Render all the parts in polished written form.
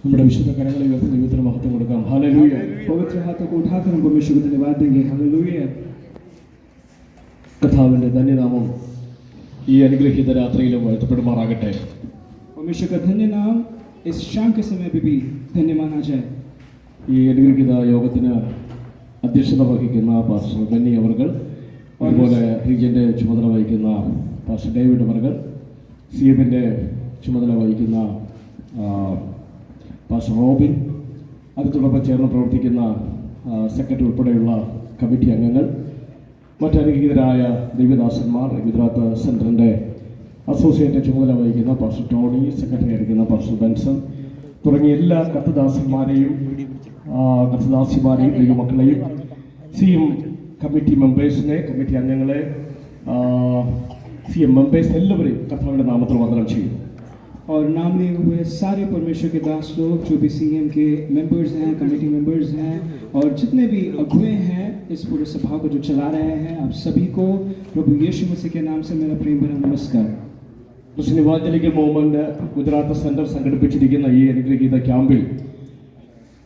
നമ്മുടെ വിശുദ്ധ കരങ്ങളെ ഉയർത്തി ദൈവത്തിന് മഹത്വം കൊടുക്കാം. ഹല്ലേലൂയ. पवित्र हाथों को उठाकर हम परमेश्वर को धन्यवाद देंगे. हालेलुया. കർത്താവിന്റെ ധന്യനാമം ഈ അനുഗ്രഹീത രാത്രിയിലും വാഴ്ത്തപ്പെടുമാറാകട്ടെ. परमेश्वर का धन्य नाम इस शाम के समय पे भी धन्य माना जाए. ഈ അനുഗ്രഹീത യോഗത്തിന് അധ്യക്ഷത വഹിക്കുന്ന പാസ്റ്റർ ബെന്നി അവർകൾ, അതുപോലെ റീജിയന്റെ ചുമതല വഹിക്കുന്ന പാസ്റ്റർ ഡേവിഡ് അവർകൾ, CM-ന്റെ ചുമതല വഹിക്കുന്ന പാസ്റ്റർ റോബിൻ, അതിനോടൊപ്പം ചേർന്ന് പ്രവർത്തിക്കുന്ന സെക്രട്ടറി ഉൾപ്പെടെയുള്ള കമ്മിറ്റി അംഗങ്ങൾ, മറ്റനുഗ്രഹീതരായ ദൈവദാസന്മാർ, ഗുജറാത്ത് സെൻറ്ററിൻ്റെ അസോസിയേറ്റ് ചുമതല വഹിക്കുന്ന പാസ്റ്റർ ടോണി, സെക്രട്ടറി ആയിരിക്കുന്ന പാസ്റ്റർ ബെൻസൺ തുടങ്ങിയ എല്ലാ കർത്തദാസന്മാരെയും ദൈവമക്കളെയും CM കമ്മിറ്റി മെമ്പേഴ്സിനെ, കമ്മിറ്റി അംഗങ്ങളെ, CM മെമ്പേഴ്സ് എല്ലാവരെയും കർത്താവിൻ്റെ നാമത്തിൽ വന്ദനം ചെയ്യും. और नाम लिए हुए सारे परमेश्वर के दास लोग जो भी CM के मेंबर्स हैं, कमेटी मेंबर्स हैं और जितने भी अगुवे हैं इस पूरे सभा को जो चला रहे हैं, आप सभी को प्रभु यीशु मसीह के नाम से मेरा प्रेम भरा नमस्कार. Christian evangelical movement Gujarat centre സംഘടിപ്പിച്ചിരിക്കുന്ന ഈ അനുഗ്രഹീത ക്യാമ്പിൽ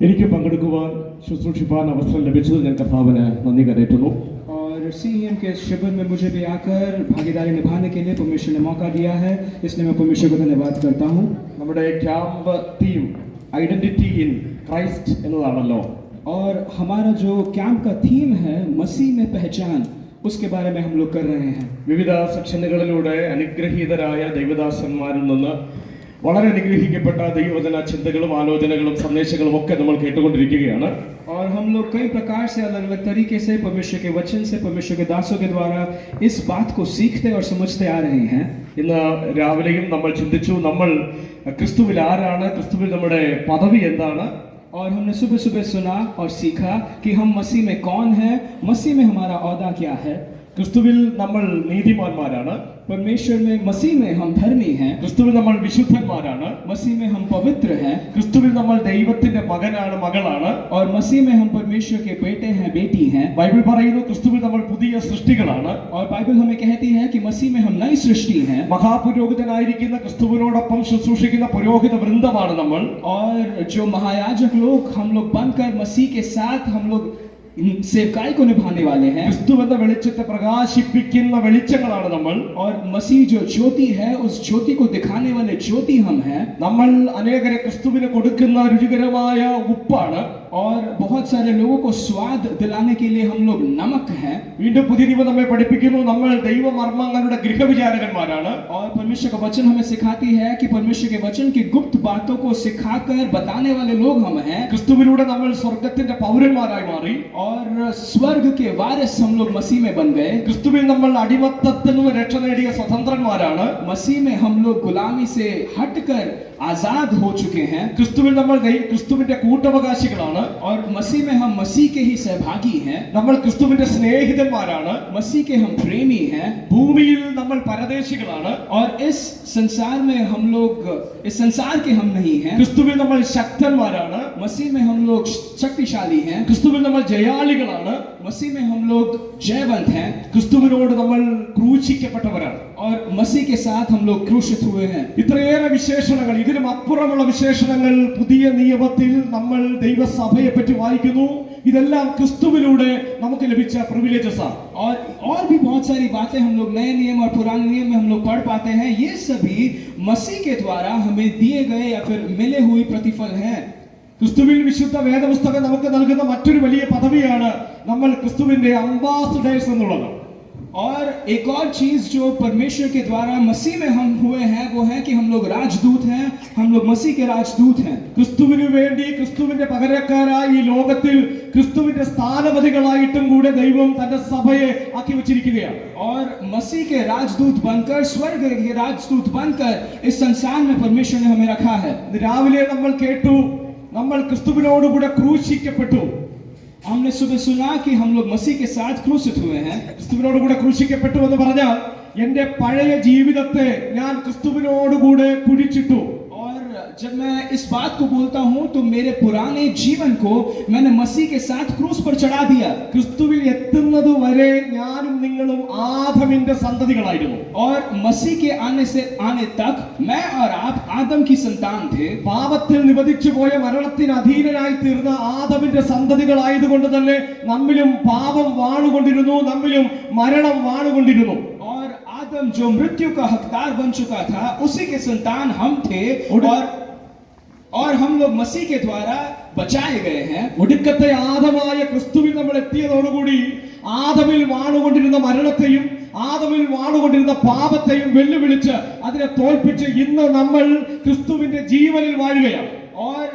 എനിക്ക് പങ്കെടുക്കുവാൻ, ശുശ്രൂഷിപ്പാൻ അവസരം ലഭിച്ചത് ഞാൻ കർത്താവിന് നന്ദി കരേറ്റുന്നു. और CM के शिविर में मुझे भी आकर भागीदारी निभाने के लिए परमेश्वर ने मौका दिया है, इसलिए मैं परमेश्वर को धन्यवाद करता हूँ. നമ്മുടെ camp theme identity in Christ എന്നതാണല്ലോ. और हमारा जो कैंप का थीम है मसीह में पहचान, उसके बारे में हम लोग कर रहे हैं. വിവിധ സെക്ഷനുകളിലൂടെ അനുഗ്രഹീതരായ ദൈവദാസന്മാരിൽ നിന്ന് വളരെ അനുഗ്രഹിക്കപ്പെട്ട ദൈവവചന ചിന്തകളും ആലോചനകളും സന്ദേശങ്ങളും ഒക്കെ നമ്മൾ കേട്ടുകൊണ്ടിരിക്കുകയാണ്. और हम लोग कई प्रकार से अलग अलग तरीके से परमेश्वर के वचन से, परमेश्वर के दासों के द्वारा इस बात को सीखते और समझते आ रहे हैं. ഇന്ന് രാവിലെയും നമ്മൾ ചിന്തിച്ചു, നമ്മൾ ക്രിസ്തുവിൽ ആരാണ്, ക്രിസ്തുവിൽ നമ്മുടെ പദവി എന്താണ്. और हमने सुबह सुबह सुना और सीखा कि हम मसीह में कौन है, मसीह में हमारा औदा क्या है. ക്രിസ്തുവിൽ നമ്മൾ നീതിമാന്മാരാണ്, परमेश्वर में, मसीह में हम धर्मी हैं, ക്രിസ്തുവിൽ നമ്മൾ വിശുദ്ധന്മാരാണ്, मसीह में हम पवित्र हैं, ക്രിസ്തുവിൽ നമ്മൾ ദൈവത്തിന്റെ മകനാണ്, മകളാണ്, और मसीह में हम परमेश्वर के बेटे हैं, बेटी हैं. ബൈബിൾ പറയുന്നു ക്രിസ്തുവിൽ നമ്മൾ പുതിയ സൃഷ്ടികളാണ്. और बाइबल हमें कहती है कि मसीह में हम नई सृष्टि हैं. മഹാപുരോഹിതനായിരിക്കുന്ന ക്രിസ്തുവിനോടൊപ്പം ശുശ്രൂഷിക്കുന്ന പുരോഹിത വൃന്ദമാണ് നമ്മൾ. और जो महायाजक लोग हम लोग बनकर मसीह के साथ हम लोग सेवकाई को निभाने वाले हैं. ക്രിസ്തു എന്ന വെളിച്ചത്തെ പ്രകാശിപ്പിക്കുന്ന വെളിച്ചങ്ങളാണ് നമ്മൾ. और मसीह जो ज्योति है, उस ज्योति को दिखाने वाले ज्योति हम हैं. നമ്മൾ അനേകരെ ക്രിസ്തുവിന് കൊടുക്കുന്ന രുചികരമായ ഉപ്പാണ്. और बहुत सारे लोगों को स्वाद दिलाने के लिए हम लोग नमक हैं. വീണ്ടും പുതിയ നിയമം നമ്മെ പഠിപ്പിക്കുന്നു, നമ്മൾ ദൈവമർമ്മങ്ങളുടെ ഗൃഹവിചാരകന്മാരാണ്. और परमेश्वर का वचन हमें सिखाती है कि परमेश्वर के वचन की गुप्त बातों को सिखाकर बताने वाले लोग हम हैं. ക്രിസ്തുവിലൂടെ നമ്മൾ സ്വർഗത്തിന്റെ പൗരന്മാരായി മാറി. और स्वर्ग के वारिस हम लोग मसीह में बन गए. ക്രിസ്തുവിൽ നമ്മൾ അടിമത്തത്തിൽ നിന്ന് രക്ഷ നേടിയ സ്വതന്ത്രന്മാരാണ്. मसीह में हम लोग गुलामी से हटकर आजाद हो चुके हैं. ക്രിസ്തുവിൽ നമ്മൾ ക്രിസ്തുവിന്റെ കൂട്ടവകാശികളാണ്. और मसीह में हम मसीह के ही सहभागी हैं. നമ്മൾ ക്രിസ്തുവിന്റെ സ്നേഹിതന്മാരാണ്. मसीह के हम प्रेमी हैं. ഭൂമിയിൽ നമ്മൾ പരദേശികളാണ്. और इस संसार में हम लोग इस संसार के हम नहीं हैं. ക്രിസ്തുവിൽ നമ്മൾ ശക്തന്മാരാണ്. मसीह में हम लोग शक्तिशाली हैं. ക്രിസ്തുവിൽ നമ്മൾ ജയാളികളാണ്. मसीह में हम लोग जयवंत हैं. ക്രിസ്തുവിനോട് നമ്മൾ ക്രൂശിക്കപ്പെട്ടവരാണ്. और मसीह के साथ हम लोग क्रूशित हुए हैं. ഇത്രയേറെ വിശേഷണങ്ങൾ, ഇതിലും അപ്പുറമുള്ള വിശേഷണങ്ങൾ പുതിയ നിയമത്തിൽ നമ്മൾ ദൈവസഭയെ പറ്റി വായിക്കുന്നു. ഇതെല്ലാം ക്രിസ്തുവിലൂടെ നമുക്ക് ലഭിച്ച പ്രിവിലേജസ് ആണ്. और भी बहुत सारी बातें हम लोग नए नियम और पुराने नियम में हम लोग पढ़ पाते हैं. ये सभी मसीह के द्वारा हमें दिए गए या फिर मिले हुए प्रतिफल हैं. ക്രിസ്തുവിൽ വിശുദ്ധ വേദപുസ്തകം നമുക്ക് നൽകുന്ന മറ്റൊരു വലിയ പദവിയാണ് നമ്മൾ ക്രിസ്തുവിന്റെ അംബാസഡേഴ്സ് എന്നുള്ളത്. और एक और चीज जो परमेश्वर के द्वारा मसीह में हम हुए हैं वो है कि हम लोग राजदूत हैं. हम लोग मसीह के राजदूत हैं. ക്രിസ്തുവിനു വേണ്ടി ക്രിസ്തുവിന്റെ പകരക്കാരായി ഈ ലോകത്തിൽ ക്രിസ്തുവിന്റെ സ്ഥാനപതികളായിട്ടും കൂടെ ദൈവം തന്റെ സഭയെ ആക്കി വെച്ചിരിക്കുകയാണ്. और मसीह के राजदूत बनकर, स्वर्ग के राजदूत बनकर इस संसार में परमेश्वर ने हमें रखा है. രാവിലെ നമ്മൾ കേട്ടു, നമ്മൾ ക്രിസ്തുവിനോടുകൂടെ ക്രൂശിക്കപ്പെട്ടു. हमने सुबह सुना कि हम लोग मसीह के साथ क्रूसित हुए हैं. ക്രിസ്തുവിനോടുകൂടെ ക്രൂശിക്കപ്പെട്ടു എന്ന് പറഞ്ഞാൽ എന്റെ പഴയ ജീവിതത്തെ ഞാൻ ക്രിസ്തുവിനോടുകൂടെ കുഴിച്ചിട്ടു. और जब मैं इस बात को बोलता हूं तो मेरे पुराने जीवन को मैंने मसीह के साथ क्रूस पर चढ़ा दिया। ക്രിസ്തുവിൽ എത്തുന്നത് വരെ ഞാനും നിങ്ങളും ആദമിന്റെ സന്തതികളായിരുന്നു. और मसीह के आने तक मैं और आप आदम की संतान थे। പാപത്തിൽ നിബന്ധിച്ചു പോയ മരണത്തിന് അധീനനായി തീർന്ന ആദമിന്റെ സന്തതികളായതുകൊണ്ട് തന്നെ നമ്മിലും പാപം വാണുകൊണ്ടിരുന്നു, നമ്മിലും മരണം വാണുകൊണ്ടിരുന്നു. और आदम जो मृत्यु का हकदार बन चुका था उसी के संतान हम थे और हम लोग मसीह के द्वारा बचाए गए हैं। ഒടുക്കത്തെ ആദമായ ക്രിസ്തുവിൽ നമ്മൾ എത്തിയതോടുകൂടി ആദമിൽ വാണുകൊണ്ടിരുന്ന മരണത്തെയും ആദമിൽ വാണുകൊണ്ടിരുന്ന പാപത്തെയും വെല്ലുവിളിച്ച് അതിനെ തോൽപ്പിച്ച് ഇന്ന് നമ്മൾ ക്രിസ്തുവിന്റെ ജീവനിൽ വാഴുകയാണ്. और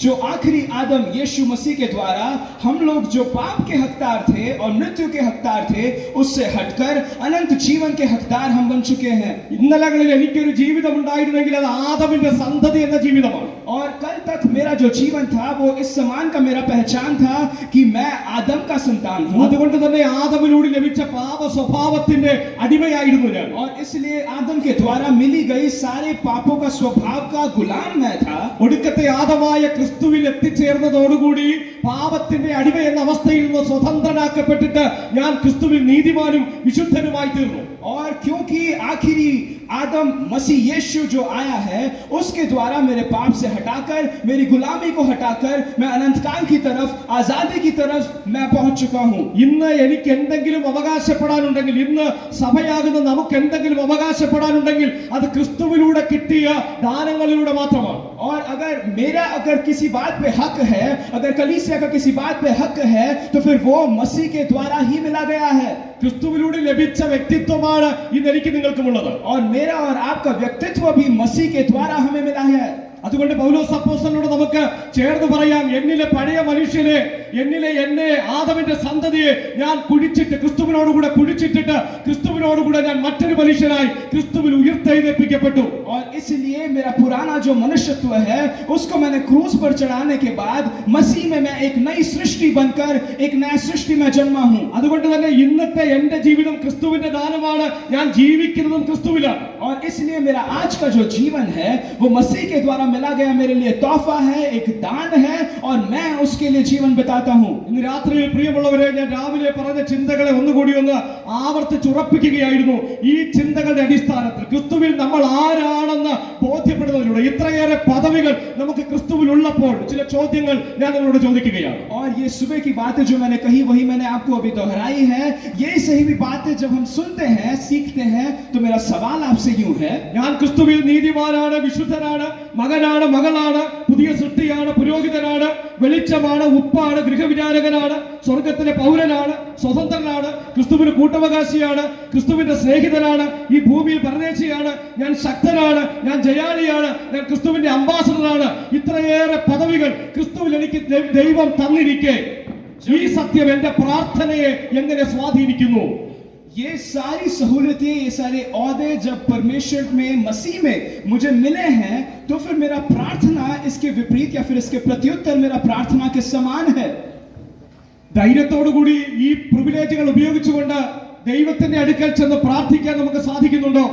जो आखिरी आदम यीशु मसीह के द्वारा हम लोग जो पाप के हकदार थे और मृत्यु के हकदार थे उससे हटकर अनंत जीवन के हकदार हम बन चुके हैं। ഇന്നലകളിൽ എനിക്കൊരു ജീവിതം ഉണ്ടായിരുന്നെങ്കിൽ അത് ആദമിന്റെ സന്തതി എന്ന ജീവിതമാണ്. और कल तक मेरा जो जीवन था वो इस समान का मेरा पहचान था कि मैं आदम का संतान हूं। അതുകൊണ്ട് തന്നെ ആദമിലൂടെ ലഭിച്ച പാപ സ്വഭാവത്തിന്റെ അടിമയായിരുന്നു ഞാൻ. और इसलिए आदम के द्वारा मिली गई सारे पापों का स्वभाव का गुलाम मैं था। ഒടുക്കത്തെ ആദമായ ക്രിസ്തുവിൽ എത്തിച്ചേർന്നതോടുകൂടി പാപത്തിന്റെ അടിമ എന്ന അവസ്ഥയിൽ നിന്ന് സ്വതന്ത്രനാക്കപ്പെട്ടിട്ട് ഞാൻ ക്രിസ്തുവിൽ നീതിമാനും വിശുദ്ധനുമായി തീർന്നു. और क्योंकि आखिरी आदम मसीह यीशु जो आया है उसके द्वारा मेरे पाप से हटाकर मेरी गुलामी को हटाकर मैं अनंत काल की तरफ आजादी की तरफ मैं पहुंच चुका हूं। ഇന്ന് എനിക്ക് എന്തെങ്കിലും അവകാശപ്പെടാനുണ്ടെങ്കിൽ, ഇന്ന് സഭയാകുന്ന നമുക്ക് എന്തെങ്കിലും അവകാശപ്പെടാനുണ്ടെങ്കിൽ അത് ക്രിസ്തുവിലൂടെ കിട്ടിയ ദാനങ്ങളിലൂടെ മാത്രമാണ്. और अगर किसी बात पे हक है, अगर कलीसिया का किसी बात पे हक है तो फिर वो मसीह के द्वारा ही मिला गया है। ക്രിസ്തുവിലൂടെ ലഭിച്ച വ്യക്തിത്വമാണ് ഇന്ന് എനിക്ക് നിങ്ങൾക്കുമുള്ളത്. और मेरा और आपका व्यक्तित्व भी मसीह के द्वारा हमें मिला है। അതുകൊണ്ട് പൗലോസ് അപ്പോസ്തലനോട് നമുക്ക് ചേർന്ന് പറയാം, എന്നിലെ പഴയ മനുഷ്യനെ, എന്നിലെ എന്നെ ആദമിന്റെ സന്തതിയെ ഞാൻ കുഴിച്ചിട്ട് ക്രിസ്തുവിനോടുകൂടെ കുഴിച്ചിട്ടിട്ട് ക്രിസ്തുവിനോടുകൂടെ ഞാൻ മറ്റൊരു മനുഷ്യനായി ക്രിസ്തുവിൽ ഉയർത്തെഴുന്നേൽപ്പിക്കപ്പെട്ടു. और इसलिए मेरा पुराना जो मनुष्यत्व है उसको मैंने क्रूस पर चढ़ाने के बाद मसीह में मैं एक नई सृष्टि बनकर एक नया सृष्टि में जन्मा हूं। അതുകൊണ്ട് തന്നെ ഇന്നത്തെ എന്റെ ജീവിതം ക്രിസ്തുവിന്റെ ദാനമാണ്, ഞാൻ ജീവിക്കുന്നതും ക്രിസ്തുവിലാണ്. और इसलिए मेरा आज का जो जीवन है वो मसीह के द्वारा मिला गया मेरे लिए तोहफा है, एक दान है और मैं उसके लिए जीवन बिताता हूं। ഇന്ന് രാത്രിയിൽ പ്രിയമുള്ളവരെ, ഞാൻ രാവിലെ പറഞ്ഞ ചിന്തകളെ ഒന്നുകൂടി ഒന്ന് ആവർത്തിച്ചുറപ്പിക്കുകയായിരുന്നു. ഈ ചിന്തകളുടെ അടിസ്ഥാനത്തിൽ ക്രിസ്തുവിൽ നമ്മൾ ആരാണെന്ന് ബോധ്യപ്പെടുന്നതിലൂടെ ഇത്രയേറെ പദവികൾ നമുക്ക് ക്രിസ്തുവിൽ ഉള്ളപ്പോൾ ചില ചോദ്യങ്ങൾ ഞാൻ നിങ്ങളോട് ചോദിക്കുകയാണ്. और ये सुबह की बातें जो मैंने कही वही मैंने आपको अभी दोहराई है। ये सही भी बातें जब हम सुनते हैं, सीखते हैं, तो मेरा सवाल आपसे यूं है, ഞാൻ ക്രിസ്തുവിൽ നീതിമാനാണ്, വിശുദ്ധനാണ്, മകനാണ്, മകളാണ്, പുതിയ സൃഷ്ടിയാണ്, പുരോഹിതനാണ്, വെളിച്ചമാണ്, ഉപ്പാണ്, ഗൃഹവിചാരകനാണ്, സ്വർഗത്തിലെ പൗരനാണ്, സ്വതന്ത്രനാണ്, ക്രിസ്തുവിന് കൂട്ടവകാശിയാണ്, ക്രിസ്തുവിന്റെ സ്നേഹിതനാണ്, ഈ ഭൂമിയിൽ പരദേശിയാണ്, ഞാൻ ശക്തനാണ്, ഞാൻ ജയാളിയാണ്, ഞാൻ ക്രിസ്തുവിന്റെ അംബാസഡറാണ്. ഇത്രയേറെ പദവികൾ ക്രിസ്തുവിൽ എനിക്ക് ദൈവം തന്നിരിക്കെ ഈ സത്യം എന്റെ പ്രാർത്ഥനയെ എങ്ങനെ സ്വാധീനിക്കുന്നു? ये सारी सहूलतें, ये सारे औहदे जब परमेश्वर में, मसीह में मुझे मिले हैं तो फिर मेरा प्रार्थना इसके विपरीत या फिर इसके प्रत्युत्तर मेरा प्रार्थना के समान है। ധൈര്യത്തോടുകൂടി ഈ പ്രിവിലേജുകൾ ഉപയോഗിച്ചുകൊണ്ട് ദൈവത്തിന്റെ അടുക്കൽ ചെന്ന് പ്രാർത്ഥിക്കാൻ നമുക്ക് സാധിക്കുന്നുണ്ടോ?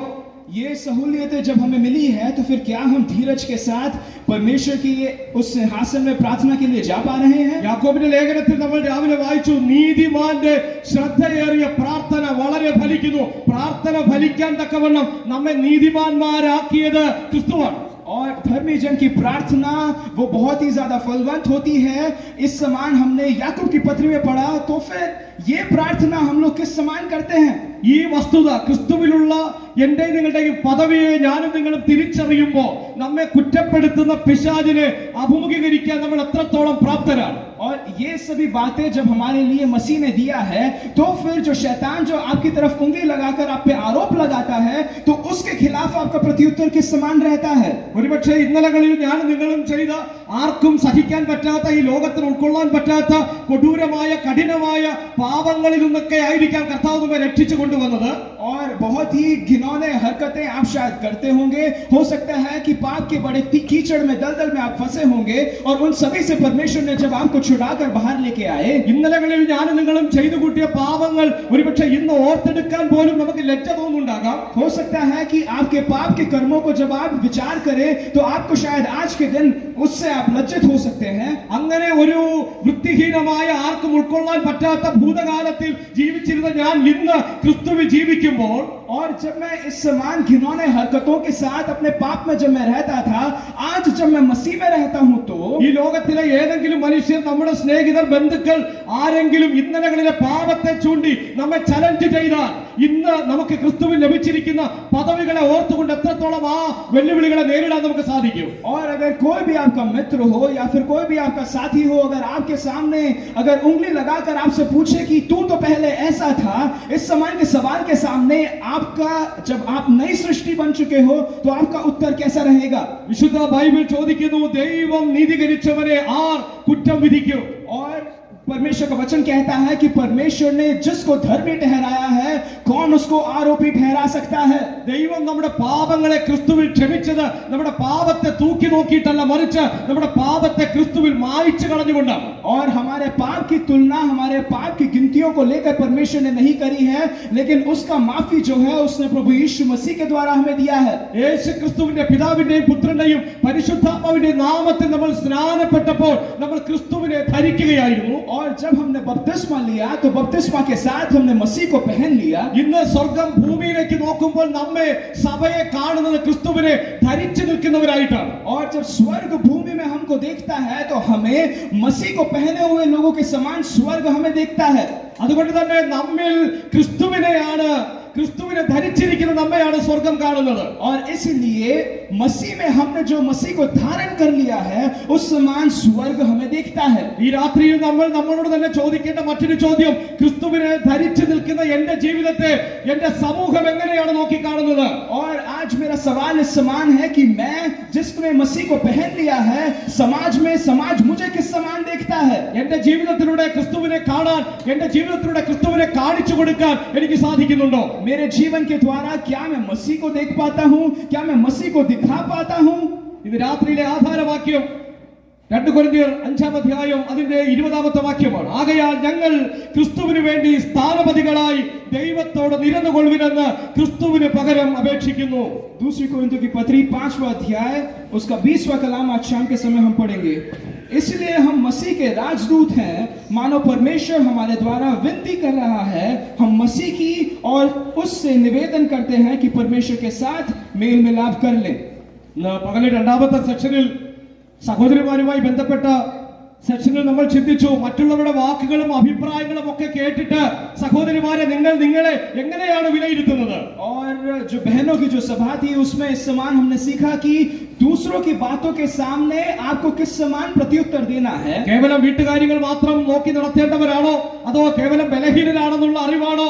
ये सहूलियतें जब हमें मिली है तो फिर क्या हम धीरज के साथ परमेश्वर की उस सिंहासन में प्रार्थना के लिए जा पा रहे हैं? യാക്കോബിന്റെ ലേഖനത്തിൽ നമ്മൾ രാവിലെ വായിച്ചു, നീതിമാന്റെ ശ്രദ്ധയേറിയ പ്രാർത്ഥന വളരെ ഫലിക്കുന്നു. പ്രാർത്ഥന ഫലിക്കാൻ തക്കവണ്ണം നമ്മെ നീതിമാന്മാരാക്കിയത് ക്രിസ്തുവാണ്. और धर्मी जन की प्रार्थना वो बहुत ही ज्यादा फलवंत होती है। इस समान हमने याकूब की पत्री में पढ़ा। तो फिर ये प्रार्थना हम लोग किस समान करते हैं? ഈ വസ്തുത ക്രിസ്തുവിലുള്ള എന്റെ നിങ്ങളുടെ പദവിയെ ഞാനും നിങ്ങളും തിരിച്ചറിയുമ്പോൾ നമ്മെ കുറ്റപ്പെടുത്തുന്ന പിശാചിനെ അഭിമുഖീകരിക്കാൻ നമ്മൾ എത്രത്തോളം പ്രാപ്തരാണ്? और ये सभी बातें जब हमारे लिए मसीह ने दिया है तो फिर जो शैतान जो आपकी तरफ उंगली लगाकर आप पे आरोप लगाता है तो उसके खिलाफ आपका प्रत्युत्तर किस समान रहता है? ഒരുപക്ഷെ ഇന്നലകളിൽ ഞാനും നിങ്ങളും ചെയ്ത ആർക്കും സഹിക്കാൻ പറ്റാത്ത, ഈ ലോകത്തിന് ഉൾക്കൊള്ളാൻ പറ്റാത്ത കൊടൂരമായ കഠിനമായ പാപങ്ങളിൽ നിന്നൊക്കെ ആയിരിക്കാം കർത്താവ് നമ്മെ രക്ഷിച്ചു കൊണ്ടുവന്നത്. और बहुत ही घिनौने हरकतें आप शायद करते होंगे। हो सकता है कि पाप के बड़े कीचड़ में, दलदल में आप फंसे होंगे और उन सभी से परमेश्वर ने जब आपको छुड़ाकर बाहर लेके आए, ഇന്നലകളിൽ ഞാനും നിങ്ങളും ചെയ്തു കൂട്ടിയ പാപങ്ങൾ ഒരുപക്ഷെ ഇന്ന് ഓർത്തെടുക്കാൻ പോലും നമുക്ക് ലജ്ജ തോന്നുന്നുണ്ടാകും. ഉണ്ടാകാം. हो सकता है कि आपके पाप के कर्मों को जब आप विचार करें तो आपको शायद आज के दिन उससे आप लज्जित हो सकते हैं. അങ്ങനെ ഒരു വൃത്തിഹീനമായ ആർക്കും ഉൾക്കൊള്ളാൻ പറ്റാത്ത ഭൂതകാലത്തിൽ ജീവിച്ചിരുന്ന ഞാൻ ഇന്ന് ക്രിസ്തുവിൽ ജീവിക്കുമ്പോൾ, और जब मैं इस समान घिनौने हरकतों के साथ अपने पाप में जब मैं रहता था, आज जब मैं मसीह में रहता हूं तो ഈ ലോകത്തിലെ ഏതെങ്കിലും മനുഷ്യർ, നമ്മുടെ സ്നേഹിതർ, ബന്ധുക്കൾ ആരെങ്കിലും ഇന്നലകളിലെ പാപത്തെ ചൂണ്ടി നമ്മെ ചലഞ്ച് ചെയ്താൽ, ഇന്ന് നമുക്ക് ക്രിസ്തുവിൽ ലഭിച്ചിരിക്കുന്ന പദവികളെ ഓർത്തുകൊണ്ട് എത്രത്തോളം ആ വെല്ലുവിളികളെ നേരിടാൻ നമുക്ക് സാധിക്കും. और अगर कोई भी आपका मित्र हो या फिर कोई भी आपका साथी हो, अगर आपके सामने अगर उंगली लगाकर आपसे पूछे कि तू तो पहले ऐसा था, इस समान के सवाल के सामने आपका, जब आप नई सृष्टि बन चुके हो, तो आपका उत्तर कैसा रहेगा? വിശുദ്ധ ബൈബിൾ ചോദിക്കുന്നു, ദൈവം നീതീകരിച്ചവനെ ആർ കുറ്റം വിധിക്കും? और परमेश्वर का वचन कहता है कि परमेश्वर ने जिसको धर्मी ठहराया है, कौन उसको आरोपी ठहरा सकता है? ദൈവം നമ്മുടെ പാപങ്ങളെ ക്രിസ്തുവിൽ ക്ഷമിച്ചത് നമ്മുടെ പാപത്തെ തൂക്കി നോക്കിയിട്ടല്ല, മറിച്ച് നമ്മുടെ പാപത്തെ ക്രിസ്തുവിൽ മായ്ച്ചു കളഞ്ഞുകൊണ്ടാണ്. और हमारे पाप की तुलना हमारे पाप की गिनतियों को लेकर परमेश्वर ने नहीं करी है, लेकिन उसका माफी जो है उसने प्रभु यीशु मसीह के द्वारा हमें दिया है. യേശു ക്രിസ്തുവിന്റെ പിതാവിന്റെയും പുത്രന്റെയും പരിശുദ്ധാത്മാവിന്റെയും നാമത്തിൽ നമ്മൾ സ്നാനപ്പെട്ടപ്പോൾ നമ്മൾ ക്രിസ്തുവിനെ ധരിക്കുകയായിരുന്നു. और जब हमने बपतिस्मा लिया तो बपतिस्मा के साथ हमने मसीह को पहन लिया. ഇന്ന് സ്വർഗം ഭൂമിയിലേക്ക് നോക്കുമ്പോൾ നമ്മെ, സഭയെ കാണുന്നത് ക്രിസ്തുവിനെ ധരിച്ചു നിൽക്കുന്നവരായിട്ടാണ്. और जब स्वर्ग भूमि में हमको देखता है तो हमें मसीह को पहने हुए लोगों के समान स्वर्ग हमें देखता है. അതുകൊണ്ട് തന്നെ നമ്മിൽ ക്രിസ്തുവിനെ ധരിച്ചിരിക്കുന്ന നമ്മയാണ് സ്വർഗം കാണുന്നത്. और इसलिए मसीह में हमने जो मसीह को धारण कर लिया है, उस समान स्वर्ग हमें देखता है. ഈ രാത്രിയിൽ നമ്മൾ നമ്മളോട് തന്നെ ചോദിക്കേണ്ട മറ്റൊരു ചോദ്യം, ക്രിസ്തുവിനെ ധരിച്ചു നിൽക്കുന്ന എന്റെ ജീവിതത്തെ എന്റെ സമൂഹം എങ്ങനെയാണ് നോക്കിക്കാണുന്നത്? और आज मेरा सवाल इस समान है कि मैं जिसने मसीह को पहन लिया है, समाज मुझे किस समान देखता है? എന്റെ ജീവിതത്തിലൂടെ ക്രിസ്തുവിനെ കാണാൻ, എന്റെ ജീവിതത്തിലൂടെ ക്രിസ്തുവിനെ കാണിച്ചു കൊടുക്കാൻ എനിക്ക് സാധിക്കുന്നുണ്ടോ? मेरे जीवन के द्वारा क्या मैं मसीह को देख पाता हूं? क्या मैं मसीह को दिखा पाता हूं? ഇത് രാത്രിയിലെ ആധാരവാക്യം 2 കൊരിന്ത്യർ 5-ാം അധ്യായം അതിന്റെ 20-ാമത്തെ വാക്യമാണ്. ആകയാൽ ഞങ്ങൾ ക്രിസ്തുവിന് വേണ്ടി സ്ഥാനപതികളായി ദൈവത്തോട് നിരന്നുകൊള്ളുവിനെന്ന് ക്രിസ്തുവിന് പകരം അപേക്ഷിക്കുന്നു. दूसरी कोरिन्थियों की पत्री 5वां अध्याय उसका 20वां कलाम आज शाम के समय हम पढ़ेंगे. इसलिए हम मसीह के राजदूत हैं, मानो परमेश्वर हमारे द्वारा विनती कर रहा है, हम मसीह की और उससे निवेदन करते हैं कि परमेश्वर के साथ मेल मिलाप कर लें. പകല് 2-ാമത്തെ സെക്ഷനിൽ സഹോദരിമാരുമായി ബന്ധപ്പെട്ട സെക്ഷനിൽ നമ്മൾ ചിന്തിച്ചു, മറ്റുള്ളവരുടെ വാക്കുകളും അഭിപ്രായങ്ങളും ഒക്കെ കേട്ടിട്ട് സഹോദരിമാരെ നിങ്ങളെ എങ്ങനെയാണ് വിലയിരുത്തുന്നത്? और जो बहनों की जो सभा थी उसमें इस समान हमने सीखा कि दूसरों की बातों के सामने आपको किस समान प्रत्युत्तर देना है. കേവലം വീട്ടുകാര്യങ്ങൾ മാത്രം നോക്കി നടത്തേണ്ടവരാണോ, അതോ കേവലം ബലഹീനരാണെന്നുള്ള അറിവാണോ,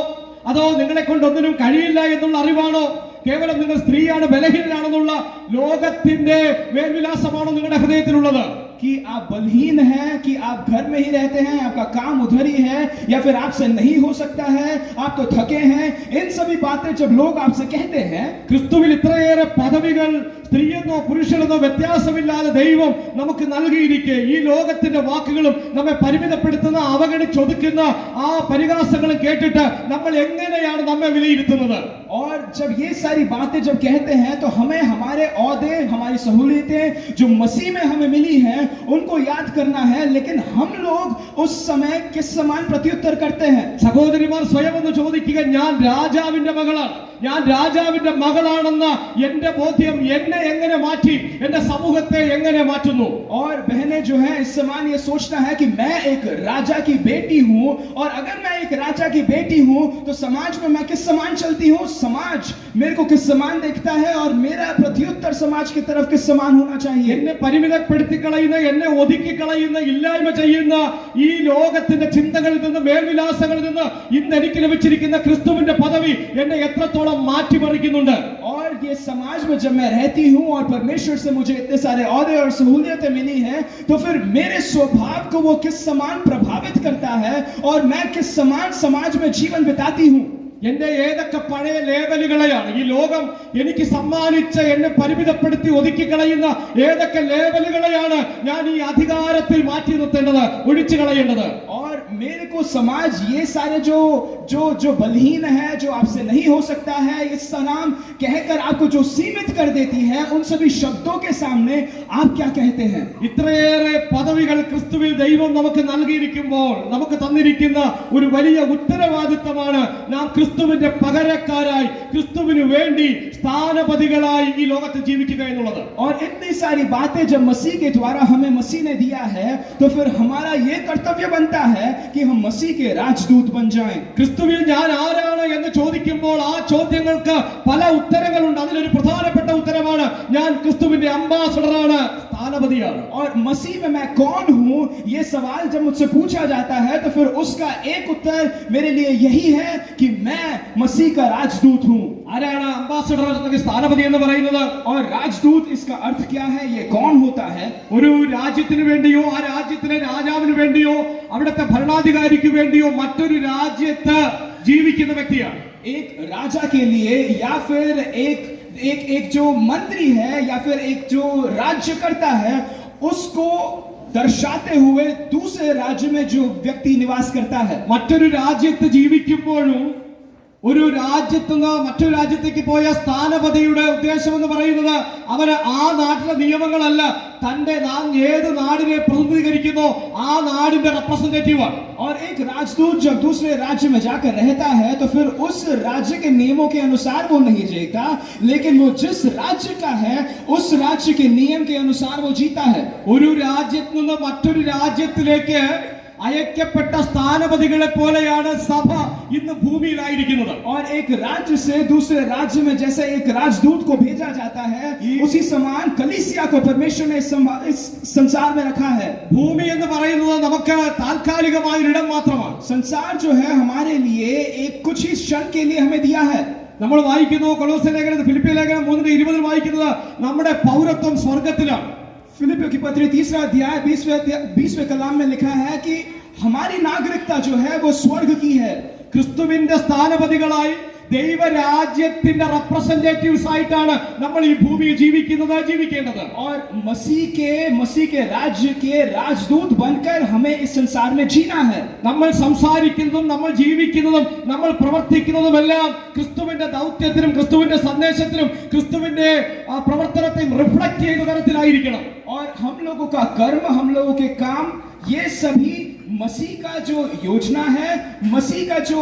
അതോ നിങ്ങളെ കൊണ്ട് ഒന്നിനും കഴിയില്ല എന്നുള്ള അറിവാണോ, കേവലം നിങ്ങൾ സ്ത്രീയാണ് ബലഹീനരാണെന്നുള്ള ലോകത്തിന്റെ മേൽവിലാസമാണോ നിങ്ങളുടെ ഹൃദയത്തിലുള്ളത്? कि आप बलहीन हैं, कि आप घर में ही रहते हैं, आपका काम उधर ही है, या फिर आपसे नहीं हो सकता है, आप तो थके हैं. इन सभी बातें जब लोग आपसे कहते हैं, ക്രിസ്തുവിൽ ഇത്രയേറെ പദവികൾ സ്ത്രീയെന്നോ പുരുഷനെന്നോ വ്യത്യാസമില്ലാതെ ദൈവം നമുക്ക് നൽകിയിരിക്കെ ഈ ലോകത്തിന്റെ വാക്കുകളും നമ്മെ പരിമിതപ്പെടുത്തുന്ന, അവഗണിച്ചൊതുക്കുന്ന ആ പരിഹാസങ്ങളും കേട്ടിട്ട് നമ്മൾ എങ്ങനെയാണ് നമ്മെ വിലയിരുത്തുന്നത്? और जब ये सारी बातें जब कहते हैं तो हमें हमारे औहदे, हमारी सहूलियतें जो मसीह में हमें मिली हैं उनको याद करना है, लेकिन हम लोग उस समय किस समान प्रत्युत्तर करते हैं? സഹോദരിമാർ സ്വയം ഒന്ന് ചോദിക്കുക, ഞാൻ രാജാവിന്റെ മകളാണ്, ഞാൻ രാജാവിന്റെ മകളാണെന്ന എന്റെ ബോധ്യം എന്നെ എങ്ങനെ മാറ്റി, എന്റെ സമൂഹത്തെ എങ്ങനെ മാറ്റുന്നു? और बहनें जो है इस समान ये सोचना है कि मैं एक राजा की बेटी हूं, और अगर मैं एक राजा की बेटी हूं तो समाज में मैं किस समान चलती हूं, समाज मेरे को किस समान देखता है, और मेरा प्रत्युत्तर समाज की तरफ किस समान होना चाहिए? എന്നെ പരിമിതപ്പെടുത്തി കളയുന്ന, എന്നെ ഒതുക്കി കളയുന്ന, ഇല്ലായ്മ ചെയ്യുന്ന ഈ ലോകത്തിന്റെ ചിന്തകളിൽ നിന്ന്, മേൽവിലാസങ്ങളിൽ നിന്ന് ഇന്ന് എനിക്ക് ലഭിച്ചിരിക്കുന്ന ക്രിസ്തുവിന്റെ പദവി എന്നെ എത്രത്തോളം മാറ്റിമറിക്കുന്നുണ്ട്? और ये समाज में जब मैं रहती हूं और परमेश्वर से मुझे इतने सारे औहदे और सहूलियतें मिली हैं, तो फिर मेरे स्वभाव को वो किस समान प्रभावित करता है, और मैं किस समान समाज में जीवन बिताती हूं? എന്റെ ഏതൊക്കെ പഴയ ലേബലുകളെയാണ് ഈ ലോകം എനിക്ക് സമ്മാനിച്ച, എന്നെ പരിമിതപ്പെടുത്തി ഒതുക്കി കളയുന്ന ഏതൊക്കെ ലേബലുകളെയാണ് ഞാൻ ഈ അധികാരത്തിൽ മാറ്റി നിർത്തേണ്ടത്, ഒഴിച്ചു കളയേണ്ടത്? और मेरे को समाज ये सारे जो जो जो बलहीन है, जो आपसे नहीं हो सकता है, इस नाम कहकर आपको जो सीमित कर देती है, उन सभी शब्दों के सामने आप क्या कहते हैं? ഇത്രയേറെ പദവികൾ ക്രിസ്തുവിൽ ദൈവം നമുക്ക് നൽകിയിരിക്കുമ്പോൾ നമുക്ക് തന്നിരിക്കുന്ന ഒരു വലിയ ഉത്തരവാദിത്തമാണ് നാം ക്രിസ്തുവിന്റെ പകരക്കാരായി ക്രിസ്തുവിന് വേണ്ടി സ്ഥാനപതികളായി ഈ ലോകത്തിൽ ജീവിക്കുക എന്നുള്ളത്. और इतनी सारी बातें जब मसीह के द्वारा हमें मसीह ने दिया है, तो फिर हमारा ये कर्तव्य बनता है कि हम मसीह के राजदूत बन जाएं. ക്രിസ്തുവിൽ ഞാൻ ആരാണ് എന്ന് ചോദിക്കുമ്പോൾ ആ ചോദ്യങ്ങൾക്ക് പല ഉത്തരങ്ങളുണ്ട്. അതിലൊരു പ്രധാനപ്പെട്ട ഉത്തരമാണ് ഞാൻ ക്രിസ്തുവിന്റെ അംബാസഡറാണ്, സ്ഥാനപതിയാണ്. और मसीह में मैं कौन हूं, ये सवाल जब मुझसे पूछा जाता है, तो फिर उसका एक उत्तर मेरे लिए यही है कि मैं मसीह का राजदूत हूं. ആരാണ് അംബാസഡർ അല്ലെങ്കിൽ സ്ഥാനപതി എന്ന് പറയുന്നത്? और राजदूत इसका अर्थ क्या है, ये कौन होता है? ഒരു രാജ്യത്തിന് വേണ്ടിയോ ആ രാജ്യത്തിലെ രാജാവിന് വേണ്ടിയോ അവിടുത്തെ ഭരണാധികാരിക്ക് വേണ്ടിയോ മറ്റൊരു രാജ്യത്ത് ജീവിക്കുന്ന വ്യക്തിയാണ്. एक राजा के लिए या फिर एक एक एक जो मंत्री है या फिर एक जो राज्य करता है, उसको दर्शाते हुए दूसरे राज्य में जो व्यक्ति निवास करता है. മറ്റൊരു രാജ്യത്ത് ജീവിക്കുമ്പോഴും ഒരു രാജ്യത്ത് നിന്ന് മറ്റൊരു രാജ്യത്തേക്ക് പോയ സ്ഥാനപതിയുടെ ഉദ്ദേശം എന്ന് പറയുന്നത് അവന് ആ നാട്ടിലെ നിയമങ്ങളല്ല, തന്റെ നാം ഏത് നാടിനെ പ്രതിനിധീകരിക്കുന്നോ ആ നാടിന്റെ റെപ്രസെന്റേറ്റീവാണ്. और एक राजदूत जब दूसरे राज्य में जाकर रहता है, तो फिर उस राज्य के नियमों के अनुसार वो नहीं जीता, लेकिन वो जिस राज्य का है उस राज्य के नियम के अनुसार वो जीता है. ഒരു രാജ്യത്ത് നിന്ന് മറ്റൊരു രാജ്യത്തിലേക്ക് അയക്കപ്പെട്ട സ്ഥാനപതികളെ പോലെയാണ് സഭ ഇന്ന് ഭൂമിയിലായിരിക്കുന്നത്. और एक राज्य से दूसरे राज्य में जैसे एक राजदूत को भेजा जाता है, उसी समान कलीसिया को परमेश्वर ने इस संसार में रखा है. ഭൂമി എന്ന് പറയുന്നത് നമുക്ക് താൽക്കാലികമായ ഇടം മാത്രമാണ്. संसार जो है हमारे लिए एक कुछ ही क्षण के लिए हमें दिया है. നമ്മൾ വായിക്കുന്നു കൊലോസ്യ ലേഖനം, ഫിലിപ്പിയ ലേഖനം 3:20 വായിക്കുന്നത് നമ്മുടെ പൗരത്വം സ്വർഗത്തിലാണ്. फिलिपियों की पत्री 3 अध्याय 20वें कलाम में लिखा है कि हमारी नागरिकता जो है वो स्वर्ग की है. ക്രിസ്തുവിന്റെ സ്ഥാനപതികളായി ദൈവരാജ്യത്തിന്റെ റെപ്രസെന്റേറ്റീവ്സ് ആയിട്ടാണ് നമ്മൾ ഈ ഭൂമിയിൽ ജീവിക്കേണ്ടത്. और मसीह के राज्य के राजदूत बनकर हमें इस संसार में जीना है. നമ്മൾ സംസാരിക്കുന്നതും നമ്മൾ ജീവിക്കുന്നതും നമ്മൾ പ്രവർത്തിക്കുന്നതുമെല്ലാം ക്രിസ്തുവിന്റെ ദൗത്യത്തിനും ക്രിസ്തുവിന്റെ സന്ദേശത്തിനും ക്രിസ്തുവിന്റെ പ്രവർത്തനത്തെയും റിഫ്ലക്ട് ചെയ്യുന്ന തരത്തിലായിരിക്കണം. और हम लोगों का कर्म, हम लोगों के काम, ये सभी मसीह का जो योजना है, मसीह का जो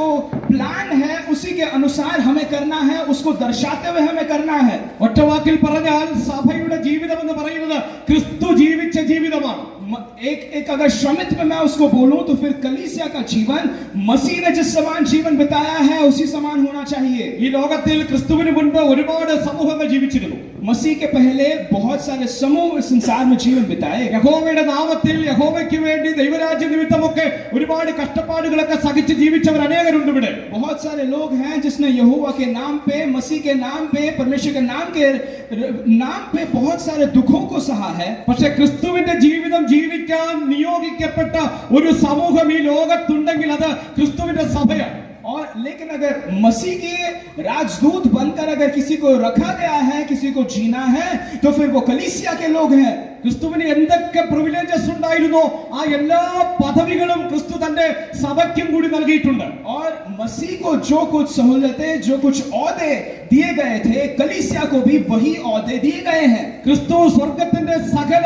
प्लान है, उसी के अनुसार हमें करना है, उसको दर्शाते हुए हमें करना है. ഒറ്റ വാക്കിൽ പറഞ്ഞാൽ സഭയുടെ ജീവിതം എന്ന് പറയുന്നത് ക്രിസ്തു ജീവിച്ച ജീവിതമാണ്. एक अगर श्रमित में मैं उसको बोलूं, तो फिर कलीसिया का जीवन मसीह ने जिस समान जीवन बिताया है उसी समान होना चाहिए. ഈ ലോകത്തിൽ ക്രിസ്തുവിന് മുൻപ് ഒരുപാട് സമൂഹങ്ങൾ ജീവിച്ചിരുന്നു. मसीह के पहले बहुत सारे समूह इस संसार में जीवन बिताए. യഹോവയുടെ നാമത്തിൽ യഹോവയ്ക്ക് വേണ്ടി ദൈവരാജ്യ നിമിത്തമൊക്കെ ഒരുപാട് കഷ്ടപ്പാടുകളൊക്കെ സഹിച്ച് ജീവിച്ചവർ അനേകരുണ്ട് ഇവിടെ. बहुत सारे लोग हैं जिसने यहोवा के नाम पे, मसीह के नाम पे, परमेश्वर के नाम पे बहुत सारे दुखों को सहा है. പക്ഷേ ക്രിസ്തുവിന്റെ ജീവിതം ജീവിക്കാൻ നിയോഗിക്കപ്പെട്ട ഒരു സമൂഹം ഈ ലോകത്തുണ്ടെങ്കിൽ അത് ക്രിസ്തുവിന്റെ സഭയാണ്. और लेकिन अगर मसीह के राजदूत बनकर अगर किसी को रखा गया है, किसी को जीना है, तो फिर वो कलीसिया के लोग हैं. ക്രിസ്തുവിന് എന്തൊക്കെ പ്രിവിലേജസ് ഉണ്ടായിരുന്നോ ആ എല്ലാ പദവികളും ക്രിസ്തു തന്റെ സഭയ്ക്കും കൂടി നൽകിയിട്ടുണ്ട്. और मसीह को जो कुछ सहूलतें, जो कुछ औहदे दिए गए थे, कलीसिया को भी वही औहदे दिए गए हैं. ക്രിസ്തു സ്വർഗത്തിന്റെ സകല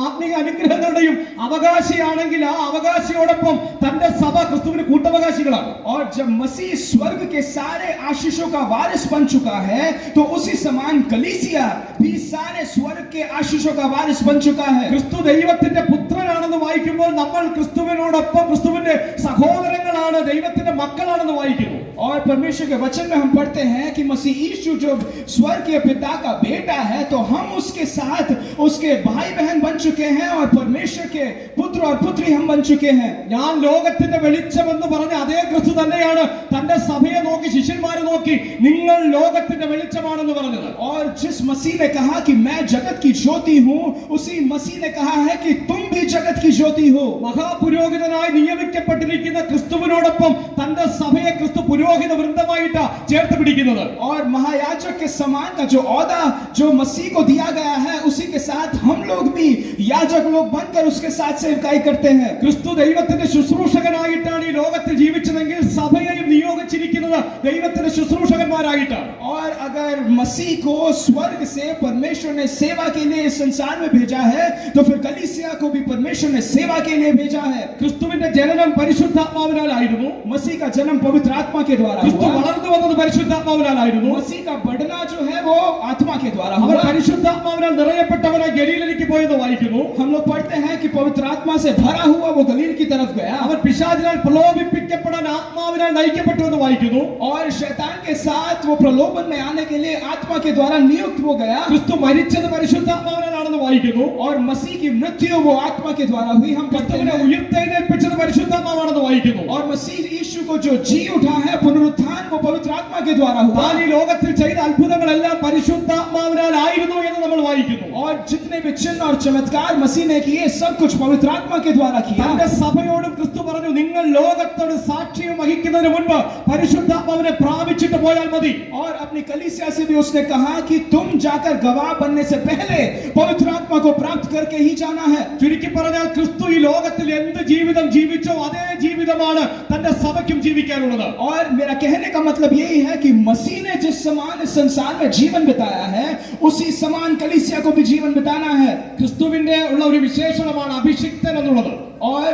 ആത്മീയ അനുഗ്രഹങ്ങളുടെയും അവകാശിയാണെങ്കിൽ ആ അവകാശിയോടൊപ്പം തന്റെ സഭ ക്രിസ്തുവിന് കൂട്ടവകാശികളാണ്. और जब मसीह स्वर्ग के सारे आशीषों का वारिस बन चुका है, तो उसी समान कलीसिया भी सारे स्वर्ग के आशीषों का वारिस बन चुका है. ക്രിസ്തു ദൈവത്തിന്റെ പുത്രനാണെന്ന് വായിക്കുമ്പോൾ നമ്മൾ ക്രിസ്തുവിനോടൊപ്പം ക്രിസ്തുവിന്റെ സഹോദരങ്ങളാണ്, ദൈവത്തിന്റെ മക്കളാണെന്ന് വായിക്കുന്നു. और परमेश्वर के वचन में हम पढ़ते हैं कि मसीह यीशु जो स्वर्ग के पिता का बेटा है, तो हम उसके साथ उसके भाई बहन बन चुके हैं और परमेश्वर के पुत्र और पुत्री हम बन चुके हैं. ഞാൻ ലോകത്തിന്റെ വെളിച്ചമെന്ന് പറഞ്ഞ അതേ ക്രിസ്തു തന്നെയാണ് തന്റെ സഭയെ നോക്കി, ശിഷ്യന്മാരെ നോക്കി നിങ്ങൾ ലോകത്തിന്റെ വെളിച്ചമാണെന്ന് പറഞ്ഞത്. और जिस मसीह ने कहा कि मैं जगत की ज्योति हूं, उसी मसीह ने कहा है कि तुम भी जगत की ज्योति हो. മഹാപുരോഹിതനായി നിയമിക്കപ്പെട്ടിരിക്കുന്ന ക്രിസ്തുവിനോടൊപ്പം തന്റെ സഭയെ ക്രിസ്തു പുരോഹിത വൃന്ദമായിട്ട് ചേർത്ത് പിടിക്കുന്നത്. और महायाजक के समान का जो औदा जो मसीह को दिया गया है, उसी के साथ हम लोग भी याजक लोग बनकर उसके साथ सेवकाई करते हैं. ക്രിസ്തു ദൈവത്തിന്റെ ശുശ്രൂഷകനായിട്ടാണ് ഈ ലോകത്തിൽ ജീവിച്ചതെങ്കിൽ സഭയെയും നിയോഗിച്ചിരിക്കുന്നത് ദൈവത്തിന്റെ ശുശ്രൂഷകന്മാരായിട്ടാണ്. और अगर मसीह को स्वर्ग से परमेश्वर ने सेवा के लिए इस संसार में भेजा है, तो फिर कलीसिया को भी परमेश्वर ने सेवा के लिए भेजा है. ക്രിസ്തുവിന്റെ ജനനം പരിശുദ്ധാത്മാവിനാലായിരുന്നു. मसीह का जन्म पवित्र आत्मा के द्वारा ക്രിസ്തു हुआ. വളർന്നു വന്നത് പരിശുദ്ധാത്മാവിനാലായിരുന്നു. मसीह का बढ़ना जो है वो आत्मा के द्वारा അവർ हुआ. പരിശുദ്ധാത്മാവിനാൽ നിറയപ്പെട്ടവനായി ഗലീലയിലേക്ക് പോയത് വായിക്കുന്നു. हम लोग पढ़ते हैं कि पवित्र आत्मा से भरा हुआ वो गलील की तरफ गया. അവർ പിശാചിനാൽ പ്രലോഭിപ്പിക്കപ്പെടാൻ ആത്മാവിനാൽ നയിക്കപ്പെട്ടു എന്ന് വായിക്കുന്നു. और शैतान के साथ वो प्रलोभन में आने के लिए आत्मा के द्वारा नियुक्त हो गया. ക്രിസ്തു മരിച്ചത് പരിശുദ്ധാത്മാവിനാലാണെന്ന് വായിക്കുന്നു. और मसीह की मृत्यु वो आत्मा के द्वारा हुई. हम पढ़ते ക്രിസ്തുവിനെ हैं ഉയർത്തെഴുന്നേൽപ്പിച്ചത് പരിശുദ്ധാത്മാവാണെന്ന് വായിക്കുന്നു. और मसीह यीशु को जो जी उठा है पुनरुत्थान वो पवित्र आत्मा के द्वारा हुआ. താൻ ഈ ലോകത്തിൽ ചെയ്ത അത്ഭുതങ്ങളെല്ലാം പരിശുദ്ധാത്മാവിനാലായിരുന്നു എന്ന് നമ്മൾ വായിക്കുന്നു. और जितने भी चिन्ह और चमत्कार मसीह ने किए सब कुछ पवित्र आत्मा के द्वारा किया. തന്റെ സഭയോടും ക്രിസ്തു പറഞ്ഞു, നിങ്ങൾ ലോകത്തോട് സാക്ഷ്യം വഹിക്കുന്നതിന് മുൻപ് പരിശുദ്ധാത്മാവിനെ പ്രാപിച്ചിട്ട് പോയാൽ മതി. और अपनी कलीसिया से भी उसने कहा कि तुम जाकर गवाह बनने से पहले पवित्र आत्मा को प्राप्त करके ही जाना है. ചുരുക്കി പറഞ്ഞാൽ ക്രിസ്തു ഈ ലോകത്തിൽ എന്ത് ജീവിതം ജീവിച്ചോ അതേ ജീവിതമാണ് തന്റെ സഭയ്ക്കും ജീവിക്കാനുള്ളത്. और मेरा कहने का मतलब यही है कि मसीह ने जिस समान इस संसार में जीवन बिताया है, उसी समान कलीसिया को भी जीवन बिताना है. ക്രിസ്തുവിന്റെ ഉള്ള ഒരു വിശേഷണമാണ് അഭിഷിക്തൻ എന്നുള്ളത്. और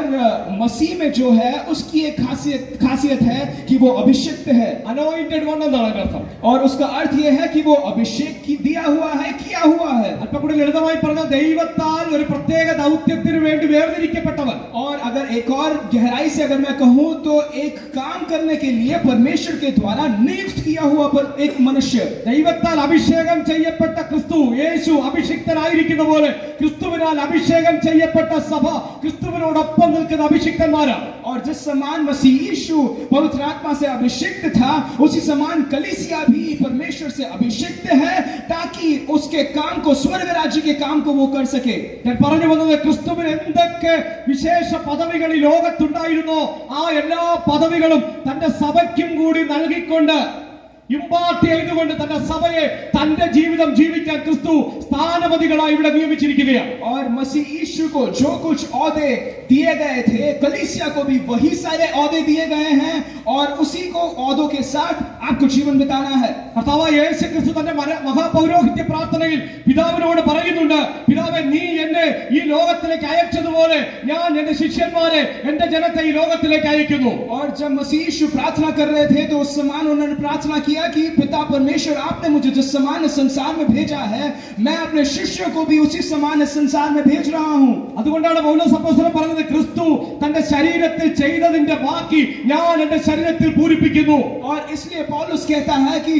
मसीह में जो है उसकी एक खासियत है कि वो अभिषिक्त है. അനോയിന്റഡ് വൺ എന്നാണ് അതിന്റെ അർത്ഥം. और उसका अर्थ ये है कि वो अभिषेक की दिया हुआ है, किया हुआ है. അല്പം കൂടി ലളിതമായി പറഞ്ഞാൽ ദൈവത്താൽ ഒരു പ്രത്യേക ദൗത്യത്തിന് വേണ്ടി വേർതിരിക്കപ്പെട്ടവൻ. और अगर एक और गहराई से अगर मैं कहूं तो एक काम करने के लिए परमेश्वर के द्वारा नियुक्त किया हुआ पर एक मनुष्य. ദൈവത്താൽ അഭിഷേകം ചെയ്യപ്പെട്ട ക്രിസ്തു യേശു അഭിഷിക്തനായിരിക്കുന്ന പോലെ ക്രിസ്തുവിനാൽ അഭിഷേകം ചെയ്യപ്പെട്ട സഭ ക്രിസ്തുവിനോടൊപ്പം നിൽക്കുന്ന അഭിഷിക്തന്മാരാണ്. और जिस समान मसीह यीशु पवित्र आत्मा से अभिषिक्त था, उसी समान कलीसिया भी परमेश्वर से अभिषिक्त है ताकि उसके काम को, स्वर्ग राज्य के काम को वो कर सके. ഞാൻ പറഞ്ഞു വന്നത് ക്രിസ്തുവിന് എന്തൊക്കെ വിശേഷ പദവികൾ ഈ ലോകത്തുണ്ടായിരുന്നോ ആ എല്ലാ പദവികളും തന്റെ സഭയ്ക്കും കൂടി നൽകിക്കൊണ്ട് ഇമ്പാർട്ട് ചെയ്തുകൊണ്ട് തന്റെ സഭയെ തന്റെ ജീവിതം ജീവിക്കാൻ ക്രിസ്തു സ്ഥാനപതികളായി ഇവിടെ നിയമിച്ചിരിക്കുകയാണ്. और मसीह यीशु को जो कुछ औदे दिए गए थे, कलीसिया को भी वही सारे औदे दिए गए हैं और उसी को औदों के साथ आपको जीवन बिताना है. കർത്താവായ യേശു ക്രിസ്തു തന്റെ മഹാപൗരോഹിത്യ പ്രാർത്ഥനയിൽ പിതാവിനോട് പറയുന്നുണ്ട്, പിതാവേ, നീ എന്നെ ഈ ലോകത്തിലേക്ക് അയച്ചതുപോലെ ഞാൻ എന്റെ ശിഷ്യന്മാരെ, എന്റെ ജനത്തെ ഈ ലോകത്തിലേക്ക് അയക്കുന്നു. और जब मसीह यीशु प्रार्थना कर रहे थे तो उस समान उन्होंने प्रार्थना किया कि पिता परमेश्वर, आपने मुझे जिस समान इस संसार में भेजा है, मैं अपने शिष्यों को भी उसी समान इस संसार में भेज रहा हूं. അതുകൊണ്ടാണ് പൗലോസ് അപ്പോസ്തലൻ പറഞ്ഞത്, ക്രിസ്തു തന്റെ ശരീരത്തിൽ ചെയ്തതിന്റെ ബാക്കി ഞാൻ എന്റെ ശരീരത്തിൽ പൂരിപ്പിക്കുന്നു. और इसलिए पौलुस कहता है कि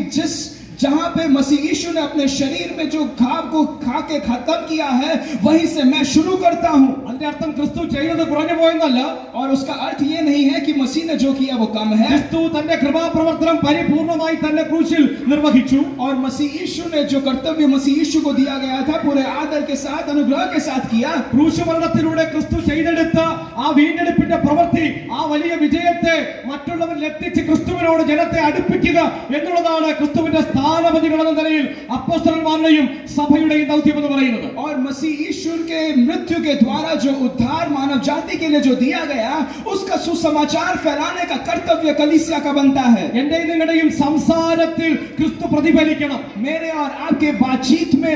जहां पे मसीह यीशु ने अपने शरीर में जो घाव को खा के खत्म किया है, वहीं से मैं शुरू करता हूं. അതിന്റെ അർത്ഥം ക്രിസ്തു ചെയ്തത് കുറഞ്ഞു പോയെന്നല്ല. और उसका अर्थ ये नहीं है कि मसीह ने जो किया वो कम है. ക്രിസ്തു തന്റെ കൃപാപ്രവർത്തനം പരിപൂർണമായി തന്റെ ക്രൂശിൽ നിർവഹിച്ചു. और मसीह यीशु ने जो कर्तव्य मसीह यीशु को दिया गया था पूरे आदर के साथ, अनुग्रह के साथ किया. ക്രൂശ് മരണത്തിലൂടെ ക്രിസ്തു ചെയ്തെടുത്ത ആ വീണ്ടെടുപ്പിന്റെ പ്രവൃത്തി, ആ വലിയ വിജയത്തെ മറ്റുള്ളവരിൽ എത്തിച്ച് ക്രിസ്തുവിനോട് ജനത്തെ അടുപ്പിക്കുക എന്നുള്ളതാണ് ക്രിസ്തുവിന്റെ സ്ഥാനപതികൾ എന്ന നിലയിൽ അപ്പോസ്തലന്മാരുടെയും സഭയുടെയും ദൗത്യം എന്ന് പറയുന്നത്. और मसीह यीशु के मृत्यु के द्वारा जो उद्धार मानव जाति के लिए जो दिया गया, उसका सुसमाचार फैलाने का कर्तव्य कलीसिया का बनता है. എന്റെയും നിങ്ങളുടെയും സംസാരത്തിൽ ക്രിസ്തു പ്രതിഫലിക്കണം. मेरे और आपके बातचीत में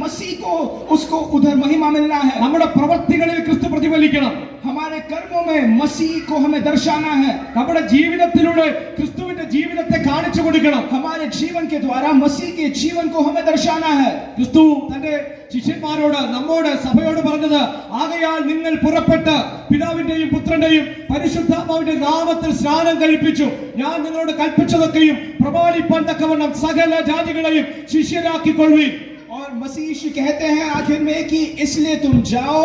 मसीह को उसको उधर महिमा मिलना है. നമ്മുടെ പ്രവൃത്തികളിൽ ക്രിസ്തു പ്രതിഫലിക്കണം. हमारे कर्मों में मसीह को हमें दर्शाना है. നമ്മുടെ ജീവിതത്തിലൂടെ ക്രിസ്തുവിന്റെ ജീവിതത്തെ കാണിച്ചു കൊടുക്കണം. हमारे जीवन के द्वारा मसीह के जीवन को हमें दर्शाना है. ക്രിസ്തു തന്റെ ശിഷ്യന്മാരോട്, നമ്മോട്, സഭയോട് പറഞ്ഞത്, ആകയാൽ നിങ്ങൾ പുറപ്പെട്ട് പിതാവിന്റെയും പുത്രന്റെയും പരിശുദ്ധാത്മാവിന്റെ നാമത്തിൽ സ്നാനം കഴിപ്പിച്ചു, ഞാൻ നിങ്ങളോട് കൽപ്പിച്ചതൊക്കെയും പ്രമാണിപ്പാൻ തക്കവണ്ണം സകല ജാതികളെയും ശിഷ്യരാക്കിക്കൊള്ളുവിൻ. और मसीह यीशु कहते हैं आखिर में कि इसलिए तुम जाओ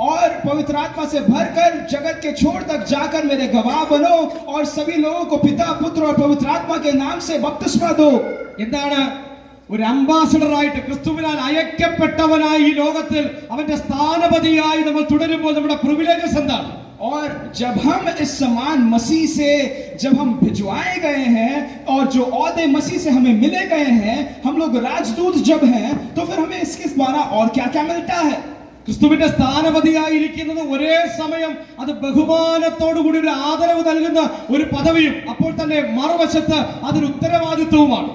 और पवित्र आत्मा से भरकर जगत के छोर तक जाकर मेरे गवाह बनो और सभी लोगों को पिता, पुत्र और पवित्र आत्मा के नाम से बपतिस्मा दो. എന്താണ് ഒരു അംബാസഡറായിട്ട്, ക്രിസ്തുവിനാൽ അയക്കപ്പെട്ടവനായി ഈ ലോകത്തിൽ അവന്റെ സ്ഥാനപതിയായി നമ്മൾ തുടരുമ്പോൾ നമ്മുടെ പ്രിവിലേജസ് എന്താണ്? और जब हम इस समान मसीह से जब हम भिजवाए गए हैं और जो औहदे मसीह से हमें मिले गए हैं, हम लोग राजदूत जब हैं, तो फिर हमें इसके द्वारा और क्या क्या मिलता है? ക്രിസ്തുവിന്റെ സ്ഥാനപതിയായിരിക്കുന്നത് ഒരേ സമയം അത് ബഹുമാനത്തോടുകൂടി ഒരു ആദരവ് നൽകുന്ന ഒരു പദവിയും അപ്പോൾ തന്നെ മറുവശത്ത് അതൊരു ഉത്തരവാദിത്വവുമാണ്.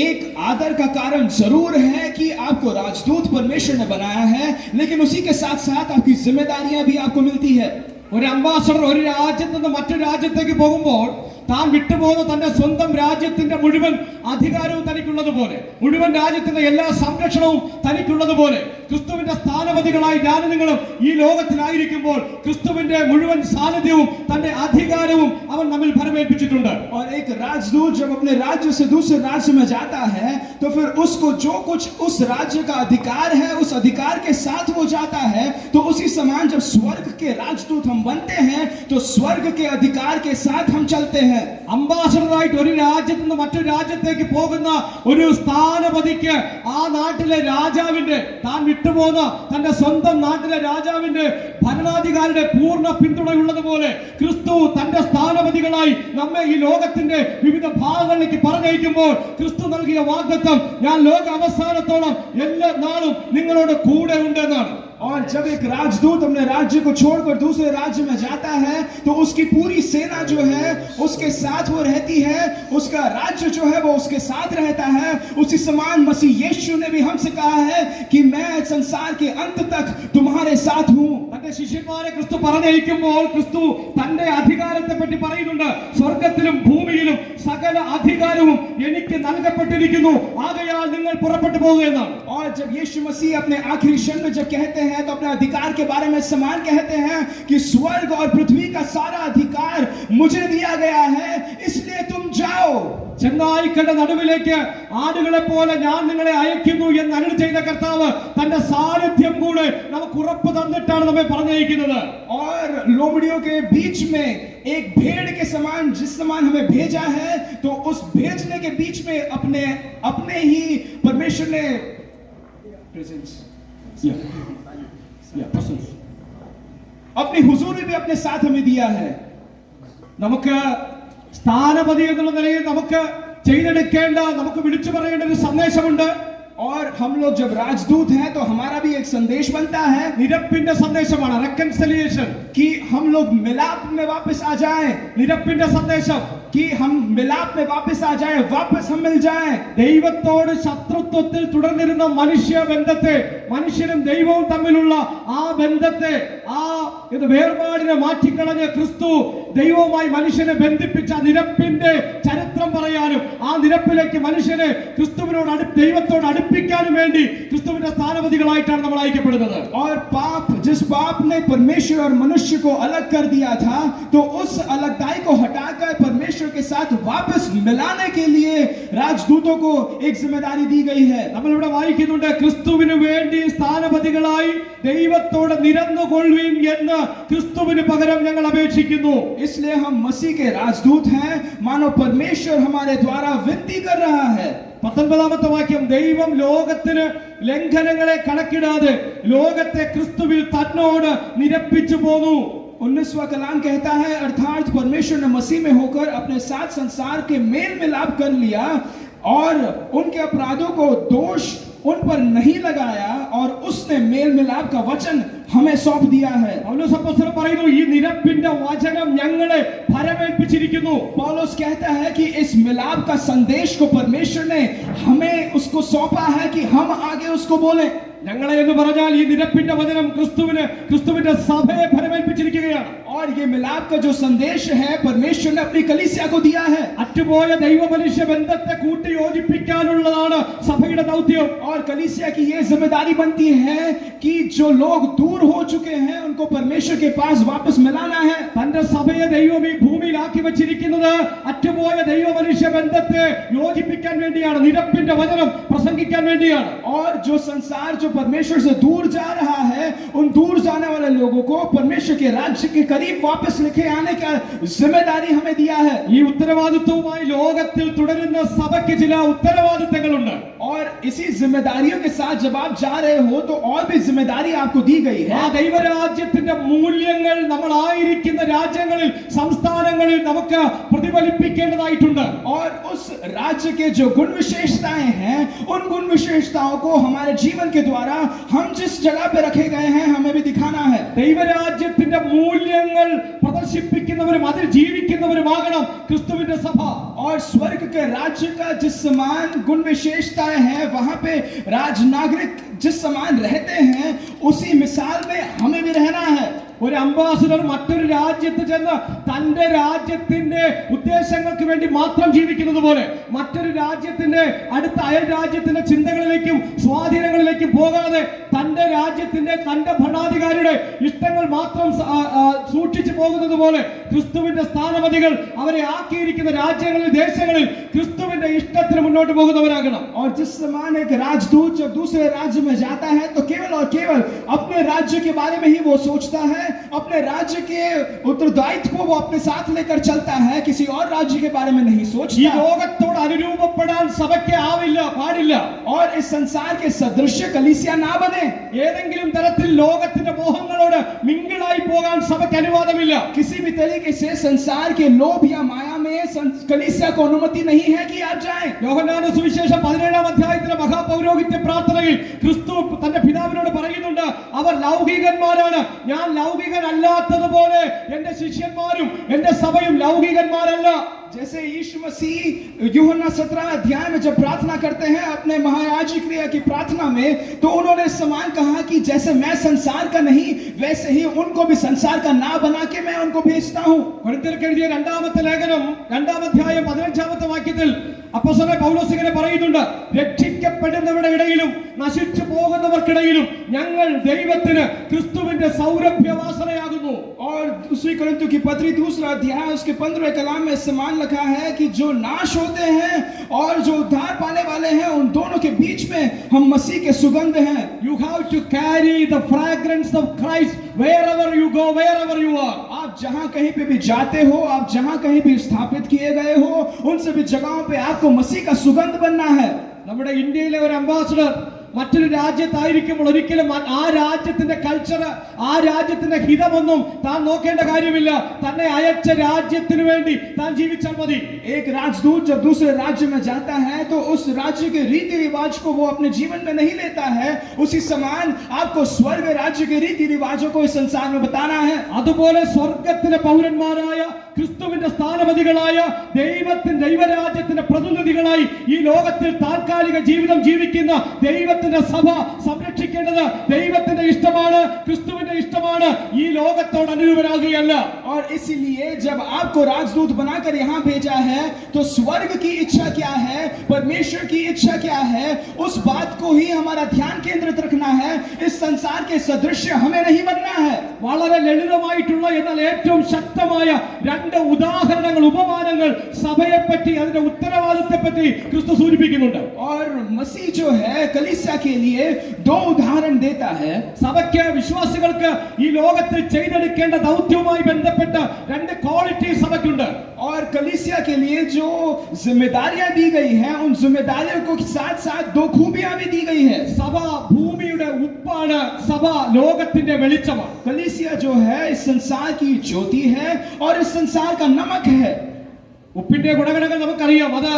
एक आदर का कारण जरूर है कि आपको राजदूत परमेश्वर ने बनाया है, लेकिन उसी के साथ साथ आपकी जिम्मेदारियां भी आपको मिलती है. ഒരു അംബാസഡർ ഒരു രാജ്യത്ത് നിന്ന് മറ്റൊരു രാജ്യത്തേക്ക് പോകുമ്പോൾ താൻ വിട്ടുപോകുന്ന തന്റെ സ്വന്തം രാജ്യത്തിന്റെ മുഴുവൻ അധികാരവും തനിക്കുള്ളതുപോലെ, മുഴുവൻ രാജ്യത്തിന്റെ എല്ലാ സംരക്ഷണവും തനിക്കുള്ളതുപോലെ ക്രിസ്തുവിന്റെ സ്ഥാനപതികളായി ഞാനും നിങ്ങളും ഈ ലോകത്തിലായിരിക്കുമ്പോൾ ക്രിസ്തുവിന്റെ മുഴുവൻ സാന്നിധ്യവും തന്റെ അധികാരവും അവൻ നമ്മിൽ ഫലമേൽപ്പിച്ചിട്ടുണ്ട്. और एक राजदूत जब अपने राज्य से दूसरे राज्य में जाता है, तो फिर उसको जो कुछ उस राज्य का अधिकार है, उस अधिकार के साथ वो जाता है. तो उसी समान जब स्वर्ग के राजदूत हम बनते हैं, तो स्वर्ग के अधिकार के साथ हम चलते हैं. അംബാസഡറായിട്ട് ഒരു രാജ്യത്ത് നിന്ന് മറ്റൊരു രാജ്യത്തേക്ക് പോകുന്ന ഒരു സ്ഥാനപതിക്ക് ആ നാട്ടിലെ രാജാവിന്റെ, താൻ വിട്ടുപോകുന്ന തന്റെ സ്വന്തം നാട്ടിലെ രാജാവിന്റെ ഭരണാധികാരിയുടെ പൂർണ്ണ പിന്തുണയുള്ളതുപോലെ ക്രിസ്തു തന്റെ സ്ഥാനപതികളായി നമ്മെ ഈ ലോകത്തിന്റെ വിവിധ ഭാഗങ്ങളിലേക്ക് പറഞ്ഞയക്കുമ്പോൾ ക്രിസ്തു നൽകിയ വാഗ്ദത്തം, ഞാൻ ലോക അവസാനത്തോളം എല്ലാ നാളും നിങ്ങളോട് കൂടെ ഉണ്ടെന്നാണ്. और जब एक राजदूत अपने राज्य को छोड़कर दूसरे राज्य में जाता है, तो उसकी पूरी सेना जो है उसके साथ वो रहती है, उसका राज्य जो है वो उसके साथ रहता है. उसी समान मसीह यीशु ने भी हमसे कहा है कि मैं संसार के अंत तक तुम्हारे साथ हूं. തന്റെ ശിഷ്യന്മാരെ ക്രിസ്തു പറഞ്ഞയക്കുമ്പോൾ ക്രിസ്തു തന്റെ അധികാരത്തെ പറ്റി പറയുന്നുണ്ട്. സ്വർഗത്തിലും ഭൂമിയിലും സകല അധികാരവും എനിക്ക് നൽകപ്പെട്ടിരിക്കുന്നു, ആകയാൽ നിങ്ങൾ പുറപ്പെട്ടു പോകുക എന്നാണ്. और जब यीशु मसीह अपने आखिरी क्षण में जब कहते हैं, तो अपने अधिकार के बारे में समान कहते हैं कि स्वर्ग और पृथ्वी का सारा अधिकार मुझे दिया गया है, इसलिए तुम जाओ. ചെന്നായിക്കളുടെ നടുവിലേക്ക് ആടുകളെ പോലെ ഞാൻ നിങ്ങളെ അയക്കുന്നു എന്ന് അരുളി ചെയ്ത കർത്താവ് തന്റെ സാന്നിധ്യം കൂടെ നമുക്ക് ഉറപ്പ് തന്നിട്ടാണ് നമ്മെ പറഞ്ഞയക്കുന്നത്. और लोमड़ियों के बीच में एक भेड़ के समान जिस समान हमें भेजा है, तो उस भेजने के बीच में अपने ही परमेश्वर ने अपनी हुजूरी भी अपने साथ हमें दिया है. നമുക്ക് സ്ഥാനപതി എന്നുള്ള നിലയിൽ നമുക്ക് ചെയ്തെടുക്കേണ്ട, നമുക്ക് വിളിച്ചു പറയേണ്ട ഒരു സന്ദേശമുണ്ട്. और हम लोग जब राजदूत हैं, तो हमारा भी एक संदेश बनता है. നിരപ്പിന്റെ സന്ദേശമാണ്, റെക്കൺസിലിയേഷൻ, कि हम लोग मिलाप में वापस आ जाएं. നിരപ്പിന്റെ സന്ദേശം कि हम मिलाप में वापस आ जाएं, वापस हम मिल जाएं. ദൈവത്തോട് ശത്രുത്വത്തിൽ തുടർന്നിരുന്ന മനുഷ്യ ബന്ധത്തെ, മനുഷ്യനും ദൈവവും തമ്മിലുള്ള ആ ബന്ധത്തെ, ആ വേർപാടിനെ മാറ്റിക്കളഞ്ഞ് ക്രിസ്തു ദൈവവുമായി മനുഷ്യനെ ബന്ധിപ്പിച്ച നിരപ്പിന്റെ ചരിത്രം പറയാനും ആ നിരപ്പിലേക്ക് മനുഷ്യനെ ക്രിസ്തുവിനോട് ദൈവത്തോട് അടുപ്പിക്കാനും വേണ്ടി ക്രിസ്തുവിന്റെ സ്ഥാനപതികളായിട്ടാണ് നമ്മൾ അയക്കപ്പെടുന്നത്. और पाप, जिस पाप ने परमेश्वर और मनुष्य को अलग कर दिया था, तो उस अलगताई को हटाकर परमेश्वर के साथ वापस मिलाने के लिए राजदूतों को एक जिम्मेदारी दी गई है. നമ്മൾ ഇവിടെ വായിക്കുന്നുണ്ട്, ക്രിസ്തുവിന് വേണ്ടി സ്ഥാനപതികളായി ദൈവത്തോട് നിരന്നുകൊള്ളുവീൻ എന്ന് ക്രിസ്തുവിന് പകരം ഞങ്ങൾ അപേക്ഷിക്കുന്നു. इसलिए हम मसीह के राजदूत हैं, मानो परमेश्वर हमारे द्वारा विनती कर रहा है. 19ാമത്തെ വാക്യം, ദൈവം ലോകത്തിന് ലംഘനങ്ങളെ കണക്കിടാതെ ലോകത്തെ ക്രിസ്തുവിൽ തന്നോട് നിരപ്പിച്ചു പോന്നു. 19वां कलाम कहता है, अर्थात परमेश्वर ने मसीह में होकर अपने साथ संसार के मेल मिलाप कर लिया और उनके अपराधों को दोष उन पर नहीं लगाया, और उसने मेल मिलाप का वचन हमें सौंप दिया है. പൗലോസ് അപ്പോസ്തലൻ പറയുന്നു, ഈ നിരപ്പിന്റെ വചനം ഞങ്ങളെ ഫലമേൽപ്പിച്ചിരിക്കുന്നു. पौलुस कहता है कि इस मिलाप का संदेश को परमेश्वर ने हमें उसको सौंपा है कि हम आगे उसको बोलें. ഞങ്ങളെ എന്ന് പറഞ്ഞാൽ ഈ നിരപ്പിന്റെ വചനം ക്രിസ്തുവിന്റെ സഭയെ ഫലമേൽപ്പിച്ചിരിക്കുകയാണ്. और ये मिलाप का जो संदेश है, परमेश्वर ने अपनी कलीसिया को दिया है. അറ്റുപോയ ദൈവ മനുഷ്യ ബന്ധത്തെ കൂട്ടി യോജിപ്പിക്കാനുള്ളതാണ് സഭയുടെ ദൗത്യം. और कलीसिया की ये जिम्मेदारी बनती है कि जो लोग दूर हो चुके हैं, उनको परमेश्वर के पास वापस मिलाना है. തന്റെ സഭയെ ദൈവം ഈ ഭൂമിയിലാക്കി വെച്ചിരിക്കുന്നത് അറ്റുപോയ ദൈവ മനുഷ്യ ബന്ധത്തെ യോജിപ്പിക്കാൻ വേണ്ടിയാണ്, നിരപ്പിന്റെ വചനം പ്രസംഗിക്കാൻ വേണ്ടിയാണ്. और जो संसार जो परमेश्वर से दूर जा रहा है, उन दूर जाने वाले लोगों को परमेश्वर के राज्य के करीब वापस लेके आने का जिम्मेदारी हमें दिया है. ഈ ഉത്തരവാദിത്വവുമായി ലോകത്തിൽ തുടരുന്ന സഭയ്ക്ക് ചില ഉത്തരവാദിത്തങ്ങളുണ്ട്. और इसी जिम्मेदारियों के साथ जब आप जा रहे हो तो और भी जिम्मेदारी आपको दी गई ആ है। ദൈവരാജ്യത്തിന്റെ മൂല്യങ്ങൾ നമ്മളായിരിക്കുന്ന രാജ്യങ്ങളിൽ സംസ്ഥാനങ്ങളിൽ നമുക്ക് പ്രതിഫലിപ്പിക്കേണ്ടതായിട്ടുണ്ട്. और उस राज्य के जो गुण विशेषताएं हैं उन गुण विशेषताओं को हमारे जीवन के द्वारा हम जिस जगह पे रखे गए हैं हमें भी दिखाना है। ദൈവരാജ്യത്തിന്റെ മൂല്യങ്ങൾ പ്രദർശിപ്പിക്കുന്നവരും അതിൽ ജീവിക്കുന്നവരുമാകണം ക്രിസ്തുവിന്റെ സഭ. और स्वर्ग के राज्य का जिस समान गुण विशेषताएं हैं वहां पे राज नागरिक जिस समान रहते हैं उसी मिसाल में हमें भी रहना है। ഒരു അംബാസിഡർ മറ്റൊരു രാജ്യത്ത് ചെന്ന് തന്റെ രാജ്യത്തിന്റെ ഉദ്ദേശങ്ങൾക്ക് വേണ്ടി മാത്രം ജീവിക്കുന്നത് പോലെ മറ്റൊരു രാജ്യത്തിന്റെ അടുത്ത അയൽ രാജ്യത്തിന്റെ ചിന്തകളിലേക്കും സ്വാധീനങ്ങളിലേക്കും പോകാതെ തന്റെ രാജ്യത്തിന്റെ തന്റെ ഭരണാധികാരിയുടെ ഇഷ്ടങ്ങൾ മാത്രം സൂക്ഷിച്ചു പോകുന്നത് പോലെ ക്രിസ്തുവിന്റെ സ്ഥാനപതികൾ അവരെ ആക്കിയിരിക്കുന്ന രാജ്യങ്ങളിൽ ദേശങ്ങളിൽ ക്രിസ്തുവിന്റെ ഇഷ്ടത്തിന് മുന്നോട്ട് പോകുന്നവരാകണം. और जिस समान एक राजदूत जब दूसरे राज्य में जाता है तो केवल और केवल अपने राज्य के बारे में ही वो सोचता है, अपने राज्य के उत्तरदायित्व को वो अपने साथ लेकर चलता है, किसी और राज्य के बारे में नहीं ഈ सोचता। ലോകത്തോട് അനുരൂപപ്പെടാൻ സഭയ്ക്ക് ആവില്ല, പാടില്ല. और इस संसार के सदृश कलीसिया ना बने। ഏതെങ്കിലും തരത്തിൽ ലോകത്തിന്റെ മോഹങ്ങളോട് മിങ്കിളായി പോകാൻ സഭയ്ക്ക് അനുവാദമില്ല. किसी भी तरीके से संसार के लोभ या माया में कलीसिया को अनुमति नहीं है कि आप जाएं। യോഹന്നാന്റെ സുവിശേഷം 17-ാം അധ്യായത്തിലെ മഹാപൗരോഹിത്യ പ്രാർത്ഥനയിൽ ക്രിസ്തു തന്റെ പിതാവിനോട് പറയുന്നുണ്ട്, അവർ ലൗകികന്മാരാണ്, ഞാൻ ലൗകികനല്ലാത്തതുപോലെ എന്റെ ശിഷ്യന്മാരും എന്റെ സഭയും ലൗകികന്മാരല്ല. जैसे यीशु मसीह यूहन्ना 17 अध्याय में जब प्रार्थना करते हैं अपने महायाजक क्रिया की प्रार्थना में, तो उन्होंने समान कहा कि जैसे मैं संसार का नहीं वैसे ही उनको भी संसार का ना बना के मैं उनको भेजता हूं। കൊരിന്ത്യർക്ക് എഴുതിയ രണ്ടാമത്തെ ലേഖനം 2-ാം അധ്യായം 15-ാമത്തെ വാക്യത്തിൽ അപ്പോസ്തലൻ പൗലോസ് ഇങ്ങനെ പറയുന്നുണ്ട്, രക്ഷിക്കപ്പെടുന്നവരുടെ ഇടയിലും നശിച്ചു പോകുന്നവർക്കിടയിലും ഞങ്ങൾ ദൈവത്തിന് ക്രിസ്തുവിന്റെ സൗരഭ്യവാസനയാകുന്നു. और दूसरी कोरिन्थियों की पत्री 2 अध्याय उसके 15वें कलाम में समान लिखा है कि जो नाश होते हैं और जो उद्धार पाने वाले हैं उन दोनों के बीच में हम मसीह के सुगंध हैं। You have to carry the fragrance of Christ wherever you go, wherever you are. आप जहां कहीं पे भी जाते हो, आप जहां कहीं भी स्थापित किए गए हो, उन सभी जगहों पे आपको मसीह का सुगंध बनना है। നമ്മുടെ ഇന്ത്യയിലെ ഒരു അംബാസഡർ മറ്റൊരു രാജ്യത്തായിരിക്കുമ്പോൾ ഒരിക്കലും ആ രാജ്യത്തിന്റെ കൾച്ചർ, ആ രാജ്യത്തിന്റെ ഹിതമൊന്നും താൻ നോക്കേണ്ട കാര്യമില്ല. തന്നെ അയച്ച രാജ്യത്തിന് വേണ്ടി താൻ ജീവിച്ചാൽ മതി. एक राजदूत जब दूसरे राज्य में जाता है तो उस राज्य के रीति रिवाज को वो अपने जीवन में नहीं लेता है। उसी समान आपको स्वर्ग राज्य के रीति रिवाजों को इस संसार में बताना है। അതുപോലെ സ്വർഗത്തിലെ പൗരന്മാരായ ക്രിസ്തുവിന്റെ സ്ഥാനപതികളായ ദൈവരാജ്യത്തിന്റെ പ്രതിനിധികളായി ഈ ലോകത്തിൽ താൽക്കാലിക ജീവിതം ജീവിക്കുന്ന ദൈവത്തിന്റെ സഭ സംരക്ഷിക്കേണ്ടത് ദൈവത്തിന്റെ ഇഷ്ടമാണ്, ക്രിസ്തുവിന്റെ ഇഷ്ടമാണ്. ഈ ലോകത്തോട് അനുരൂപരാകുകയല്ല. और इसीलिए जब आपको राजदूत बनाकर यहाँ भेजा है तो स्वर्ग की इच्छा क्या है, परमेश्वर की इच्छा क्या है, उस बात को ही हमारा ध्यान केंद्रित रखना है। इस संसार के सदृश्य हमें नहीं बनना है। വളരെ ലളിതമായിട്ടുള്ള എന്നാൽ ഏറ്റവും ശക്തമായ രണ്ട് ഉദാഹരണങ്ങൾ, ഉപമാനങ്ങൾ സഭയെപ്പറ്റി അതിന്റെ ഉത്തരവാദിത്തത്തെപ്പറ്റി ക്രിസ്തു സൂചിപ്പിക്കുന്നുണ്ട്. और मसीह जो है कलीसिया के लिए 2 उदाहरण देता है। സഭയ്ക്ക് വിശ്വാസികൾക്ക് ഈ ലോകത്തിൽ ചെയ്തെടുക്കേണ്ട ദൗത്യവുമായി ബന്ധപ്പെട്ട 2 ക്വാളിറ്റി സഭയ്ക്കുണ്ട്. और कलीसिया के लिए जो जिम्मेदारियां दी गई हैं उन जिम्मेदारियों को साथ साथ 2 खूबियां भी दी गई है। സഭ ഭൂമിയുടെ ഉപ്പാണ്, സഭ ലോകത്തിന്റെ വെളിച്ചമാണ്. कलीसिया जो है इस संसार की ज्योति है और इस संसार का नमक है। ഉപ്പിന്റെ ഗുണഗണങ്ങൾ നമുക്കറിയാം. അത്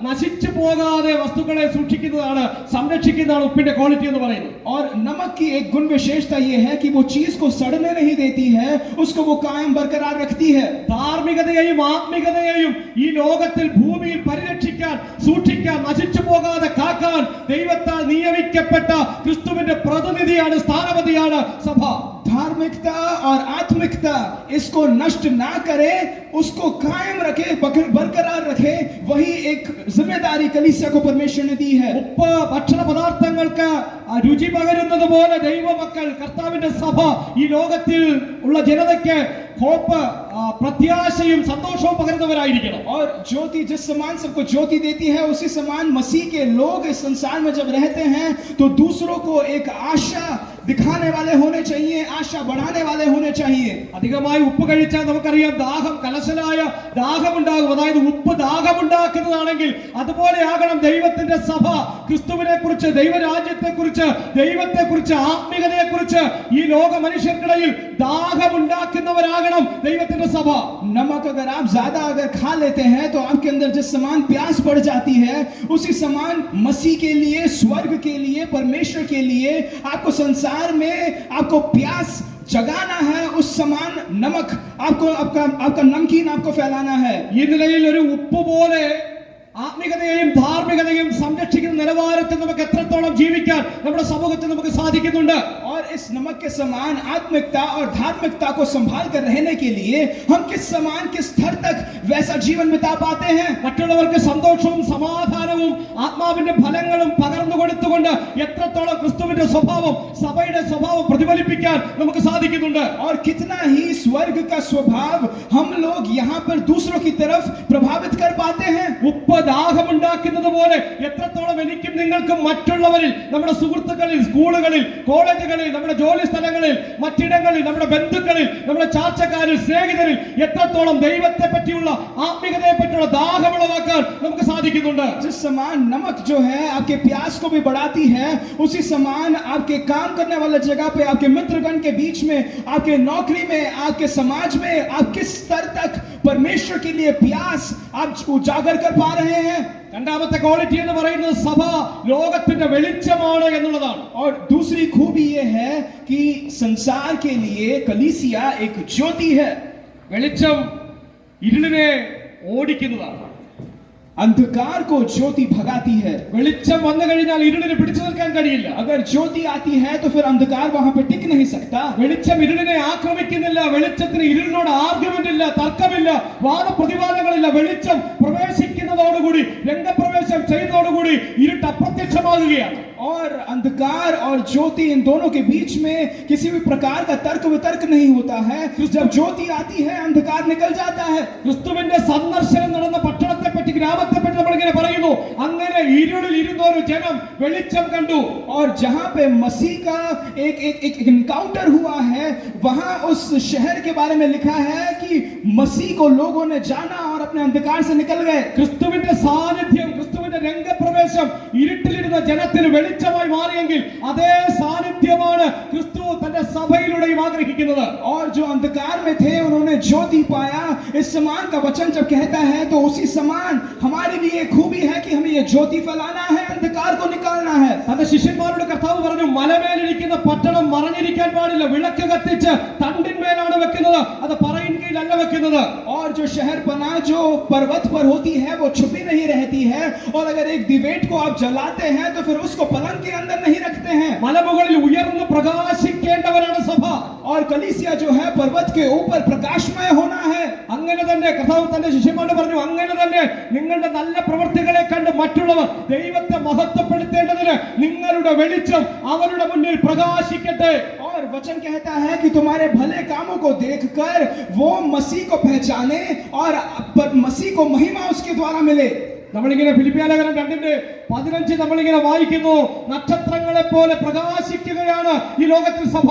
നശിച്ചു പോകാതെ വസ്തുക്കളെ സൂക്ഷിക്കുന്നതാണ്, സംരക്ഷിക്കുന്നതാണ് ഉപ്പിന്റെ ക്വാളിറ്റി എന്ന് പറയുന്നത്. और नमक की एक गुण विशेषता यह है कि वो चीज को सड़ने नहीं देती है, उसको वो कायम बरकरार रखती है। ധാർമ്മികതയെയും ആത്മികതയെയും ഈ ലോകത്തിൽ ഭൂമിയിൽ പരിരക്ഷിക്കാൻ, സൂക്ഷിക്കാൻ, നശിച്ചു പോകാതെ കാക്കാൻ ദൈവത്താൽ നിയമിക്കപ്പെട്ട ക്രിസ്തുവിന്റെ പ്രതിനിധിയാണ്, സ്ഥാനപതിയാണ് സഭ. धार्मिकता और आत्मिकता इसको नष्ट ना करे, उसको कायम रखे, बरकरार रखे, वही एक जिम्मेदारी कलीसिया को परमेश्वर ने दी है। ഉപ്പ് ഭക്ഷണ പദാർത്ഥങ്ങൾക്ക് രുചി പകരുന്നത് പോലെ ദൈവമക്കൾ, കർത്താവിന്റെ സഭ ഈ ലോകത്തിൽ ഉള്ള ജനതയ്ക്ക് ഹോപ്പ്, പ്രത്യാശയും സന്തോഷവും പകരുന്നവരായിരിക്കണം. और ज्योति जिस समान सबको ज्योति देती है उसी समान मसीह के लोग इस संसार में जब रहते हैं तो दूसरों को एक आशा दिखाने वाले होने चाहिए, आशा बढ़ाने वाले होने चाहिए। അധികമായി ഉപ്പ് കഴിച്ചാൽ നമുക്കറിയാം ദാഹം കലശലായ ദാഹമുണ്ടാകും. അതായത് ഉപ്പ് ദാഹമുണ്ടാക്കുന്നതാണെങ്കിൽ അതുപോലെയാകണം ദൈവത്തിന്റെ സഭ. ക്രിസ്തുവിനെ കുറിച്ച്, ദൈവരാജ്യത്തെ കുറിച്ച്, ദൈവത്തെ കുറിച്ച്, ആത്മീയതയെ കുറിച്ച് ഈ ലോക മനുഷ്യർക്കിടയിൽ ദാഹമുണ്ടാക്കുന്നവരാകണം ദൈവത്തിന്റെ സഭ. नमक अगर आप ज्यादा अगर खा लेते हैं तो आपके अंदर जिस समान प्यास बढ़ जाती है, उसी समान मसीह के लिए, स्वर्ग के लिए, परमेश्वर के लिए आपको संसार में आपको प्यास जगाना है। उस समान नमक आपको आपका नमकीन आपको फैलाना है। ഈ നിലയിൽ ഒരു ഉപ്പ് പോലെ ആത്മീയതയെയും ധാർമ്മികതയും സംരക്ഷിക്കുന്ന നിലവാരത്തിൽ നമുക്ക് എത്രത്തോളം ജീവിക്കാൻ നമ്മുടെ സമൂഹത്തിൽ നമുക്ക് സാധിക്കുന്നുണ്ട്. और इस नमक के समान आत्मिकता और धार्मिकता को संभाल कर रहने के लिए हम किस समान किस स्तर तक वैसा जीवन बिता पाते हैं। മറ്റുള്ളവർക്ക് സന്തോഷവും സമാധാനവും ആത്മാവിന്റെ ഫലങ്ങളും പകർന്നു കൊടുത്തുകൊണ്ട് എത്രത്തോളം ക്രിസ്തുവിന്റെ സ്വഭാവം, സഭയുടെ സ്വഭാവം പ്രതിഫലിപ്പിക്കാൻ നമുക്ക് സാധിക്കുന്നുണ്ട്. और कितना ही स्वर्ग का स्वभाव हम लोग यहाँ पर दूसरों की तरफ प्रभावित कर पाते हैं। ഉപ്പ് ദാഹമുണ്ടാക്കുന്നത് പോലെ എത്രത്തോളം എനിക്കും നിങ്ങൾക്കും മറ്റുള്ളവരിൽ, നമ്മുടെ സുഹൃത്തുക്കളിൽ, സ്കൂളുകളിൽ, കോളേജുകളിൽ, നമ്മുടെ ജോലി സ്ഥലങ്ങളിൽ, മറ്റിടങ്ങളിൽ, നമ്മുടെ ബന്ധുക്കളിൽ, നമ്മുടെ ചാർച്ചക്കാരിൽ, സ്നേഹിതരിൽ എത്രത്തോളം ദൈവത്തെ പറ്റിയുള്ള ആത്മീയതയെ പറ്റിയുള്ള ദാഹമുളവാക്കാൻ നമുക്ക് സാധിക്കുന്നുണ്ട്. जिस समान नमक जो है आपके प्यास को भी बढ़ाती है, उसी समान आपके काम करने वाले जगह पे, आपके मित्रगण के बीच में, आपके नौकरी में, आपके समाज में आप किस स्तर तक परमेश्वर के लिए प्यास आप उजागर कर पा रहे हैं। രണ്ടാമത്തെ ക്വാളിറ്റി എന്ന് പറയുന്നത് സഭ ലോകത്തിന്റെ വെളിച്ചമാണ് എന്നുള്ളതാണ്. और दूसरी खूबी ये है कि संसार के लिए कलीसिया एक ज्योति है। വെളിച്ചം ഇരുളിനെ ഓടിക്കുന്നതാണ്. अंधकार को ज्योति भगाती है। വെളിച്ചം വന്നു കഴിഞ്ഞാൽ ഇരുളിനെ പിടിച്ചു നിൽക്കാൻ കഴിയില്ല. अगर ज्योति आती है तो फिर अंधकार वहां पे टिक नहीं सकता। വെളിച്ചം ഇരുളിനെ ആക്രമിക്കുന്നില്ല. വെളിച്ചത്തിന് ഇരുളിനോട് ആർഗ്യുമെന്റ് ഇല്ല, തർക്കമില്ല, വാദപ്രതിവാദങ്ങളില്ല. വെളിച്ചം പ്രവേശിക്കുന്നതോടുകൂടി, രംഗപ്രവേശം ചെയ്തതോടുകൂടി ഇരുട്ട് അപ്രത്യക്ഷമാകുകയാണ്. और अंधकार और ज्योति इन दोनों के बीच में किसी भी प्रकार का तर्क वितर्क नहीं होता है। जब ज्योति आती है अंधकार निकल जाता है। ക്രിസ്തുവിന്റെ സന്ദർശനം നടന്ന പട്ടണത്തെ പറ്റി, ഗ്രാമത്തെ പറ്റി നമ്മൾ ഇങ്ങനെ പറയുന്നു, അങ്ങനെ ഇരുളിൽ ഇരുന്ന ഒരു ജനം വെളിച്ചം കണ്ടു. और जहां पे मसीह का एक एनकाउंटर हुआ है, वहां उस शहर के बारे में लिखा है कि मसीह को लोगों ने जाना और अपने अंधकार से निकल गए। ക്രിസ്തുവിന്റെ സാന്നിധ്യം, ക്രിസ്തുവിന്റെ രംഗപ്രവേശം ഇരുട്ടിലിരുന്ന ജനത്തിന് വെളിച്ചമായി മാറിയെങ്കിൽ അതേ സാന്നിധ്യമാണ് ക്രിസ്തു തന്റെ സഭയിലൂടെയും ആഗ്രഹിക്കുന്നത്. और जो अंधकार में थे उन्होंने ज्योति पाया। इस समान का वचन जब कहता है तो उसी समान हमारी भी एक खूबी है कि हमें ये ज्योति फैलाना है, अंधकार को निकालना है। തന്റെ ശിഷ്യന്മാരോട് കർത്താവ് പറഞ്ഞു, മലമേലിരിക്കുന്ന പട്ടണം മറഞ്ഞിരിക്കാൻ പാടില്ല. വിളക്ക് കത്തിച്ച് തണ്ടിന്മേലാണ് വെക്കുന്നത്, അത് പറയിൻകീഴിലല്ല വെക്കുന്നത്. और जो शहर बना जो पर्वत पर होती है वो छुपी नहीं रहती है। और अगर एक दिवेट को आप जलाते हैं तो फिर उसको पलंग के अंदर नहीं रखते हैं। മലമുകളിൽ ഉയർന്നു പ്രകാശിക്കേണ്ടവരാണ് സഭ. और कलीसिया जो है पर्वत के ऊपर प्रकाशमय होना है। അങ്ങനെ തന്നെ കർത്താവ് തന്റെ ശിഷ്യന്മാരോട് പറഞ്ഞു, അങ്ങനെ തന്നെ നിങ്ങളുടെ നല്ല പ്രവൃത്തികളെ കണ്ട് മറ്റുള്ളവർ ദൈവത്തെ മഹത്വപ്പെടുത്തേണ്ടതിന് നിങ്ങളുടെ വെളിച്ചം അവരുടെ മുന്നിൽ പ്രകാശിക്കട്ടെ. और वचन कहता है कि तुम्हारे भले कामों को देखकर वो मसीह को पहचाने और मसीह को महिमा उसके द्वारा मिले। നമ്മളിങ്ങനെ ഫിലിപ്പിയ ലേഖനം 2:15 നമ്മളിങ്ങനെ വായിക്കുന്നു, നക്ഷത്രങ്ങളെ പോലെ പ്രകാശിക്കുകയാണ് ഈ ലോകത്തിൽ സഭ.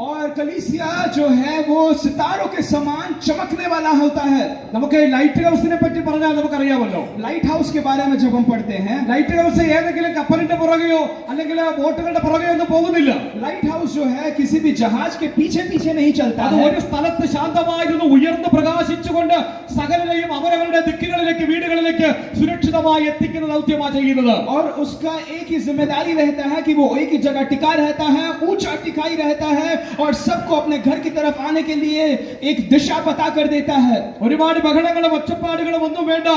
और कलीसिया जो है वो सितारों के समान चमकने वाला होता है। നമുക്ക് ലൈറ്റ് ഹൗസിനെ പറ്റി പറഞ്ഞാൽ നമുക്കറിയാമല്ലോ. लाइट हाउस के बारे में जब हम पढ़ते हैं, ലൈറ്റ് ഹൗസ് ഏതെങ്കിലും കപ്പലിന്റെ പുറകെയോ അല്ലെങ്കിൽ ബോട്ടുകളുടെ പുറകെയോ ഒന്നും പോകുന്നില്ല. लाइट हाउस जो है किसी भी जहाज के पीछे पीछे नहीं चलता അത് है। ഒരു സ്ഥലത്ത് ശാന്തമായിരുന്നു ഉയർന്നു പ്രകാശിച്ചുകൊണ്ട് സകലരെയും അവരവരുടെ ദിക്കുകളിലേക്ക്, വീടുകളിലേക്ക് സുരക്ഷിതമായി എത്തിക്കുന്ന ദൗത്യമാണ് ചെയ്യുന്നത്. और उसका एक ही जिम्मेदारी रहता है कि वो एक ही जगह टिका रहता है, ऊंचा टिकाई रहता है और सबको अपने घर की तरफ आने के लिए एक दिशा बता कर देता है। ഒരുപാട് ബഹളങ്ങളും ഒച്ചപ്പാടുകളും ഒന്നും വേണ്ട.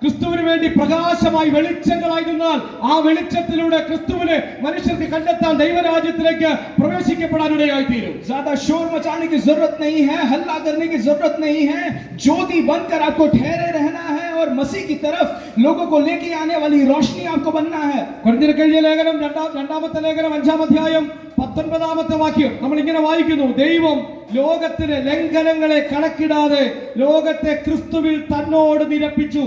ക്രിസ്തുവിന് വേണ്ടി പ്രകാശമായി വെളിച്ചങ്ങളായി നിന്നാൽ ആ വെളിച്ചത്തിലൂടെ ക്രിസ്തുവിനെ മനുഷ്യർക്ക് കണ്ടെത്താൻ, ദൈവരാജ്യത്തിലേക്ക് പ്രവേശിക്കപ്പെടാനിടയായി തീരും. ज्यादा शोर मचाने की जरूरत नहीं है, हल्ला करने की जरूरत नहीं है। ज्योति बनकर आपको ठहरे रहना है और मसीह की तरफ लोगों को लेके आने वाली रोशनी आपको बनना है। കൊരിന്ത്യർക്ക് എഴുതിയ ലേഖനം രണ്ടാമത്തെ ലേഖനം 5-ാം അധ്യായം 19-ാമത്തെ വാക്യം നമ്മൾ ഇങ്ങനെ വായിക്കുന്നു, ദൈവം ലോകത്തിന് ലംഘനങ്ങളെ കണക്കിടാതെ ലോകത്തെ ക്രിസ്തുവിൽ തന്നോട് നിരപ്പിച്ചു.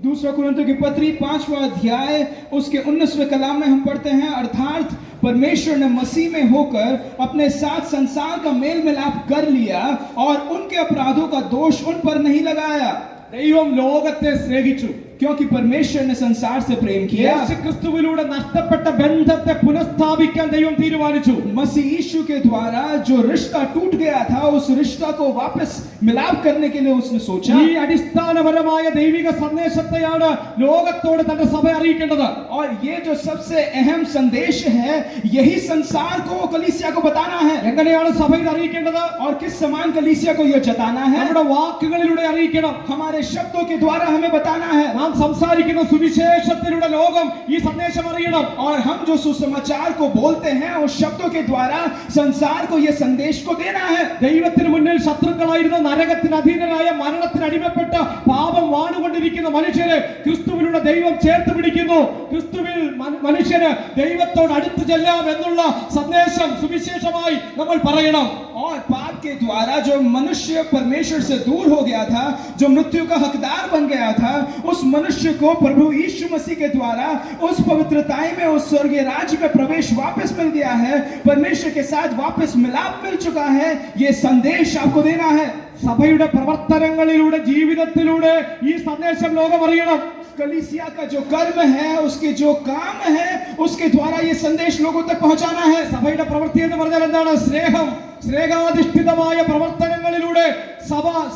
दूसरा कुरिन्थियों की पत्री 5वां अध्याय उसके 19वें कलाम में हम पढ़ते हैं, अर्थात परमेश्वर ने मसीह में होकर अपने साथ संसार का मेल मिलाप कर लिया और उनके अपराधों का दोष उन पर नहीं लगाया। ദൈവം ലോകത്തെ സ്നേഹിച്ചു. क्योंकि परमेश्वर ने संसार से प्रेम किया। യേശുക്രിസ്തുവിലൂടെ നഷ്ടപ്പെട്ട ബന്ധത്തെ പുനഃസ്ഥാപിക്കാൻ ദൈവം തീരുമാനിച്ചു. मसीह यीशु के द्वारा जो रिश्ता टूट गया था उस रिश्ता को वापस मिलाप करने के लिए उसने सोचा। ഈ അടിസ്ഥാനപരമായ ദൈവിക സന്ദേശത്തെയാണ് ലോകത്തോട് തന്റെ സഭ അറിയിക്കേണ്ടത്. और ये जो सबसे अहम संदेश है यही संसार को कलीसिया को बताना है। എങ്ങനെയാണ് സഭ ഇത് അറിയിക്കേണ്ടത്? और किस समान कलीसिया को यह जताना है? നമ്മുടെ വാക്കുകളിലൂടെ അറിയിക്കണം. हमारे शब्दों के द्वारा हमें बताना है। നാം സംസാരിക്കുന്ന സുവിശേഷത്തിലൂടെ ലോകം ഈ സന്ദേശം അറിയണം. और हम जो सुसमाचार को बोलते हैं उस शब्दों के द्वारा संसार को यह संदेश को देना है। ദൈവത്തിന് മുന്നിൽ ശത്രുക്കളായിരുന്ന നരകത്തിന് അധീനരായ മരണത്തിന് അടിമപ്പെട്ട പാപം വാണുകൊണ്ടിരിക്കുന്ന മനുഷ്യരെ ക്രിസ്തുവിലൂടെ ദൈവം ചേർത്ത് പിടിക്കുന്നു. ക്രിസ്തുവിൽ മനുഷ്യന് ദൈവത്തോട് അടുത്ത് ചെല്ലാം എന്നുള്ള സന്ദേശം സുവിശേഷമായി നമ്മൾ പറയണം. और पाप के द्वारा जो मनुष्य परमेश्वर से दूर हो गया था, जो मृत्यु का हकदार बन गया था, उस मनुष्य को प्रभु यीशु मसीह के द्वारा उस पवित्रताई में, उस स्वर्गीय राज्य में प्रवेश वापस मिल गया है। परमेश्वर के साथ वापस मिलाप मिल चुका है। ये संदेश आपको देना है। സഭയുടെ പ്രവർത്തനങ്ങളിലൂടെ ജീവിതത്തിലൂടെ ഈ സന്ദേശം ലോകം അറിയണം. कलीसिया का जो कर्म है, उसके जो काम है, उसके द्वारा ये संदेश लोगों तक पहुंचाना है। സഭയുടെ പ്രവൃത്തി എന്ന് പറഞ്ഞാൽ എന്താണ്? സ്നേഹം. സ്നേഹാധിഷ്ഠിതമായ പ്രവർത്തനങ്ങളിലൂടെ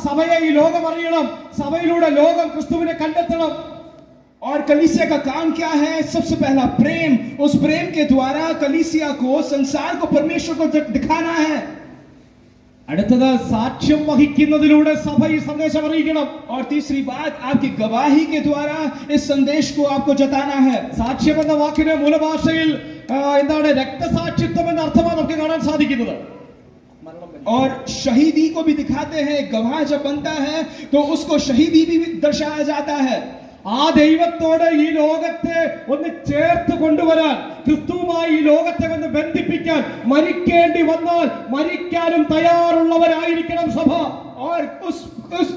സഭയെ ഈ ലോകം അറിയണം. സഭയിലൂടെ ലോകം ക്രിസ്തുവിനെ കണ്ടെത്തണം. और कलीसिया का काम क्या है? सबसे पहला प्रेम। उस प्रेम के द्वारा कलीसिया को, संसार को परमेश्वर को दिखाना है। അടുത്തത് സാക്ഷ്യം വഹിക്കുന്നതിലൂടെ സഭ ഈ സന്ദേശം അറിയിക്കണം. और तीसरी बात, आपकी गवाही के द्वारा इस संदेश को आपको जताना है। സാക്ഷ്യം എന്ന വാക്കിന് മൂലഭാഷയിൽ എന്താണ്? രക്തസാക്ഷിത്വം എന്ന അർത്ഥമാണ് നമുക്ക് കാണാൻ സാധിക്കുന്നത്. और शहीदी को भी दिखाते हैं। गवाह जब बनता है तो उसको शहीदी भी दर्शाया जाता है। ആ ദൈവത്തോട് ഈ ലോകത്തെ ഒന്ന് ചേർത്ത് കൊണ്ടുവരാൻ, ക്രിസ്തുവുമായി ഈ ലോകത്തെ ഒന്ന് ബന്ധിപ്പിക്കാൻ, മരിക്കേണ്ടി വന്നാൽ മരിക്കാനും തയ്യാറുള്ളവരായിരിക്കണം സഭ. और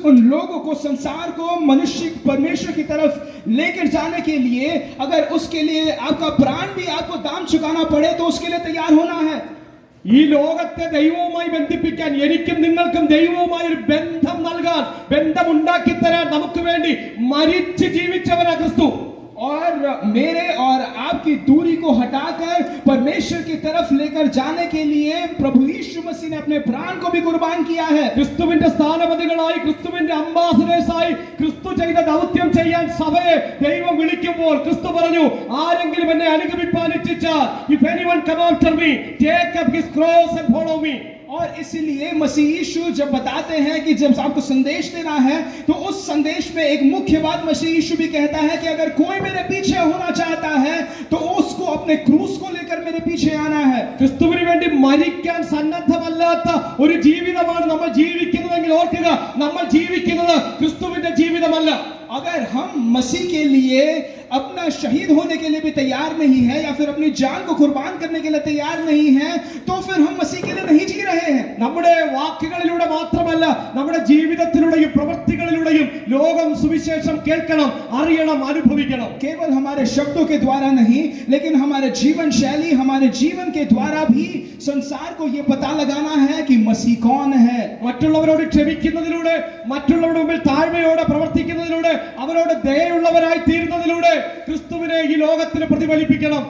उन लोगों को, संसार को मनुष्य परमेश्वर की तरफ लेकर जाने के लिए, अगर उसके लिए आपका प्राण भी आपको दाम चुकाना पड़े तो उसके लिए तैयार होना है। ഈ ലോകത്തെ ദൈവവുമായി ബന്ധിപ്പിക്കാൻ, എനിക്കും നിങ്ങൾക്കും ദൈവവുമായി ഒരു ബന്ധം നൽകാൻ, ബന്ധമുണ്ടാക്കി തരാൻ നമുക്ക് വേണ്ടി മരിച്ച് ജീവിച്ചവനാ ക്രിസ്തു. और मेरे और आपकी दूरी को हटाकर परमेश्वर की तरफ लेकर जाने के लिए प्रभु यीशु मसीह ने अपने प्राण को भी कुर्बान किया है। ക്രിസ്തുവിന്റെ സ്ഥാനപതികളായി, ക്രിസ്തുവിന്റെ അംബാസഡേഴ്സായി ക്രിസ്തു ചെയ്ത ദൗത്യം ചെയ്യാൻ സഭയെ ദൈവം വിളിക്കുമ്പോൾ ക്രിസ്തു പറഞ്ഞു, ആരെങ്കിലും എന്നെ അനുഗമിപ്പാൻ ഇച്ഛിച്ചാൽ, if anyone come after me, take up his cross and follow me. और इसीलिए मसीह यीशु जब बताते हैं कि जब आपको संदेश देना है तो उस संदेश में एक मुख्य बात मसीह यीशु भी कहता है कि अगर कोई मेरे पीछे होना चाहता है तो उसको अपने क्रूस को लेकर मेरे पीछे आना है। ക്രിസ്തുവിന് വേണ്ടി മരിക്കാൻ സന്നദ്ധമല്ലാത്ത ഒരു ജീവിതമാണ് നമ്മൾ ജീവിക്കുന്നതെങ്കിൽ ഓർക്കുക, നമ്മൾ ജീവിക്കുന്നത് ക്രിസ്തുവിന്റെ ജീവിതമല്ല. अगर हम मसीह के लिए अपना शहीद होने के लिए भी तैयार नहीं है, या फिर अपनी जान को कुर्बान करने के लिए तैयार नहीं है, तो फिर हम मसीह के लिए नहीं जी रहे हैं। നമ്മുടെ വാക്കുകളിലൂടെ മാത്രമല്ല, നമ്മുടെ ജീവിതത്തിലൂടെയും പ്രവൃത്തികളിലൂടെയും ലോകം സുവിശേഷം കേൾക്കണം, അറിയണം, അനുഭവിക്കണം. केवल हमारे शब्दों के द्वारा नहीं, लेकिन हमारे जीवन शैली, हमारे जीवन के द्वारा भी संसार को यह पता लगाना है कि मसीह कौन है। മറ്റുള്ളവരോട് ക്ഷമിക്കുന്നതിലൂടെ, മറ്റുള്ളവരുടെ മുമ്പിൽ താഴ്മയോടെ പ്രവർത്തിക്കുന്നതിലൂടെ, അവരോട് ദയയുള്ളവരായി തീരുന്നതിലൂടെ ക്രിസ്തുവിനെ ഈ ലോകത്തിന് പ്രതിഫലിപ്പിക്കണം.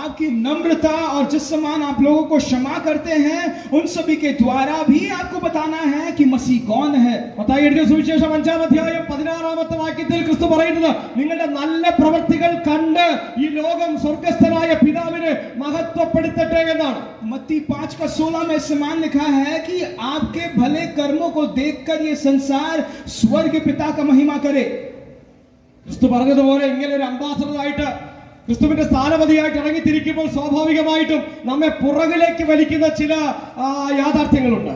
आपकी नम्रता और जिस समान आप लोगों को क्षमा करते हैं, उन सभी के द्वारा भी आपको बताना है कि मसीह कौन है। മത്തായി എഴുതിയ സുവിശേഷം 5-ാം അധ്യായം 16-ാമത്തെ വാക്യത്തിൽ ക്രിസ്തു പറയുന്നത്, നിങ്ങളുടെ നല്ല പ്രവൃത്തികൾ കണ്ട് ഈ ലോകം സ്വർഗ്ഗസ്ഥനായ പിതാവിനെ മഹത്വപ്പെടുത്തട്ടെ എന്നാണ്. मत्ती 5:16 में समान लिखा है कि आपके भले कर्मों को देखकर ये संसार स्वर्ग पिता का महिमा करे। ക്രിസ്തു പറഞ്ഞതുപോലെ ഇങ്ങനെ ഒരു അംബാസഡറായിട്ട്, ക്രിസ്തുവിന്റെ സ്ഥാനപതിയായിട്ട് ഇറങ്ങിത്തിരിക്കുമ്പോൾ സ്വാഭാവികമായിട്ടും നമ്മെ പുറകിലേക്ക് വലിക്കുന്ന ചില യാഥാർത്ഥ്യങ്ങളുണ്ട്.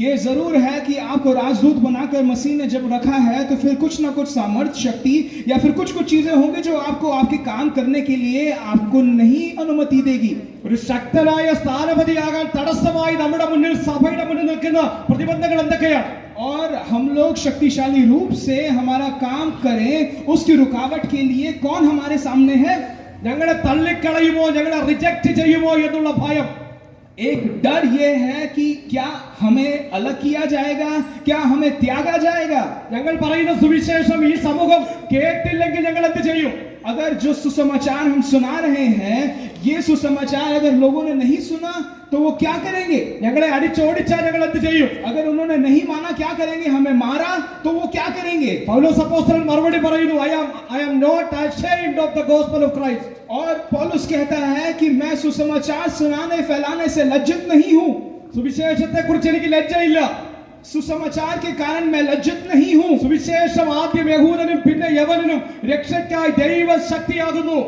ये जरूर है कि आपको राजदूत बनाकर मसीह ने जब रखा है तो फिर कुछ ना कुछ सामर्थ्य, शक्ति या फिर कुछ चीजें होंगी जो आपको आपके काम करने के लिए आपको नहीं अनुमति देगी। ഒരു ശക്തനായ സ്ഥാനപതിയാകാൻ തടസ്സമായി നമ്മുടെ മുന്നിൽ, സഭയുടെ മുന്നിൽ നിൽക്കുന്ന പ്രതിബന്ധങ്ങൾ എന്തൊക്കെയാണ്? और हम लोग शक्तिशाली रूप से हमारा काम करें, उसकी रुकावट के लिए कौन हमारे सामने है? ഞങ്ങളെ തള്ളിക്കളയുമോ ഞങ്ങളെ റിജക്റ്റ് ചെയ്യുമോ എന്നുള്ള ഭയം. एक डर ये है कि क्या हमें अलग किया जाएगा, क्या हमें त्यागा जाएगा. ഞങ്ങൾ പറയുന്ന സുവിശേഷം ഈ സമൂഹം കേട്ടില്ലെങ്കിൽ ഞങ്ങൾ എന്ത് ചെയ്യും? अगर जो सुसमाचार हम सुना रहे हैं, ये सुसमाचार अगर लोगों ने नहीं सुना तो वो क्या करेंगे? ഞങ്ങളെ അടിച്ചോടിച്ചാൽ ഞങ്ങൾ എന്ത് ചെയ്യും? अगर उन्होंने नहीं माना क्या करेंगे? हमें मारा तो वो क्या करेंगे? പൗലോസ് അപ്പോസ്തലൻ മറുപടി പറയുന്നു, I am not ashamed of the gospel of Christ. और पौलुस कहता है कि मैं सुसमाचार सुनाने फैलाने से लज्जित नहीं हूं. സുവിശേഷത്തെ കുറിച്ച് എനിക്ക് ലജ്ജയില്ല. सुसमाचार के कारण मैं लज्जित नहीं हूं. സുവിശേഷം ആദ്യം യഹൂദനും പിന്നെ യവനനും രക്ഷയ്ക്കായി ദൈവശക്തിയാകുന്നു.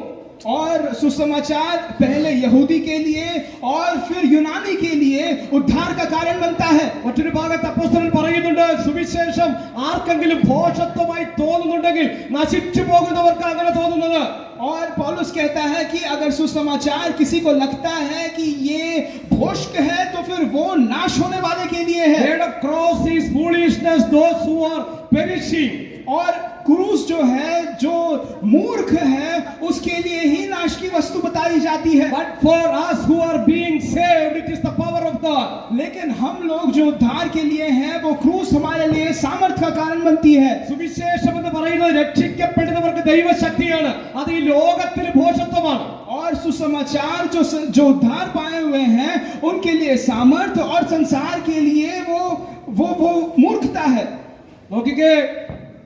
और सुसमाचार पहले यहूदी के लिए और फिर यूनानी के लिए उद्धार का कारण बनता है. മറ്റൊരു ഭാഗത്ത് അപ്പോസ്തലൻ പറയുന്നുണ്ട്, സുവിശേഷം ആർക്കെങ്കിലും ഭോഷത്വമായി തോന്നുന്നുണ്ടെങ്കിൽ നശിച്ചു പോകുന്നവർക്ക് അങ്ങനെ തോന്നുന്നത്. और पौलुस कहता है कि अगर सुसमाचार किसी को लगता है कि ये भोष्क है तो फिर वो नाश होने वाले के लिए है. The cross is foolishness those who are perishing. और क्रूस जो है, जो मूर्ख है, उसके लिए ही नाश की वस्तु बताई जाती है. But for us who are being saved, it is the power of God. लेकिन हम लोग जो उद्धार के लिए हैं, वो क्रूस हमारे लिए सामर्थ्य का कारण बनती है. സുവിശേഷം എന്ന് പറയുന്നത് രക്ഷിക്കപ്പെടുന്നവർക്ക് ദൈവശക്തിയാണ്, അത് ഈ ലോകത്തിൽ ഭോഷത്വമാണ്. और सुसमाचार जो उद्धार पाए हुए हैं, उनके लिए सामर्थ्य और संसार के लिए वो मूर्खता है. നോക്കിക്കേ,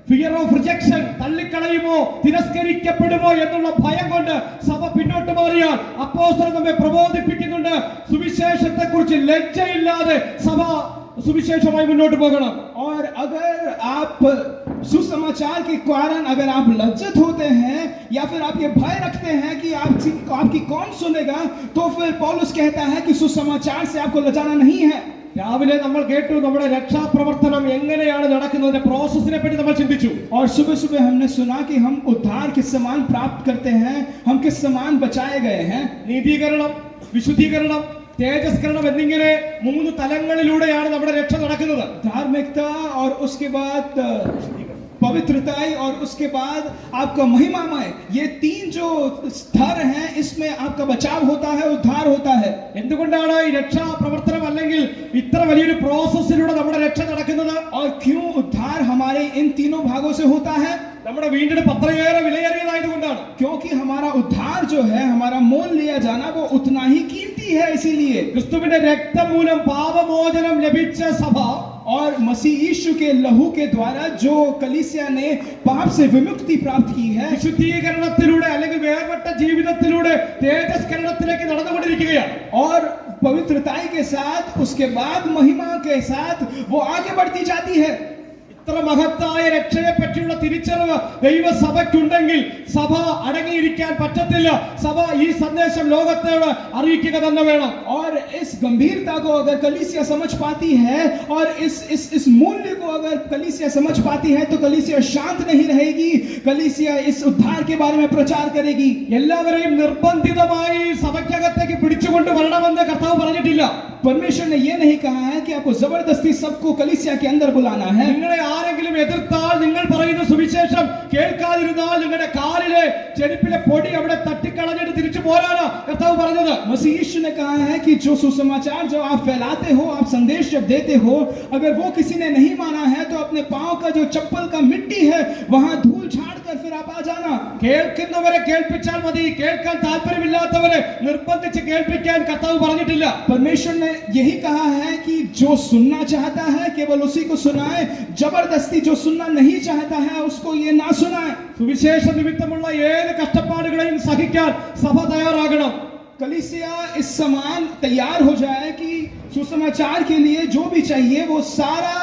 ഫിയർ ഓഫ് റിജക്ഷൻ, തള്ളിക്കളയുമോ തിരസ്കരിക്കപ്പെടുമോ എന്നുള്ള ഭയം കൊണ്ട് സഭ പിന്നോട്ട് മാറിയാൽ അപ്പോസ്തലൻ നമ്മെ പ്രബോധിപ്പിക്കുന്നുണ്ട്, സുവിശേഷത്തെ കുറിച്ച് ലജ്ജയില്ലാതെ സഭ സുവിശേഷമായി മുന്നോട്ട് പോകണം. और अगर आप सुसमाचार के कारण अगर आप लज्जित होते हैं या फिर आप ये भय रखते हैं कि आपकी कौन सुनेगा, तो फिर पौलुस कहता है कि सुसमाचार से आपको लजाना नहीं है. രാവിലെ നമ്മൾ കേട്ടു നമ്മുടെ രക്ഷാപ്രവർത്തനം എങ്ങനെയാണ് നടക്കുന്നതിന്റെ പ്രോസസ്സിനെ പറ്റി നമ്മൾ ചിന്തിച്ചു. और सुबह सुबह हमने सुना कि हम उद्धार किस समान प्राप्त करते हैं, हम किस समान बचाए गए हैं. നീതീകരണം, വിശുദ്ധീകരണം, തേജസ്കരണം എന്നിങ്ങനെ 3 തലങ്ങളിലൂടെയാണ് നമ്മുടെ രക്ഷ നടക്കുന്നത്. धार्मिकता और उसके बाद पवित्रता और उसके बाद आपका महिमामय, ये 3 जो स्तर हैं, इसमें आपका बचाव होता है, उद्धार होता है. എന്തുകൊണ്ടാണ് ഈ രക്ഷാ പ്രവർത്തനം അല്ലെങ്കിൽ ഇത്ര വലിയൊരു പ്രോസസ്സിലൂടെ നമ്മുടെ രക്ഷ നടക്കുന്നത്? और क्यों उद्धार हमारे इन तीनों भागों से होता है? നമ്മുടെ വീണ്ടെടുപ്പ് അത്രയേറെ വിലയേറിയതായതുകൊണ്ടാണ്. क्योंकि हमारा उद्धार जो है, हमारा मोल लिया जाना, वो उतना ही कीमती है. इसीलिए ക്രിസ്തുവിന്റെ രക്തം മൂലം പാപമോചനം ലഭിച്ച സഭ और मसीह यीशु के लहू के द्वारा जो कलीसिया ने पाप से विमुक्ति प्राप्त की है, വിശുദ്ധീകരണത്തിലൂടെ അല്ലെങ്കിൽ വേർപെട്ട ജീവിതത്തിലൂടെ തേജസ്കരണത്തിലേക്ക് നടന്നുകൊണ്ടിരിക്കുകയാണ്. और पवित्रताई के साथ उसके बाद महिमा के साथ वो आगे बढ़ती जाती है. ഇത്ര മഹത്തായ രക്ഷയെ പറ്റിയുള്ള തിരിച്ചറിവ് ദൈവസഭയ്ക്കുണ്ടെങ്കിൽ സഭ അടങ്ങിയിരിക്കാൻ പറ്റത്തില്ല. സഭ ഈ സന്ദേശം ലോകത്തോട് അറിയിക്കുക തന്നെ വേണം. और इस गंभीरता को अगर कलीसिया समझ पाती है और इस मूल्य को अगर कलीसिया समझ पाती है, तो कलीसिया शांत नहीं रहेगी. कलीसिया इस उद्धार के बारे में प्रचार करेगी. എല്ലാവരെയും നിർബന്ധിതമായി സഭയ്ക്കകത്തേക്ക് പിടിച്ചുകൊണ്ട് വരണമെന്ന് കർത്താവ് പറഞ്ഞിട്ടില്ല. परमेश्वर ने यह नहीं कहा है कि आपको जबरदस्ती सबको कलीसिया के अंदर बुलाना है. നിങ്ങളെ ആരെങ്കിലും എതിർത്താൽ, നിങ്ങൾ പറയുന്ന സുവിശേഷം കേൾക്കാതിരുന്നാൽ നിങ്ങളുടെ കാലിലെ ചെരുപ്പിലെ പൊടി അവിടെ തട്ടിക്കളഞ്ഞിട്ട് തിരിച്ചു പോരാനാ കർത്താവ് പറഞ്ഞത്. मसीह यीशु ने कहा है कि जो सुसमाचार जो आप फैलाते हो, आप संदेश जब देते हो, अगर वो किसी ने नहीं माना है, तो अपने पांव का जो चप्पल का मिट्टी है वहां धूल झाड़ कर फिर आप आ जाना. കേൾക്കുന്നവരെ കേൾപ്പിച്ചാൽ മതി, കേൾക്കാൻ താല്പര്യമില്ലാത്തവരെ നിർബന്ധിച്ച് കേൾപ്പിക്കാൻ കർത്താവ് പറഞ്ഞിട്ടില്ല. परमेश्वर ने यही कहा है कि जो सुनना चाहता है केवल उसी को सुनाए, जबरदस्ती जो सुनना नहीं चाहता है उसको ये ना सुनाए. സുവിശേഷ നിമിത്തമുള്ള ഏത് കഷ്ടപ്പാടുകളെയും സഹിക്കാൻ സഭ തയ്യാറാകണം. कलीसिया इस समान तैयार हो जाए कि सुसमाचार के लिए जो भी चाहिए वो सारा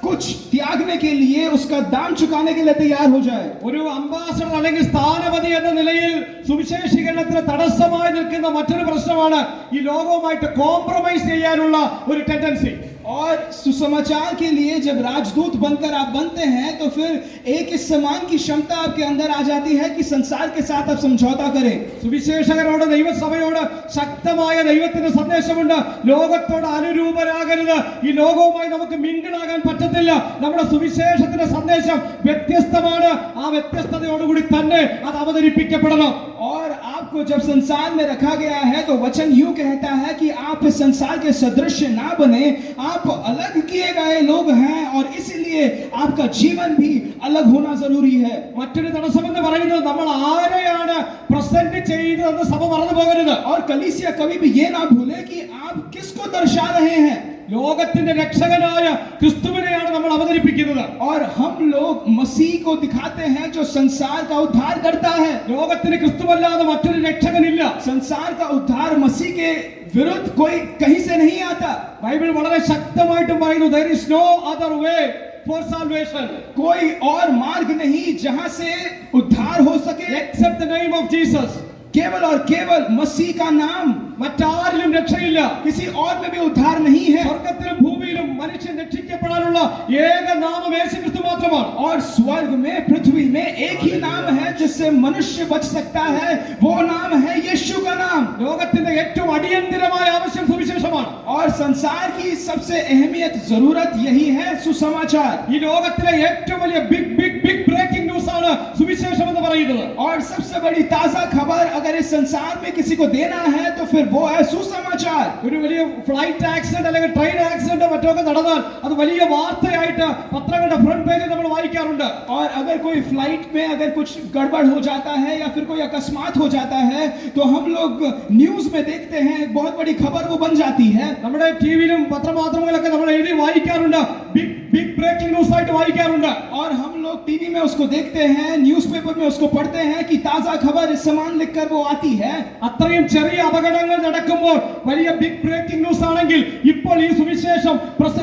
कुछ त्यागने के लिए, उसका दाम चुकाने के लिए तैयार हो जाए. ഒരു അംബാസഡർ അല്ലെങ്കിൽ സ്ഥാനപതി എന്ന നിലയിൽ സുവിശേഷീകരണത്തിന് തടസ്സമായി നിൽക്കുന്ന മറ്റൊരു പ്രശ്നമാണ് ഈ ലോകവുമായിട്ട് കോംപ്രമൈസ് ചെയ്യാനുള്ള ഒരു ടെൻഡൻസി. और सुसमाचार के लिए जब राजदूत बनकर आप बनते हैं, तो फिर एक इस समान की क्षमता आपके अंदर आ जाती है कि संसार के साथ आप समझौता करें. സുവിശേഷകരോട് ദൈവസഭയോട് ശക്തമായ ദൈവത്തിന്റെ സന്ദേശമുണ്ട്. ലോകത്തോട് അനുരൂപരാകരുത്. ഈ ലോകവുമായി നമുക്ക് മിങ്കിളാകാൻ പറ്റത്തില്ല. നമ്മുടെ സുവിശേഷത്തിന്റെ സന്ദേശം വ്യത്യസ്തമാണ്. ആ വ്യത്യസ്തതയോടുകൂടി തന്നെ അത് അവതരിപ്പിക്കപ്പെടണം. और आप आपको जब संसार में रखा गया है तो वचन यूं कहता है कि आप इस संसार के सदृश ना बने, आप अलग किए गए लोग हैं और इसलिए आपका जीवन भी अलग होना जरूरी है। മറ്റൊരു തടസ്സമെന്ന് പറയുന്നത് നമ്മൾ ആരെയാണ് പ്രസന്റ് ചെയ്യുന്നതെന്ന് സഭ മറന്നു പോകരുത്. और कलीसिया कभी भी ये ना भूले कि आप किसको दर्शा रहे हैं। ലോകത്തിന്റെ രക്ഷകനായ ക്രിസ്തുവിനെയാണ് നമ്മൾ അവതരിപ്പിക്കുന്നത്. और हम लोग मसीह को दिखाते हैं जो संसार का उद्धार करता है। ലോകത്തിന് ക്രിസ്തുവല്ലാതെ മറ്റൊരു രക്ഷകനില്ല. संसार का उद्धार मसीह के विरुद्ध कोई कहीं से नहीं आता। ബൈബിൾ വളരെ ശക്തമായിട്ടും പറയുന്നു, there is no other way for salvation. कोई और मार्ग नहीं जहां से उद्धार हो सके except the name of Jesus. केवल और केवल मसीह का नाम। മറ്റാരിലും രക്ഷയില്ല. किसी और में भी उद्धार नहीं है। സ്വർഗ്ഗത്തിലും ഭൂമിയിലും മനുഷ്യൻ രക്ഷിക്കപ്പെടാനുള്ള ഏക നാമം യേശുക്രിസ്തു മാത്രമാണ്. और स्वर्ग में पृथ्वी में एक ही नाम है जिससे मनुष्य बच सकता है, वो नाम है यीशु का नाम। ലോകത്തിന്റെ ഏറ്റവും അടിയന്തരമായ ആവശ്യം സുവിശേഷമാണ്. और संसार की सबसे अहमियत जरूरत यही है सुसमाचार। ഈ ലോകത്തിലെ ഏറ്റവും വലിയ ബിഗ് ബ്രേക്കിംഗ് ന്യൂസ് ആണ് സുവിശേഷം എന്ന് പറയുന്നത്. और सबसे बड़ी ताजा खबर अगर इस संसार में किसी को देना है तो फिर वो है सुसमाचार। ഒരു വലിയ ഫ്ലൈറ്റ് ആക്സിഡന്റ് അല്ലെങ്കിൽ ട്രെയിൻ ആക്സിഡന്റ് മറ്റൊക്കെ നടന്നാൽ അത് വലിയ വാർത്തയായിട്ട് പത്രങ്ങളുടെ ഫ്രണ്ട് പേജിൽ നമ്മൾ വായിക്കാറുണ്ട്. और अगर कोई फ्लाइट में अगर कुछ गड़बड़ हो जाता है या फिर कोई अकस्मात हो जाता है तो हम लोग न्यूज में देखते हैं, बहुत बड़ी खबर वो बन जाती है। നമ്മുടെ ടിവിയിലും പത്രമാധ്യമങ്ങളിലൊക്കെ നമ്മൾ എഴുതി വായിക്കാറുണ്ട്, बिग ब्रेकिंग न्यूज ആയിട്ട് വായിക്കാറുണ്ട്. और हम लोग टीवी में उसको देखते हैं, न्यूज़पेपर में उसको पढ़ते हैं कि ताजा खबर इस समान लिखकर वो आती है। അത്രയും ചെറിയ അപകടങ്ങൾ നടക്കുമ്പോൾ വലിയ ബിഗ് ബ്രേക്കിംഗ് ന്യൂസ് ആണെങ്കിൽ ഇപ്പോൾ ഈ സുവിശേഷം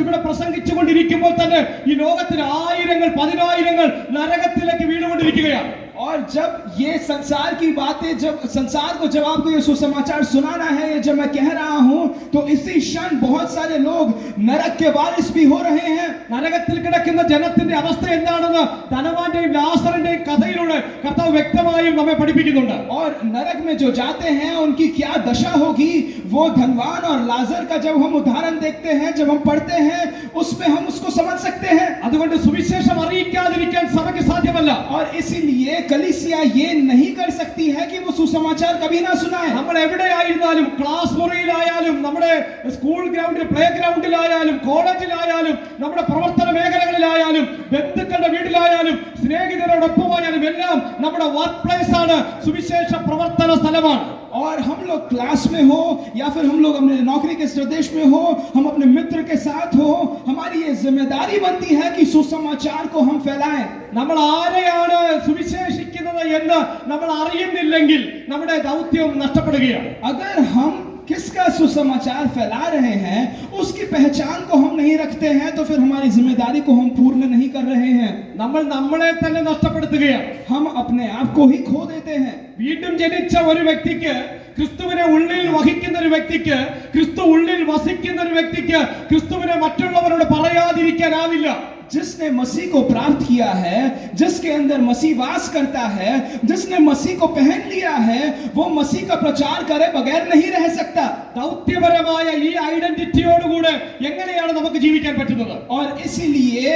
ഇവിടെ പ്രസംഗിച്ചുകൊണ്ടിരിക്കുമ്പോൾ തന്നെ ഈ ലോകത്തിൽ ആയിരങ്ങൾ പതിനായിരങ്ങൾ നരകത്തിലേക്ക് വീണുകൊണ്ടിരിക്കുകയാണ്. और जब ये संसार की बातें, जब संसार को जब आपको ये सुसमाचार सुनाना है, ये जब मैं कह रहा हूं तो इसी क्षण बहुत सारे लोग नरक के वारिस भी हो रहे हैं। നരകത്തിൽ കിടക്കുന്ന ജനത്തിന്റെ അവസ്ഥ എന്താണെന്ന് ധനവാന്റെയും ലാസറിന്റെയും കഥയിലൂടെ കർത്താവ് വ്യക്തമായും നമ്മെ പഠിപ്പിക്കുന്നുണ്ട്. और नरक में जो जाते हैं उनकी क्या दशा होगी, वो धनवान और लाजर का जब हम उदाहरण देखते हैं, जब हम पढ़ते हैं, उसमें हम उसको समझ सकते हैं। അതുകൊണ്ട് സുവിശേഷം അറിയിക്കാതിരിക്കാൻ സഭയ്ക്ക് സാധ്യമല്ല. और इसीलिए कलीसिया ये नहीं कर सकती है कि वो सुसमाचार कभी ना सुनाए। നമ്മൾ എവിടെയായിരുന്നാലും, ക്ലാസ് മുറിയിലായാലും, നമ്മുടെ സ്കൂൾ ഗ്രൗണ്ടിൽ, പ്ലേ ഗ്രൗണ്ടിലായാലും, കോളേജിലായാലും, നമ്മുടെ പ്രവർത്തന മേഖലകളിലായാലും, ബന്ധുക്കളുടെ വീട്ടിലായാലും, സ്നേഹിതരോടൊപ്പമായാലും എല്ലാം നമ്മുടെ വർക്ക് പ്ലേസ് ആണ്, സുവിശേഷ പ്രവർത്തന സ്ഥലമാണ്. और हम लोग क्लास में हो या फिर हम लोग अपने नौकरी के प्रदेश में हो, हम अपने मित्र के साथ हो, हमारी ये जिम्मेदारी बनती है कि सुसमाचार को हम फैलाएं। നമ്മൾ ആരെയാണ് സുവിശേഷിക്കുന്നത് എന്ന് നമ്മൾ അറിയുന്നില്ലെങ്കിൽ നമ്മുടെ ദൗത്യം നഷ്ടപ്പെടുകയാണ്. अगर हम किसका सुसमाचार फैला रहे हैं, उसकी पहचान को हम नहीं रखते हैं तो फिर हमारी जिम्मेदारी को हम पूर्ण नहीं कर रहे हैं। നമ്മൾ നമ്മളെ തന്നെ നഷ്ടപ്പെടുത്തുകയാണ്. हम अपने आप को ही खो देते हैं। വീണ്ടും ജനിച്ച ഒരു വ്യക്തിക്ക്, ക്രിസ്തുവിനെ ഉള്ളിൽ വഹിക്കുന്ന ഒരു വ്യക്തിക്ക്, ക്രിസ്തു ഉള്ളിൽ വസിക്കുന്ന ഒരു വ്യക്തിക്ക് ക്രിസ്തുവിനെ മറ്റുള്ളവരോട് പറയാതിരിക്കാനാവില്ല. जिसने मसीह को प्राप्त किया है, जिसके अंदर मसीह वास करता है, जिसने मसीह को पहन लिया है, वो मसीह का प्रचार करे बगैर नहीं रह सकता। ദൗത്യപരമായ ഈ ഐഡന്റിറ്റിയോടുകൂടെ എങ്ങനെയാണ് നമുക്ക് ജീവിക്കാൻ പറ്റുന്നത്? और इसीलिए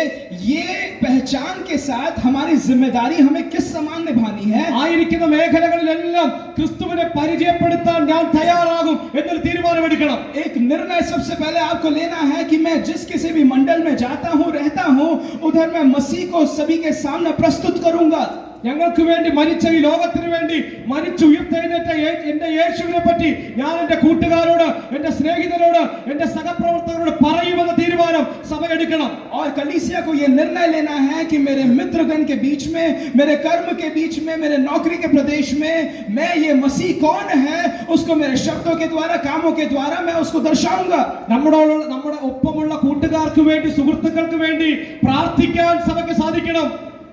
ये पहचान के साथ हमारी जिम्मेदारी हमें किस समान निभानी है। ആയിരിക്കുന്ന മേഖലകളിലെല്ലാം ക്രിസ്തുവിനെ പരിചയപ്പെടുത്താൻ ഞാൻ തയ്യാറാകും എന്നൊരു തീരുമാനമെടുക്കണം. एक निर्णय सबसे पहले आपको लेना है कि मैं जिस किसी भी मंडल में जाता हूँ, रहता हूँ, उधर मैं मसीह को सभी के सामने प्रस्तुत करूंगा। ഞങ്ങൾക്ക് വേണ്ടി മരിച്ച, ഈ ലോകത്തിന് വേണ്ടി മരിച്ചു ഉയർത്തെഴുന്നേറ്റ എന്റെ യേശുവിനെ പറ്റി ഞാൻ എന്റെ കൂട്ടുകാരോട്, എന്റെ സ്നേഹിതരോട്, എന്റെ സഹപ്രവർത്തകരോട് പറയുമെന്ന തീരുമാനം സഭ എടുക്കണം. और कलीसिया को यह निर्णय लेना है कि मेरे मित्रगण के बीच में, मेरे कर्म के बीच में, मेरे नौकरी के प्रदेश में मैं ये मसीह कौन है उसको मेरे शब्दों के द्वारा, कामों के द्वारा मैं उसको दर्शाऊंगा। നമ്മുടെ ഒപ്പമുള്ള കൂട്ടുകാർക്ക് വേണ്ടി, സുഹൃത്തുക്കൾക്ക് വേണ്ടി പ്രാർത്ഥിക്കാൻ സഭയ്ക്ക് സാധിക്കണം.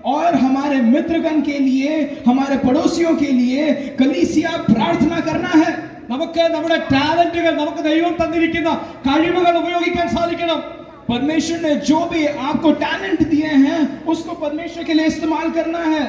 और हमारे मित्रगण के लिए, हमारे पड़ोसियों के लिए कलीसिया प्रार्थना करना है। നമുക്ക് നമ്മുടെ ടാലന്റുകൾ, നമുക്ക് ദൈവം തന്നിരിക്കുന്ന കഴിവുകൾ ഉപയോഗിക്കാൻ സാധിക്കണം. परमेश्वर ने जो भी आपको टैलेंट दिए हैं उसको परमेश्वर के लिए इस्तेमाल करना है।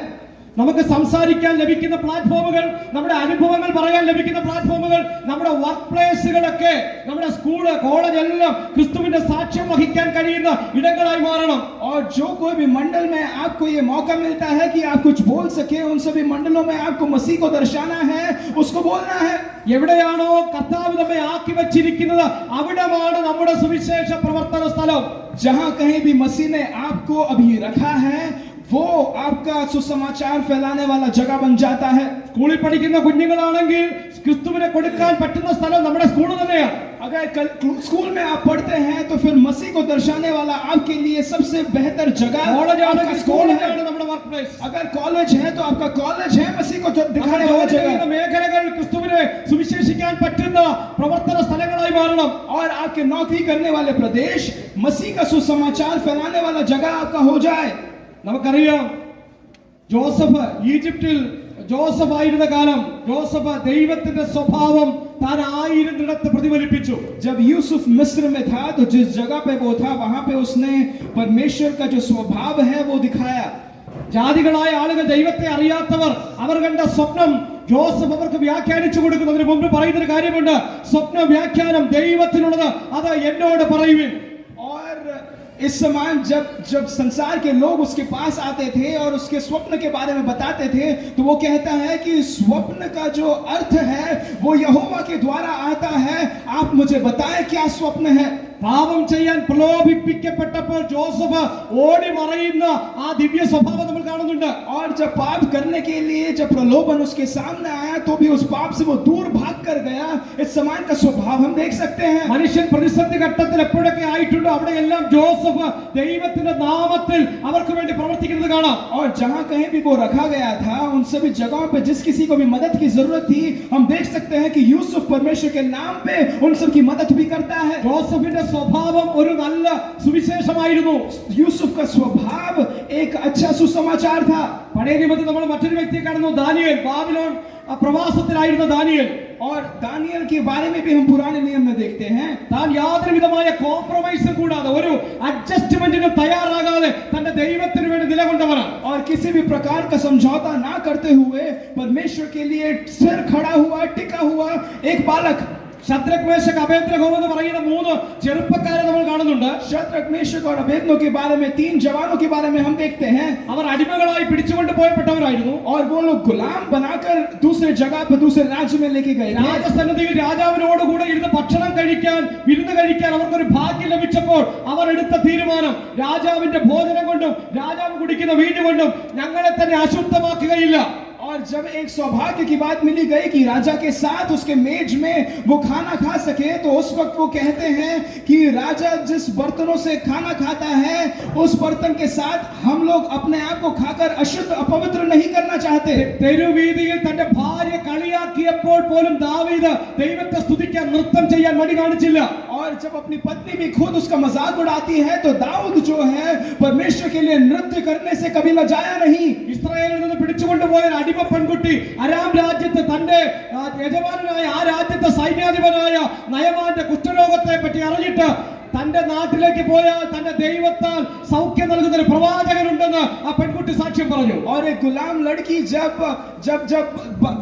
നമുക്ക് സംസാരിക്കാൻ ലഭിക്കുന്ന പ്ലാറ്റ്ഫോമുകൾ, നമ്മുടെ അനുഭവങ്ങൾ പറയാൻ ലഭിക്കുന്ന പ്ലാറ്റ്ഫോമുകൾ, നമ്മുടെ വർക്ക് പ്ലേസുകളൊക്കെ, നമ്മുടെ സ്കൂള്, കോളേജ് എല്ലാം ക്രിസ്തുവിന്റെ സാക്ഷ്യം വഹിക്കാൻ കഴിയുന്ന ഇടങ്ങളായി മാറണം. और जो कोई भी मंडल में आपको ये मौका मिलता है कि आप कुछ बोल सके, उन सभी मंडलों में आपको मसीह को दर्शाना है, उसको बोलना है. എവിടെയാണോ കർത്താവ് നമ്മെ ആക്കി വച്ചിരിക്കുന്നത് അവിടമാണ് നമ്മുടെ സുവിശേഷ പ്രവർത്തന സ്ഥലം. जहां कहीं भी मसीह ने आपको अभी रखा है, वो आपका सुसमाचार फैलाने वाला जगह बन जाता है. സ്കൂളിൽ പഠിക്കുന്ന കുഞ്ഞുങ്ങളാണെങ്കിൽ ക്രിസ്തുവിനെ കൊടുക്കാൻ പറ്റുന്ന സ്ഥലം നമ്മുടെ സ്കൂൾ തന്നെയാണ്. अगर स्कूल में आप पढ़ते हैं तो फिर मसीह को दर्शाने वाला आपके लिए सबसे बेहतर जगह स्कूल है. നമ്മുടെ വർക്ക് പ്ലേസ്. अगर कॉलेज है तो आपका कॉलेज है मसीह को दिखाने वाला जगह. മേഖലകൾ ക്രിസ്തുവിനെ സുവിശേഷിക്കാൻ പറ്റുന്ന പ്രവർത്തന സ്ഥലങ്ങളായി മാറണം. और आपके नौकरी करने वाले प्रदेश मसीह का सुसमाचार फैलाने वाला जगह आपका हो जाए. നമുക്കറിയാം, ജോസഫ് ഈജിപ്തിൽ ജോസഫ് ആയിരുന്ന കാലം ജോസഫ് ദൈവത്തിന്റെ സ്വഭാവം താൻ ആയിരുന്നിടത്ത് പ്രതിഫലിപ്പിച്ചു. जब यूसुफ मिस्र में था तो जिस जगह पे वो था वहां पे उसने परमेश्वर का जो स्वभाव है वो दिखाया. ജാതികളായ ആളുകൾ, ദൈവത്തെ അറിയാത്തവർ, അവർ കണ്ട സ്വപ്നം ജോസഫ് അവർക്ക് വ്യാഖ്യാനിച്ചു കൊടുക്കുന്നതിന് മുമ്പ് പറയുന്നൊരു കാര്യമുണ്ട്. സ്വപ്ന വ്യാഖ്യാനം ദൈവത്തിനുള്ളത്, അത് എന്നോട് പറയുവിൻ. और इस समान जब संसार के लोग उसके पास आते थे और उसके स्वप्न के बारे में बताते थे, तो वो कहता है कि स्वप्न का जो अर्थ है वो यहोवा के द्वारा आता है, आप मुझे बताएं क्या स्वप्न है. പാപം ചെയ്യാൻ പ്രലോഭിപ്പിക്കപ്പെട്ടപ്പോൾ ജോസഫ് ഓടി മറയുന്ന ആ ദിവ്യ സ്വഭാവം നമ്മൾ കാണുന്നുണ്ട്. और जब पाप करने के लिए जब प्रलोभन उसके सामने आया तो भी उस पाप से वो दूर भाग कर गया. इस समान का स्वभाव हम देख सकते हैं. മനുഷ്യൻ പ്രതിസന്ധി ഘട്ടത്തിൽ എപ്പോഴൊക്കെ ആയിട്ടുണ്ടോ അവിടെയെല്ലാം ജോസഫ് ദൈവത്തിന്റെ നാമത്തിൽ അവർക്ക് വേണ്ടി പ്രവർത്തിക്കുന്നത് കാണാം. और जहां कहीं भी वो रखा गया था, उन सभी जगहों पे जिस किसी को भी मदद की जरूरत थी, हम देख सकते हैं कि यूसुफ परमेश्वर के नाम पे उन सब की मदद भी करता है. ജോസഫിന്റെ സ്വഭാവം ഒരു നല്ല സുവിശേഷമായിരുന്നു. यूसुफ का स्वभाव एक अच्छा सुसमाचार था. പഴയ നിയമത്തിൽ നമ്മൾ മറ്റൊരു വ്യക്തിയെ കാണുന്നു, ദാനിയേൽ. ബാബിലോൺ പ്രവാസത്തിലായിരുന്ന ദാനിയേൽ. और दानियल के बारे में भी हम पुराने नियम में देखते हैं. താൻ യാതൊരു വിധമായ കോംപ്രമൈസും കൂടാതെ, ഒരു അഡ്ജസ്റ്റ്മെന്റിനും തയ്യാറാകാതെ തന്റെ ദൈവത്തിന് വേണ്ടി നിലകൊണ്ടവനാണ്. और किसी भी प्रकार का समझौता ना करते हुए परमेश्वर के लिए सिर खड़ा हुआ, टिका हुआ एक बालक. ശദ്രക് മേശക് അബേദ്നെഗോ എന്ന് പറയുന്ന മൂന്ന് ചെറുപ്പക്കാരെ നമ്മൾ കാണുന്നുണ്ട്. शद्रक मेशक और अबेदनो के बारे में, तीन जवानों के बारे में हम देखते हैं. അവർ അടിമകളായി പിടിച്ചുകൊണ്ട് പോയപ്പെട്ടവരായിരുന്നു. और वो लोग गुलाम बनाकर दूसरे जगह पर दूसरे राज्य में लेके गए. രാജസന്നിധിയിൽ രാജാവിനോട് കൂടെ ഇരുന്ന് ഭക്ഷണം കഴിക്കാൻ, വിരുന്ന് കഴിക്കാൻ അവർക്കൊരു ഭാഗ്യം ലഭിച്ചപ്പോൾ അവർ എടുത്ത തീരുമാനം, രാജാവിന്റെ ഭോജനം കൊണ്ടും രാജാവ് കുടിക്കുന്ന വീഞ്ഞ് കൊണ്ടും ഞങ്ങളെ തന്നെ അശുദ്ധമാക്കുകയില്ല. और जब एक सौभाग्य की बात मिली गई कि राजा के साथ उसके मेज में वो खाना खा सके, तो उस वक्त वो कहते हैं कि राजा जिस बर्तनों से खाना खाता है, उस बर्तन के साथ हम लोग अपने आप को खाकर अशुद्ध, अपवित्र नहीं करना चाहते. തെരുവീതിയിൽ തന്റെ ഭാര്യ കളിയാക്കിയപ്പോൾ പോലും ദാവീദ് ദൈവത്തെ സ്തുതിക്കാൻ, നൃത്തം ചെയ്യാൻ മടി കാണിച്ചില്ല. और जब अपनी पत्नी भी खुद उसका मजाक उड़ाती है, तो दाऊद जो है परमेश्वर के लिए नृत्य करने से कभी लजाया नहीं. ഇസ്രായേലിൽ നിന്ന് പിടിച്ചുകൊണ്ടുപോയ അടിമ പെൺകുട്ടി അരാം രാജ്യത്ത് തന്റെ യജമാനായ ആ രാജ്യത്തെ സൈന്യാധിപനായ നയമാന്റെ കുഷ്ഠരോഗത്തെ പറ്റി അറിഞ്ഞിട്ട് തന്റെ നാട്ടിലേക്ക് പോയാൽ തന്റെ ദൈവത്താൽ സൗഖ്യം നൽകുന്ന ഒരു പ്രവാചകനുണ്ടെന്ന് ആ പെൺകുട്ടി സാക്ഷ്യം പറഞ്ഞു. और एक गुलाम लड़की जब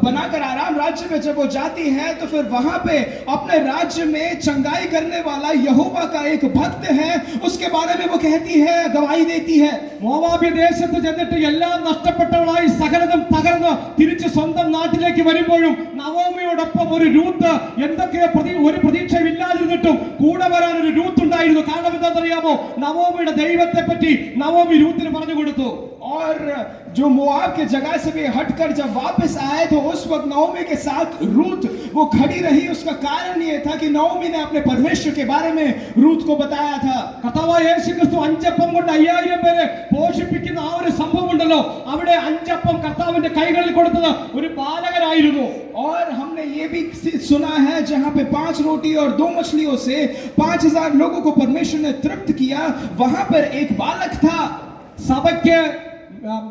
बनाकर आराम राज्य में जब वो जाती है, तो फिर वहां पे अपने राज्य में चंगाई करने वाला यहोवा का एक भक्त है, उसके बारे में वो कहती है, गवाही देती है. മോവാബ്യ ദേശത്ത് ചെന്നിട്ട് എല്ലാം നഷ്ടപ്പെട്ടവളായി സകലതും തകർന്ന് തിരിച്ച് സ്വന്തം നാട്ടിലേക്ക് വരുമ്പോഴും നവോമിയോടൊപ്പം ഒരു രൂത്ത്, എന്തൊക്കെയോ ഒരു പ്രതീക്ഷയില്ലാതിരുന്നിട്ടും കൂടെ വരാൻ ഒരു രൂത്ത് ഉണ്ടായിരുന്നു. കാരണം എന്താണെന്നറിയാമോ? നവോമിയുടെ ദൈവത്തെ പറ്റി നവോമി രൂത്തിന് പറഞ്ഞു കൊടുത്തു. और जो मोआब के जगह से भी हटकर जब वापस आए, तो उस वक्त नवोमी के साथ रूत वो खड़ी रही. उसका कारण ये था कि नवोमी ने अपने परमेश्वर के बारे में रूत को बताया था. കർത്താവായ യേശുക്രിസ്തു അഞ്ചപ്പം കൊണ്ട് 5000 പേരെ പോഷിപ്പിക്കുന്ന ആ ഒരു സംഭവം ഉണ്ടല്ലോ, അവിടെ അഞ്ചപ്പം കർത്താവിന്റെ കൈകളിൽ കൊടുത്തത് ഒരു ബാലകനായിരുന്നു. और हमने ये भी सुना है, जहां पे 5 रोटी और 2 मछलियों से 5000 लोगों को परमेश्वर ने तृप्त किया, वहां पर एक बालक था. സഭയ്ക്ക്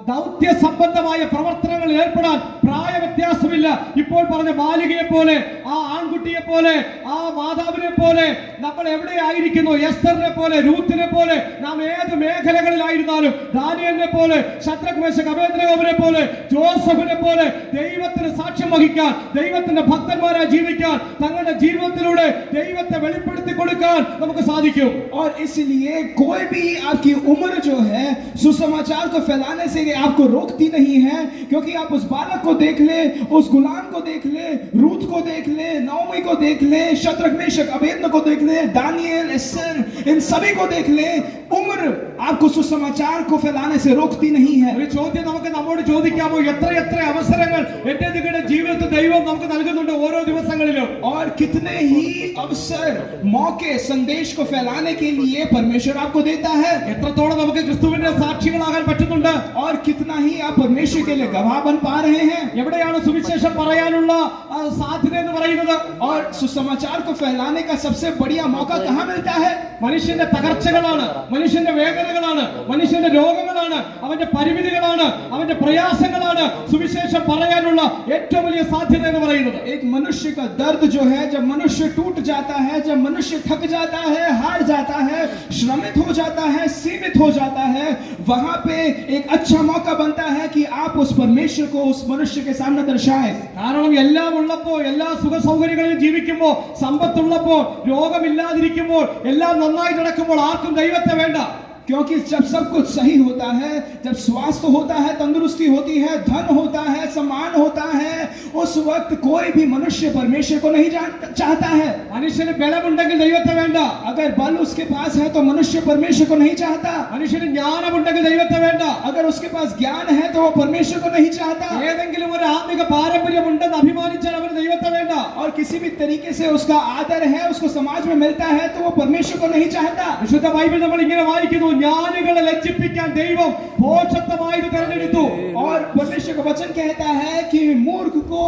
ദൗത്യ സംബന്ധമായ പ്രവർത്തനങ്ങളിൽ ഏർപ്പെടാൻ പ്രായ വ്യത്യാസമില്ല. ഇപ്പോൾ പറഞ്ഞ ബാലികയെ പോലെ, ആ ആൺകുട്ടിയെ പോലെ, ആ മാതാവിനെ പോലെ നമ്മൾ എവിടെയായിരിക്കുന്നു, എസ്തറിനെ പോലെ, രൂത്തിനെ പോലെ, നാം ഏത് മേഖലകളിലായിരുന്നാലും, ദാനിയേലിനെ പോലെ, ശദ്രക് മേശക് അബേദ്നെഗോവിനെ പോലെ, ജോസഫിനെ പോലെ ദൈവത്തിന് സാക്ഷ്യം വഹിക്കാൻ, ദൈവത്തിന്റെ ഭക്തന്മാരായി ജീവിക്കാൻ, തങ്ങളുടെ ജീവിതത്തിലൂടെ ദൈവത്തെ വെളിപ്പെടുത്തി കൊടുക്കാൻ നമുക്ക് സാധിക്കും. और इसलिए कोई भी आपकी उम्र जो है सुसमाचार को फैलाने से आपको रोकती नहीं है, क्योंकि आप उस बालक को देख ले, उस गुलाम को देख ले, रूत को देख ले, नौमी को देख ले, शद्रक मेशक अबेदनगो को देख ले, दानियल, एस्तर, इन सभी को देख ले. उम्र आपको सुसमाचार को फैलाने से रोकती नहीं है. ഒരു ചോദ്യം നമുക്ക് നമ്മോട് ചോദിക്കാമോ, എത്ര അവസരങ്ങൾ എന്റെ നിങ്ങളുടെ ജീവിതത്തിൽ ദൈവം നമുക്ക് നൽകുന്നുണ്ട് ഓരോ ദിവസങ്ങളിലും. और कितने ही अवसर, मौके संदेश को फैलाने के लिए परमेश्वर आपको देता है. എത്രത്തോളം നമുക്ക് ക്രിസ്തുവിന്റെ സാക്ഷികളാകാൻ പറ്റുന്നുണ്ട്. और कितना ही आप परमेश्वर के लिए गवाह बन पा रहे हैं. എവിടെയാണ് സുവിശേഷം പറയാനുള്ള സാധ്യത എന്ന് പറയുന്നത്? और सुसमाचार को फैलाने का सबसे बढ़िया मौका कहाँ मिलता है? മനുഷ്യന്റെ തകർച്ചകളാണ്, മനുഷ്യന്റെ വേദനകളാണ്, മനുഷ്യന്റെ രോഗങ്ങളാണ്, അവന്റെ പരിമിതികളാണ്, അവന്റെ പ്രയാസങ്ങളാണ് സുവിശേഷം പറയാനുള്ള ഏറ്റവും വലിയ സാധ്യത എന്ന് പറയുന്നത്. एक मनुष्य का दर्द जो है, जब मनुष्य टूट जाता है, जब मनुष्य थक जाता है, हार जाता है, श्रमित हो जाता है, सीमित हो जाता है, वहां पे एक अच्छा मौका बनता है कि आप उस परमेश्वर को उस मनुष्य के सामने दर्शाएं. കാരണം എല്ലാം ഉള്ളപ്പോൾ, എല്ലാ സുഖ സൗകര്യങ്ങളിലും ജീവിക്കുമ്പോൾ, സമ്പത്തുള്ളപ്പോൾ, രോഗമില്ലാതിരിക്കുമ്പോൾ, എല്ലാം നന്നായി നടക്കുമ്പോൾ ആർക്കും ദൈവത്തെ വേണ്ട. क्योंकि जब सब कुछ सही होता है, जब स्वास्थ्य होता है, तंदुरुस्ती होती है, धन होता है, सम्मान होता है, उस वक्त कोई भी मनुष्य परमेश्वर को नहीं चाहता है. മനുഷ്യന് ബലമുണ്ടെങ്കിൽ ദൈവത്തെ വേണ്ട. अगर बल उसके पास है तो मनुष्य परमेश्वर को नहीं चाहता. മനുഷ്യന് ജ്ഞാനമുണ്ടെങ്കിൽ ദൈവത്തെ വേണ്ട. अगर उसके पास ज्ञान है तो वो परमेश्वर को नहीं चाहता. ഏതെങ്കിലും ഒരു ആത്മിക പാരമ്പര്യമുണ്ടെന്ന് അഭിമാനിച്ചാൽ അവന് ദൈവത്തെ വേണ്ട. और किसी भी तरीके से उसका आदर है, उसको समाज में मिलता है, तो वो परमेश्वर को नहीं चाहता. വിശുദ്ധ ബൈബിൾ നമ്മൾ ഇങ്ങനെ വായിക്കുന്നു, ജ്ഞാനികളെ ലജ്ജിപ്പിക്കാൻ ദൈവം ഭോഷത്വമായത് തെരഞ്ഞെടുത്തു. और परमेश्वर का वचन कहता है कि मूर्ख को,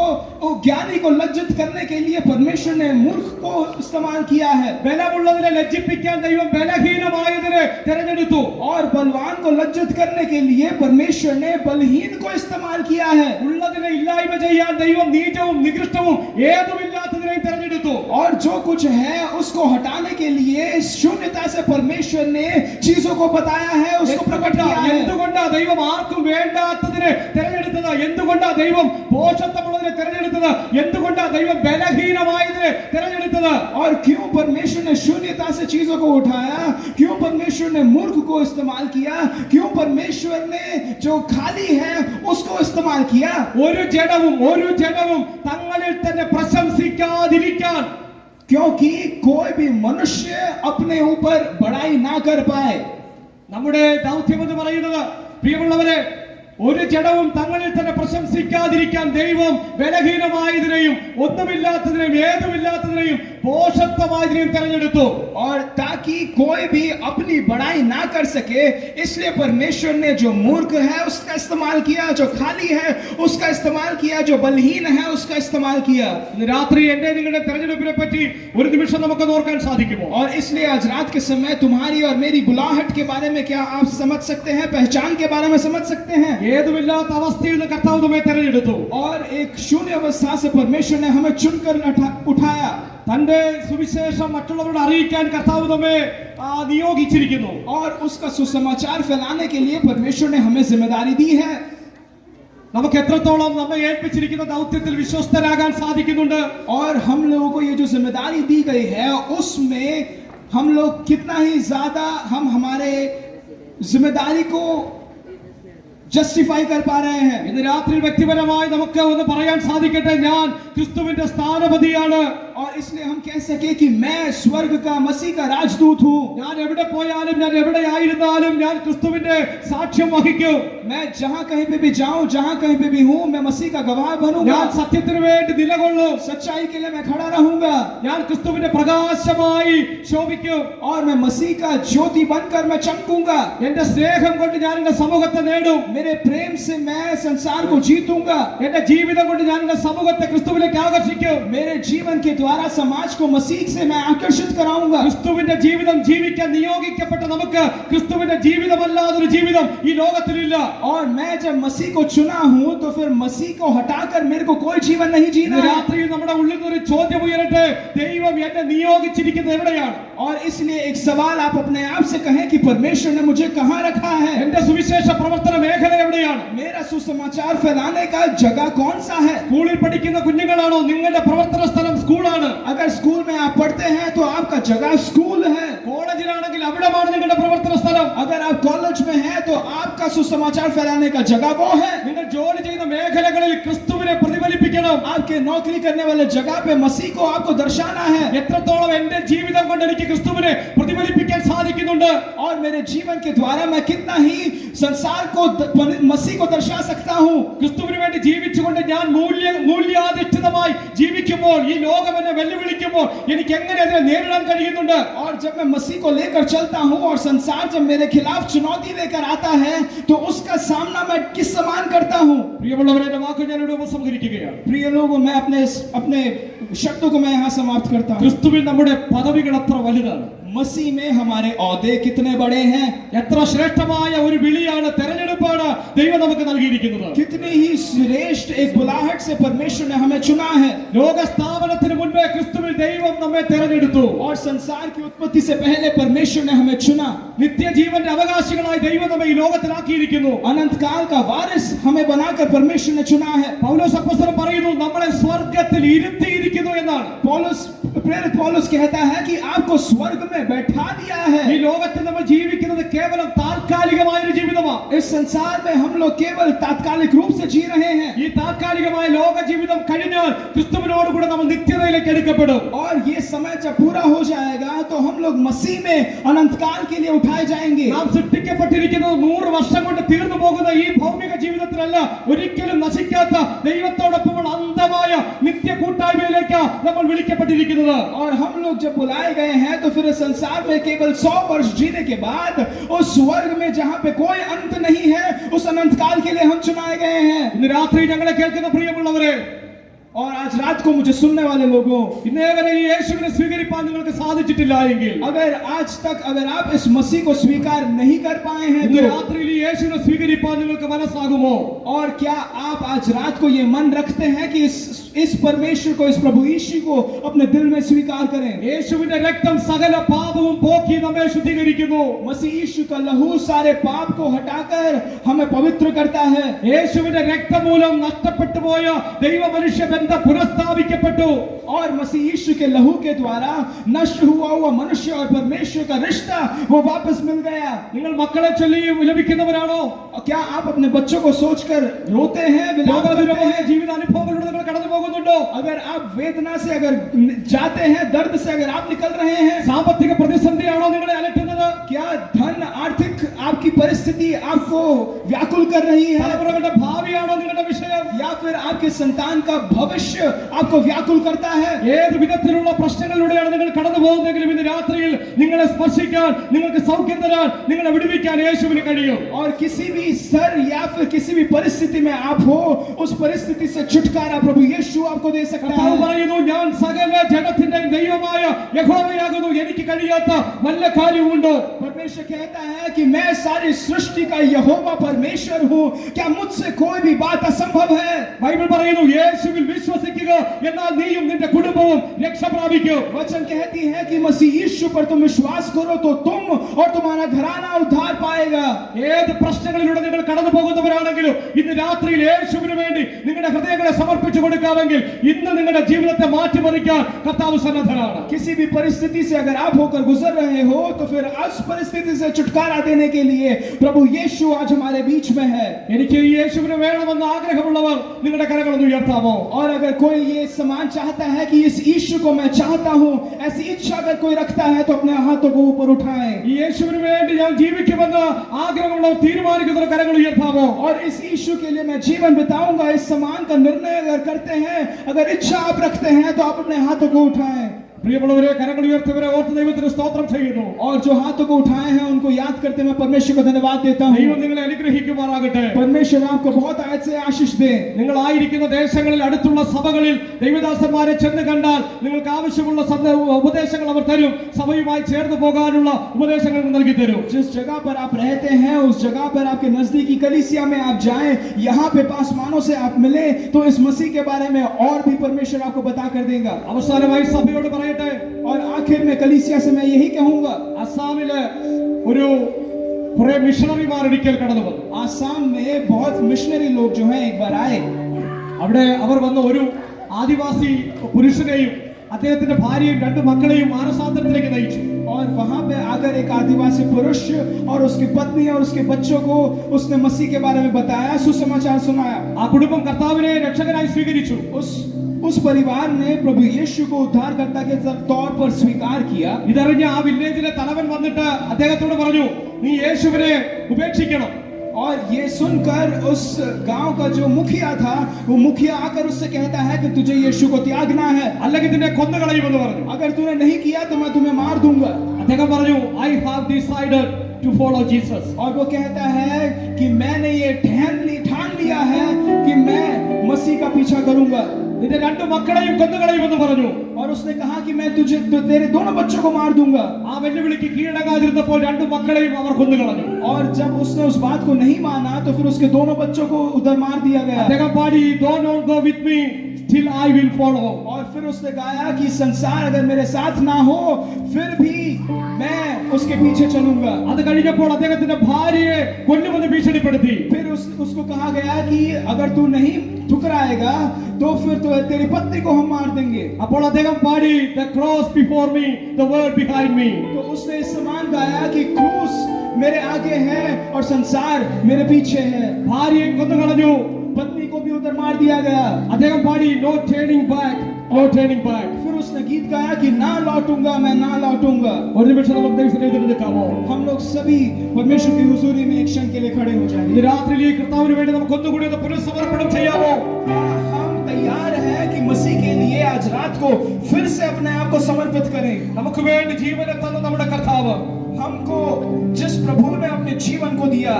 ज्ञानी को लज्जित करने के लिए परमेश्वर ने मूर्ख को इस्तेमाल किया है. ബലമുള്ളതിനെ ലജ്ജിപ്പിക്കാൻ ദൈവം ബലഹീനമായതിനെ തെരഞ്ഞെടുത്തു. और बलवान को लज्जित करने के लिए परमेश्वर ने बलहीन को इस्तेमाल किया है. ഉള്ളതിനെ ഇല്ലായ്മ ചെയ്യാൻ ദൈവം നീചവും നികൃഷ്ടവും ഏതുമില്ലാത്തതിനെയും തെരഞ്ഞെടുത്തു. और जो कुछ है उसको हटाने के लिए इस शून्यता से परमेश्वर ने चीजों को बताया है, उसको प्रकट किया है. എന്തുകൊണ്ടാ ദൈവം ആർക്കും വേണ്ടാത്തതിനെ തെരഞ്ഞെടുത്തത്? എന്തുകൊണ്ടാ ദൈവം ഭോഷത്വമുള്ളതിനെ തെരഞ്ഞെടുത്തത്? എന്തുകൊണ്ടാ ദൈവം ബലഹീനമായതിനെ തെരഞ്ഞെടുത്തത്? और क्यों परमेश्वर ने शून्यता से चीजों को उठाया? क्यों परमेश्वर ने मूर्ख को इस्तेमाल किया? क्यों परमेश्वर ने जो खाली है उसको इस्तेमाल किया? ഒരു ജഡവും തങ്ങളിൽ തന്നെ പ്രശംസിക്കാതിരിക്കാൻ. क्योंकि कोई भी मनुष्य अपने ऊपर बड़ाई ना कर पाए. നമ്മുടെ ദൗത്യം എന്ന് പറയുന്നത്, പ്രിയമുള്ളവരെ, ഒരു ജഡവും തങ്ങളിൽ തന്നെ പ്രശംസിക്കാതിരിക്കാൻ ദൈവം ബലഹീനമായതിനെയും ഒന്നുമില്ലാത്തതിനെയും ഏതുമില്ലാത്തതിനെയും ഭോഷത്വമായതിനെയും തെരഞ്ഞെടുത്തു. और ताकि कोई भी अपनी बड़ाई ना कर सके, इसलिए परमेश्वर ने जो मूर्ख है उसका इस्तेमाल किया, जो खाली है उसका इस्तेमाल किया, जो बलहीन है उसका इस्तेमाल किया. ഇന്ന് രാത്രി എന്റെ നിങ്ങളുടെ തെരഞ്ഞെടുപ്പിനെ പറ്റി ഒരു നിമിഷം നമുക്ക് ഓർക്കാൻ സാധിക്കുമോ? और इसलिए आज रात के समय तुम्हारी और मेरी बुलाहट के बारे में क्या आप समझ सकते हैं? पहचान के बारे में समझ सकते हैं? ഏതുമില്ലാത്ത അവസ്ഥയിൽ നിന്ന് കർത്താവ് നമ്മെ തെരഞ്ഞെടുത്തു. और एक शून्य अवस्था से परमेश्वर ने हमें चुनकर उठाया. തന്റെ സുവിശേഷം മറ്റുള്ളവരോട് അറിയിക്കാൻ കർത്താവ് നമ്മെ നിയോഗിച്ചിരിക്കുന്നു. और उसका सुसमाचार फैलाने के लिए परमेश्वर ने हमें जिम्मेदारी दी है. നമുക്ക് എത്രത്തോളം നമ്മെ ഏൽപ്പിച്ചിരിക്കുന്ന ദൗത്യത്തിൽ വിശ്വസ്തരാകാൻ സാധിക്കുന്നുണ്ട്? और हम लोगों को ये जो जिम्मेदारी दी गई है उसमें हम लोग कितना ही ज्यादा हम हमारे जिम्मेदारी को ജസ്റ്റിഫൈ कर पा रहे हैं. ഇന്ന് രാത്രി വ്യക്തിപരമായി നമുക്ക് ഒന്ന് പറയാൻ സാധിക്കട്ടെ, ഞാൻ ക്രിസ്തുവിന്റെ സ്ഥാനപതിയാണ്. और इसलिए हम कह सके कि मैं स्वर्ग का, मसीह का राजदूत हूं. ഞാൻ എവിടെ പോയാലും, ഞാൻ എവിടെയായിരുന്നാലും ഞാൻ ക്രിസ്തുവിന്റെ സാക്ഷ്യം വഹിക്കും. मैं जहां कहीं पे भी जाऊं, जहां कहीं पे भी हूं, मैं मसीह का गवाह बनूंगा. ഞാൻ സത്യത്തിന് വേണ്ടി നിലകൊള്ളും. सच्चाई के लिए मैं खड़ा रहूंगा. ഞാൻ ക്രിസ്തുവിന്റെ പ്രകാശമായി ശോഭിക്കും. और मैं मसीह का ज्योति बनकर मैं चमकूंगा. എന്റെ സ്നേഹം കൊണ്ട് ഞാൻ എന്റെ സമൂഹത്തെ നേടും. मेरे प्रेम से मैं संसार को जीतूंगा. എന്റെ ജീവിതം കൊണ്ട് ഞാൻ എന്റെ സമൂഹത്തെ ക്രിസ്തുവിലേക്ക് ആകർഷിക്കും. मेरे जीवन के द्वारा द्वारा समाज को मसीह से मैं आकर्षित कराऊंगा। ക്രിസ്തുവിന്റെ ജീവിതം ജീവിക്കാൻ നിയോഗിക്കപ്പെട്ട നമുക്ക് ക്രിസ്തുവിന്റെ ജീവിതമല്ലാതൊരു ജീവിതം ഈ ലോകത്തിലില്ല. और मैं जब मसीह को चुना हूं तो फिर मसीह को हटाकर मेरे को कोई जीवन नहीं जीना ഇന്ന് है। രാത്രിയിൽ നമ്മുടെ ഉള്ളിൽ ഒരു ചോദ്യം ഉയരട്ടെ, ദൈവം എന്നെ നിയോഗിച്ചിരിക്കുന്നത് എവിടെയാണ്? और इसलिए एक सवाल आप अपने आप से कहें कि परमेश्वर ने मुझे कहां रखा है? എന്റെ സുവിശേഷ പ്രവർത്തന മേഖല എവിടെയാണ്? मेरा सुसमाचार फैलाने का जगह कौन सा है? സ്കൂളിൽ പഠിക്കുന്ന കുഞ്ഞുങ്ങളാണോ? നിങ്ങളുടെ പ്രവർത്തന സ്ഥലം സ്കൂളാണ്. अगर स्कूल में आप पढ़ते हैं तो आपका जगह स्कूल है। കോളേജിലാണെങ്കിൽ അവിടെയാണ് നിങ്ങളുടെ പ്രവർത്തന സ്ഥലം. अगर आप कॉलेज में हैं तो आपका सुसमाचार फैलाने का जगह वो है। നിങ്ങൾ ജോലി ചെയ്യുന്ന മേഖലകളിൽ ക്രിസ്തുവിനെ പ്രതിഫലിപ്പിക്കണം. आपके नौकरी करने वाले जगह पे मसीह को आपको दर्शाना है। എത്രത്തോളം എന്റെ ജീവിതം കൊണ്ട് എനിക്ക് ക്രിസ്തുവിനെ പ്രതിഫലിപ്പിക്കാൻ സാധിക്കുന്നുണ്ട്? और मेरे जीवन के द्वारा मैं कितना ही संसार को मसीह को दर्शा सकता हूँ। ക്രിസ്തുവിന് വേണ്ടി ജീവിച്ചുകൊണ്ട് ഞാൻ മൂല്യാധിഷ്ഠിതമായി ജീവിക്കുമ്പോൾ, ഈ ലോകം എന്നെ വെല്ലുവിളിക്കുമ്പോൾ എനിക്ക് എങ്ങനെ അതിനെ നേരിടാൻ കഴിയുന്നുണ്ട്? और जब मैं मसीह को लेकर चलता हूँ और संसार जब मेरे खिलाफ चुनौती लेकर आता है तो उसका सामना मैं किस समान करता हूँ। പ്രിയമുള്ളവരെ, എന്റെ വാക്ക് ഞാനിവിടെ ഉപസംഹരിക്കുകയാണ്. प्रिय लोगों, मैं अपने शब्दों को मैं यहाँ समाप्त करता हूँ। ക്രിസ്തുവിൽ നമ്മുടെ പദവികൾ എത്ര വലുതാണ്! मसीह में हमारे औहदे कितने बड़े हैं! എത്ര ശ്രേഷ്ഠമായ ഒരു വിളിയാണ്, തെരഞ്ഞെടുപ്പാണ് ദൈവം നമുക്ക് നൽകിയിരിക്കുന്നത്. कितनी ही श्रेष्ठ एक बुलाहट से परमेश्वर ने हमें चुना है। ലോക സ്ഥാപനത്തിന് മുൻപേ ക്രിസ്തുവിൽ ദൈവം നമ്മെ തെരഞ്ഞെടുത്തു. और संसार की उत्पत्ति से पहले परमेश्वर ने हमें चुना। നിത്യജീവന്റെ അവകാശികളായി ദൈവം നമ്മെ ഈ ലോകത്തിലാക്കിയിരിക്കുന്നു. अनंत काल का वारिस हमें बनाकर परमेश्वर ने चुना है। പൗലോസ് അപ്പോസ്തലൻ പറയുന്നു, നമ്മളെ സ്വർഗ്ഗത്തിൽ ഇരുത്തിയിരിക്കുന്നു എന്നാണ്. प्रेरित पौलुस कहता है कि आपको स्वर्ग में बैठा दिया है। ഈ ലോകത്തിൽ നമ്മൾ ജീവിക്കുന്നത് കേവലം താൽക്കാലികമായ ഒരു ജീവിതമാണ്. इस संसार में हम लोग केवल तात्कालिक रूप से जी रहे हैं। ഈ താൽക്കാലികമായ ലോക ജീവിതം കഴിഞ്ഞാൽ ക്രിസ്തുവിനോട് കൂടെ നമ്മൾ നിത്യതയിലേക്ക് എടുക്കപ്പെടും. और ये समय जब पूरा हो जाएगा तो हम लोग मसीह में अनंत काल के लिए उठाए जाएंगे। നാം സൃഷ്ടിക്കപ്പെട്ടിരിക്കുന്നത് 100 വർഷം കൊണ്ട് തീർന്നു പോകുന്ന ഈ ഭൗമിക ജീവിതത്തിലല്ല, ഒരിക്കലും നശിക്കാത്ത ദൈവത്തോടൊപ്പമുള്ള അന്തമായ നിത്യ കൂട്ടായ്മയിലേക്ക് നമ്മൾ വിളിക്കപ്പെട്ടിരിക്കുന്നത്. और हम लोग जब बुलाए गए हैं तो फिर इस संसार में केवल 100 वर्ष जीने के बाद उस स्वर्ग में जहां पे कोई अंत नहीं है, उस अनंत काल के लिए हम चुनाए गए हैं। ഇന്ന് രാത്രി ഞങ്ങളെ കേൾക്കുന്ന പ്രിയമുള്ളവരെ, और आज रात को मुझे सुनने वाले लोगों, ഇന്നേവരെ ഈ യേശുവിനെ സ്വീകരിക്കാൻ നിങ്ങൾക്ക് സാധിച്ചിട്ടില്ല എങ്കിൽ, अगर आज तक अगर आप इस मसीह को स्वीकार नहीं कर पाए हैं ഇന്ന് तो രാത്രിയിൽ ഈ യേശുവിനെ സ്വീകരിക്കാൻ നിങ്ങൾക്ക് മനസ്സാകുമോ? और क्या आप आज रात को ये मन रखते हैं कि इस परमेश्वर को, इस प्रभु यीशु को अपने दिल में स्वीकार करें? യേശുവിന്റെ രക്തം സകല പാപവും പോക്കി നമ്മെ ശുദ്ധീകരിക്കുന്നു. मसीह यीशु का लहू सारे पाप को हटाकर हमें पवित्र करता है। യേശുവിന്റെ രക്തം മൂലം നഷ്ടപ്പെട്ടു പോയ ദൈവ മനുഷ്യ ബന്ധം പുനഃസ്ഥാപിക്കപ്പെട്ടു. और मसीह यीशु के लहू के द्वारा नष्ट हुआ मनुष्य और परमेश्वर का रिश्ता वो वापस मिल गया। നിങ്ങൾ മക്കളെ ചൊല്ലി വിലപിക്കുന്നവരാണോ? क्या आप अपने बच्चों को सोचकर रोते हैं, विलाप करते हैं? ജീവിത അനുഭവങ്ങളിലൂടെ നിങ്ങൾ കടന്നു പോകുന്നുണ്ടോ? अगर आप वेदना से अगर जाते हैं, दर्द से अगर आप निकल रहे हैं, സാമ്പത്തിക പ്രതിസന്ധിയാണോ നിങ്ങളെ അലട്ടുന്നത്? क्या धन आर्थिक आपकी परिस्थिति आपको व्याकुल कर रही है? തലമുറകളുടെ ഭാവിയാണോ നിങ്ങളുടെ വിഷയം? या फिर आपके संतान का भविष्य आपको व्याकुल करता है? ഏത് വിധത്തിലുള്ള പ്രശ്നങ്ങളിലൂടെയാണ് നിങ്ങൾ കടന്നു പോകുന്നതെങ്കിലും ഇന്ന് രാത്രിയിൽ നിങ്ങളെ സ്പർശിക്കാൻ, നിങ്ങൾക്ക് സൗഖ്യം തരാൻ, നിങ്ങളെ വിടുവിക്കാൻ യേശുവിന് കഴിയും. और किसी भी स्तर या फिर किसी भी परिस्थिति में आप हो, उस परिस्थिति से छुटकारा प्रभु यीशु आपको दे सकता കർത്താവ് है। പറയുന്നു, ഞാൻ സകല ജഡത്തിന്റെ ദൈവമായ യഹോവയാകുന്നു, എനിക്ക് കഴിയാത്ത വല്ല കാര്യമുണ്ടോ? परमेश्वर कहता है कि मैं सारी सृष्टि का यहोवा परमेश्वर हूँ, क्या मुझसे कोई भी बात असंभव है? ബൈബിൾ പറയുന്നു, യേശുവിൽ വിശ്വസിക്കുക, എന്നാൽ നീയും നിന്റെ കുടുംബവും രക്ഷ പ്രാപിക്കും. वचन कहती है कि मसीह यीशु पर तुम विश्वास करो तो तुम और तुम्हारा घराना उद्धार पाएगा। ഏത് പ്രശ്നങ്ങളിലൂടെ നിങ്ങൾ കടന്നു പോകുന്നവരാണെങ്കിലും ഇന്ന് രാത്രിയിൽ യേശുവിന് വേണ്ടി നിങ്ങളുടെ ഹൃദയങ്ങളെ സമർപ്പിച്ചു കൊടുക്കാമെങ്കിൽ ഇന്ന് നിങ്ങളുടെ ജീവിതത്തെ മാറ്റിമറിക്കാൻ കർത്താവ് സന്നദ്ധനാണ്. किसी भी परिस्थिति से अगर आप होकर गुजर रहे हो तो फिर उस परिस्थिति से छुटकारा देने के लिए प्रभु यीशु आज हमारे बीच में है। എനിക്ക് ഈ യേശുവിനെ വേണമെന്ന് ആഗ്രഹമുള്ളവർ നിങ്ങളുടെ കരങ്ങളൊന്ന് ഉയർത്താമോ? और अगर कोई ये समान चाहता है कि इस यीशु को मैं चाहता हूँ, ऐसी इच्छा अगर कोई रखता है तो अपने हाथों को ऊपर उठाएं। ഈ യേശുവിന് വേണ്ടി ഞാൻ ജീവിക്കുമെന്ന് ആഗ്രഹമുള്ളവർ തീരുമാനിക്കുന്ന കരങ്ങൾ ഉയർത്താമോ? और इस यीशु के लिए मैं जीवन बिताऊंगा, इस समान का निर्णय अगर करते हैं, अगर इच्छा आप रखते हैं तो आप अपने हाथों को उठाएं। പ്രിയമുള്ളവരെ, കരങ്ങൾ ഉയർത്തിയവരെ ഓർത്ത് ദൈവത്തിന് സ്തോത്രം ചെയ്യുന്നു. और जो हाथों को उठाए हैं उनको याद करते मैं परमेश्वर को धन्यवाद देता हूँ. ദൈവം നിങ്ങളെ അനുഗ്രഹിക്കുമാറാകട്ടെ. परमेश्वर आपको बहुत आयत से आशीष दे. നിങ്ങൾ ആയിരിക്കുന്ന ദേശങ്ങളിൽ അടുത്തുള്ള സഭകളിൽ ദൈവദാസന്മാരെ ചെന്ന് കണ്ടാൽ നിങ്ങൾക്ക് ആവശ്യമുള്ള ഉപദേശങ്ങൾ അവർ തരും. സഭയുമായി ചേർന്ന് പോകാനുള്ള ഉപദേശങ്ങൾ നൽകി തരും. जिस जगह पर आप रहते हैं उस जगह पर आपके नजदीकी कलीसिया में आप जाएं, यहाँ पे पासवानों से आप मिले तो इस मसीह के बारे में और भी परमेश्वर आपको बता कर देगा. അവസാനമായി സഭയോട് പറയട്ടെ, और आखिर में कलीसिया से मैं यही कहूंगा. അസാമിലെ ഒരു കുറെ മിഷണറിമാർ ഒരിക്കൽ കടന്നു വന്നു. आसाम में बहुत मिशनरी लोग जो हैं एक बार आए. അവിടെ അവർ വന്ന ഒരു ആദിവാസി പുരുഷനെയും അദ്ദേഹത്തിന്റെ ഭാര്യയും രണ്ട് മക്കളെയും മാനസാന്തരത്തിലേക്ക് നയിച്ചു. और वहां पे आकर एक आदिवासी पुरुष और उसकी पत्नी और उसके बच्चों को उसने मसीह के बारे में बताया, सुसमाचार सुनाया. ആ കുടുംബം കർത്താവിനെ രക്ഷകനായി സ്വീകരിച്ചു. उस परिवार ने प्रभु यीशु को उद्धारकर्ता के तौर पर स्वीकार किया. ഇതറിഞ്ഞ ആ വില്ലേജിലെ തലവൻ വന്നിട്ട് അദ്ദേഹത്തോട് പറഞ്ഞു, നീ യേശുവിനെ ഉപേക്ഷിക്കണം. और ये सुनकर उस गांव का जो मुखिया था वो मुखिया आकर उससे कहता है कि तुझे यीशु को त्यागना है, അല്ലെങ്കിൽ നിന്നെ കൊന്നുകളയുമെന്ന് പറഞ്ഞു. अगर तूने नहीं किया तो मैं तुम्हें मार दूंगा. അദ്ദേഹം പറഞ്ഞു, I have decided to follow Jesus. और वो कहता है कि मैंने ये ठान लिया है कि मैं मसीह का पीछा करूंगा. നിന്റെ രണ്ട് മക്കളെയും കൊന്നുകളയുമെന്ന് പറഞ്ഞു. और उसने कहा कि मैं तेरे दोनों बच्चों को मार दूंगा. ആ വെല്ലുവിളിക്ക് കീഴടങ്ങാതിരുന്നപ്പോൾ രണ്ട് മക്കളെയും അവർ കൊന്നുകളഞ്ഞു. और जब उसने उस बात को नहीं माना तो फिर उसके दोनों बच्चों को उधर मार दिया गया. അദ്ദേഹം പാടി, don't go with me, still I will follow. और फिर उसने गाया कि संसार अगर मेरे साथ ना हो फिर भी मैं उसके पीछे चलूंगा. അത് കഴിഞ്ഞപ്പോൾ അദ്ദേഹത്തിന്റെ ഭാര്യയെ കൊല്ലുമെന്ന് ഭീഷണിപ്പെടുത്തി. फिर उसको कहा गया कि अगर तू नहीं ठुकराएगा तो फिर तो तेरी पत्नी को हम मार देंगे. അപ്പോൾ അദ്ദേഹം പാടി, the cross before me, the world behind me. तो उसने इस समान गाया कि क्रूस मेरे आगे है और संसार मेरे पीछे है. ഭാര്യയെ കൊന്നുകളഞ്ഞു. पत्नी को भी उधर मार दिया गया. അദ്ദേഹം പാടി, no turning back, no turning back. फिर उसने गीत गाया कि ना लौटूंगा, मैं ना लौटूंगा. ഒരു നിമിഷം നമുക്ക് ദൈവത്തിന്റെ എതിരെ നിൽക്കാമോ? हम लोग सभी परमेश्वर की हुजूरी में एक क्षण के लिए खड़े हो जाएंगे. ഇന്ന് രാത്രിയിൽ ഈ കർത്താവിന് വേണ്ടി നമുക്ക് ഒന്നുകൂടി ഒന്ന് പുനഃസമർപ്പണം ചെയ്യാമോ? हम तैयार हैं कि मसीह के लिए आज रात को फिर से अपने आप को समर्पित करें. നമുക്ക് വേണ്ടി ജീവനെ തന്ന നമ്മുടെ കർത്താവ്, हमको जिस प्रभु ने अपने जीवन को दिया,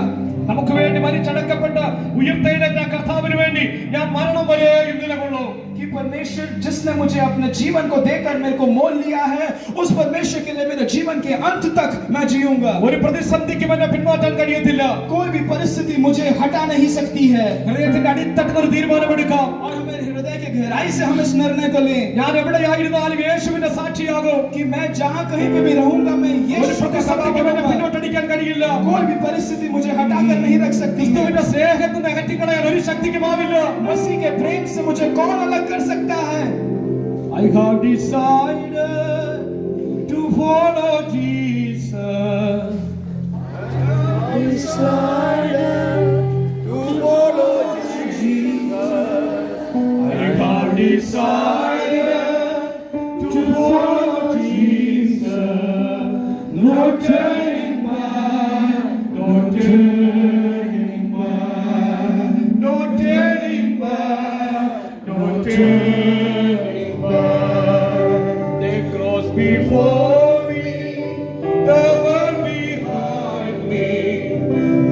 നമുക്ക് വേണ്ടി മരിച്ചടക്കപ്പെട്ട് ഉയർത്തെഴുന്നേറ്റ കർത്താവിന് വേണ്ടി ഞാൻ മരണം വരെയും നിലകൊള്ളും. कि परमेश्वर जिसने मुझे अपने जीवन को देकर मेरे को मोल लिया है उस परमेश्वर के लिए मेरे जीवन के अंत तक मैं जीऊंगा. ഒരു പ്രതിസന്ധിക്കും എന്നെ പിന്മാറ്റാൻ കഴിയത്തില്ല. कोई भी परिस्थिति मुझे हटा नहीं सकती है. ഹൃദയത്തിന്റെ അടിത്തട്ടിൽ ഒരു തീരുമാനമെടുക്കാം. और हमें हृदय के गहराई से हम इस निर्णय को लें ഞാൻ എവിടെയായിരുന്നാലും യേശുവിന്റെ സാക്ഷിയാകും. कि मैं जहां कहीं पे भी रहूंगा मैं ഒരു यीशु का പ്രതിസന്ധിക്കും എന്നെ गवाह. പിന്നോട്ടടിക്കാൻ കഴിയില്ല. कोई भी परिस्थिति मुझे हटा कर नहीं रख सकती है. ക്രിസ്തുവിന്റെ സ്നേഹത്തിന് അകറ്റിക്കളയാൻ ഒരു ശക്തിക്കുമാവില്ല. मसीह के प्रेम से मुझे कौन अलग कर सकता है? I have decided to follow Jesus. Decided to follow Jesus. I have decided to follow Jesus. No turning back, no turning back, no turning back, no turning back. The cross before me, the world behind me.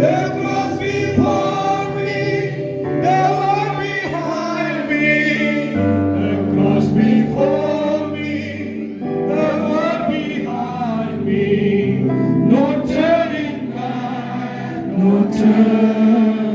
The cross before me, the world behind me. The cross before me, the world behind me. No turning back, no turning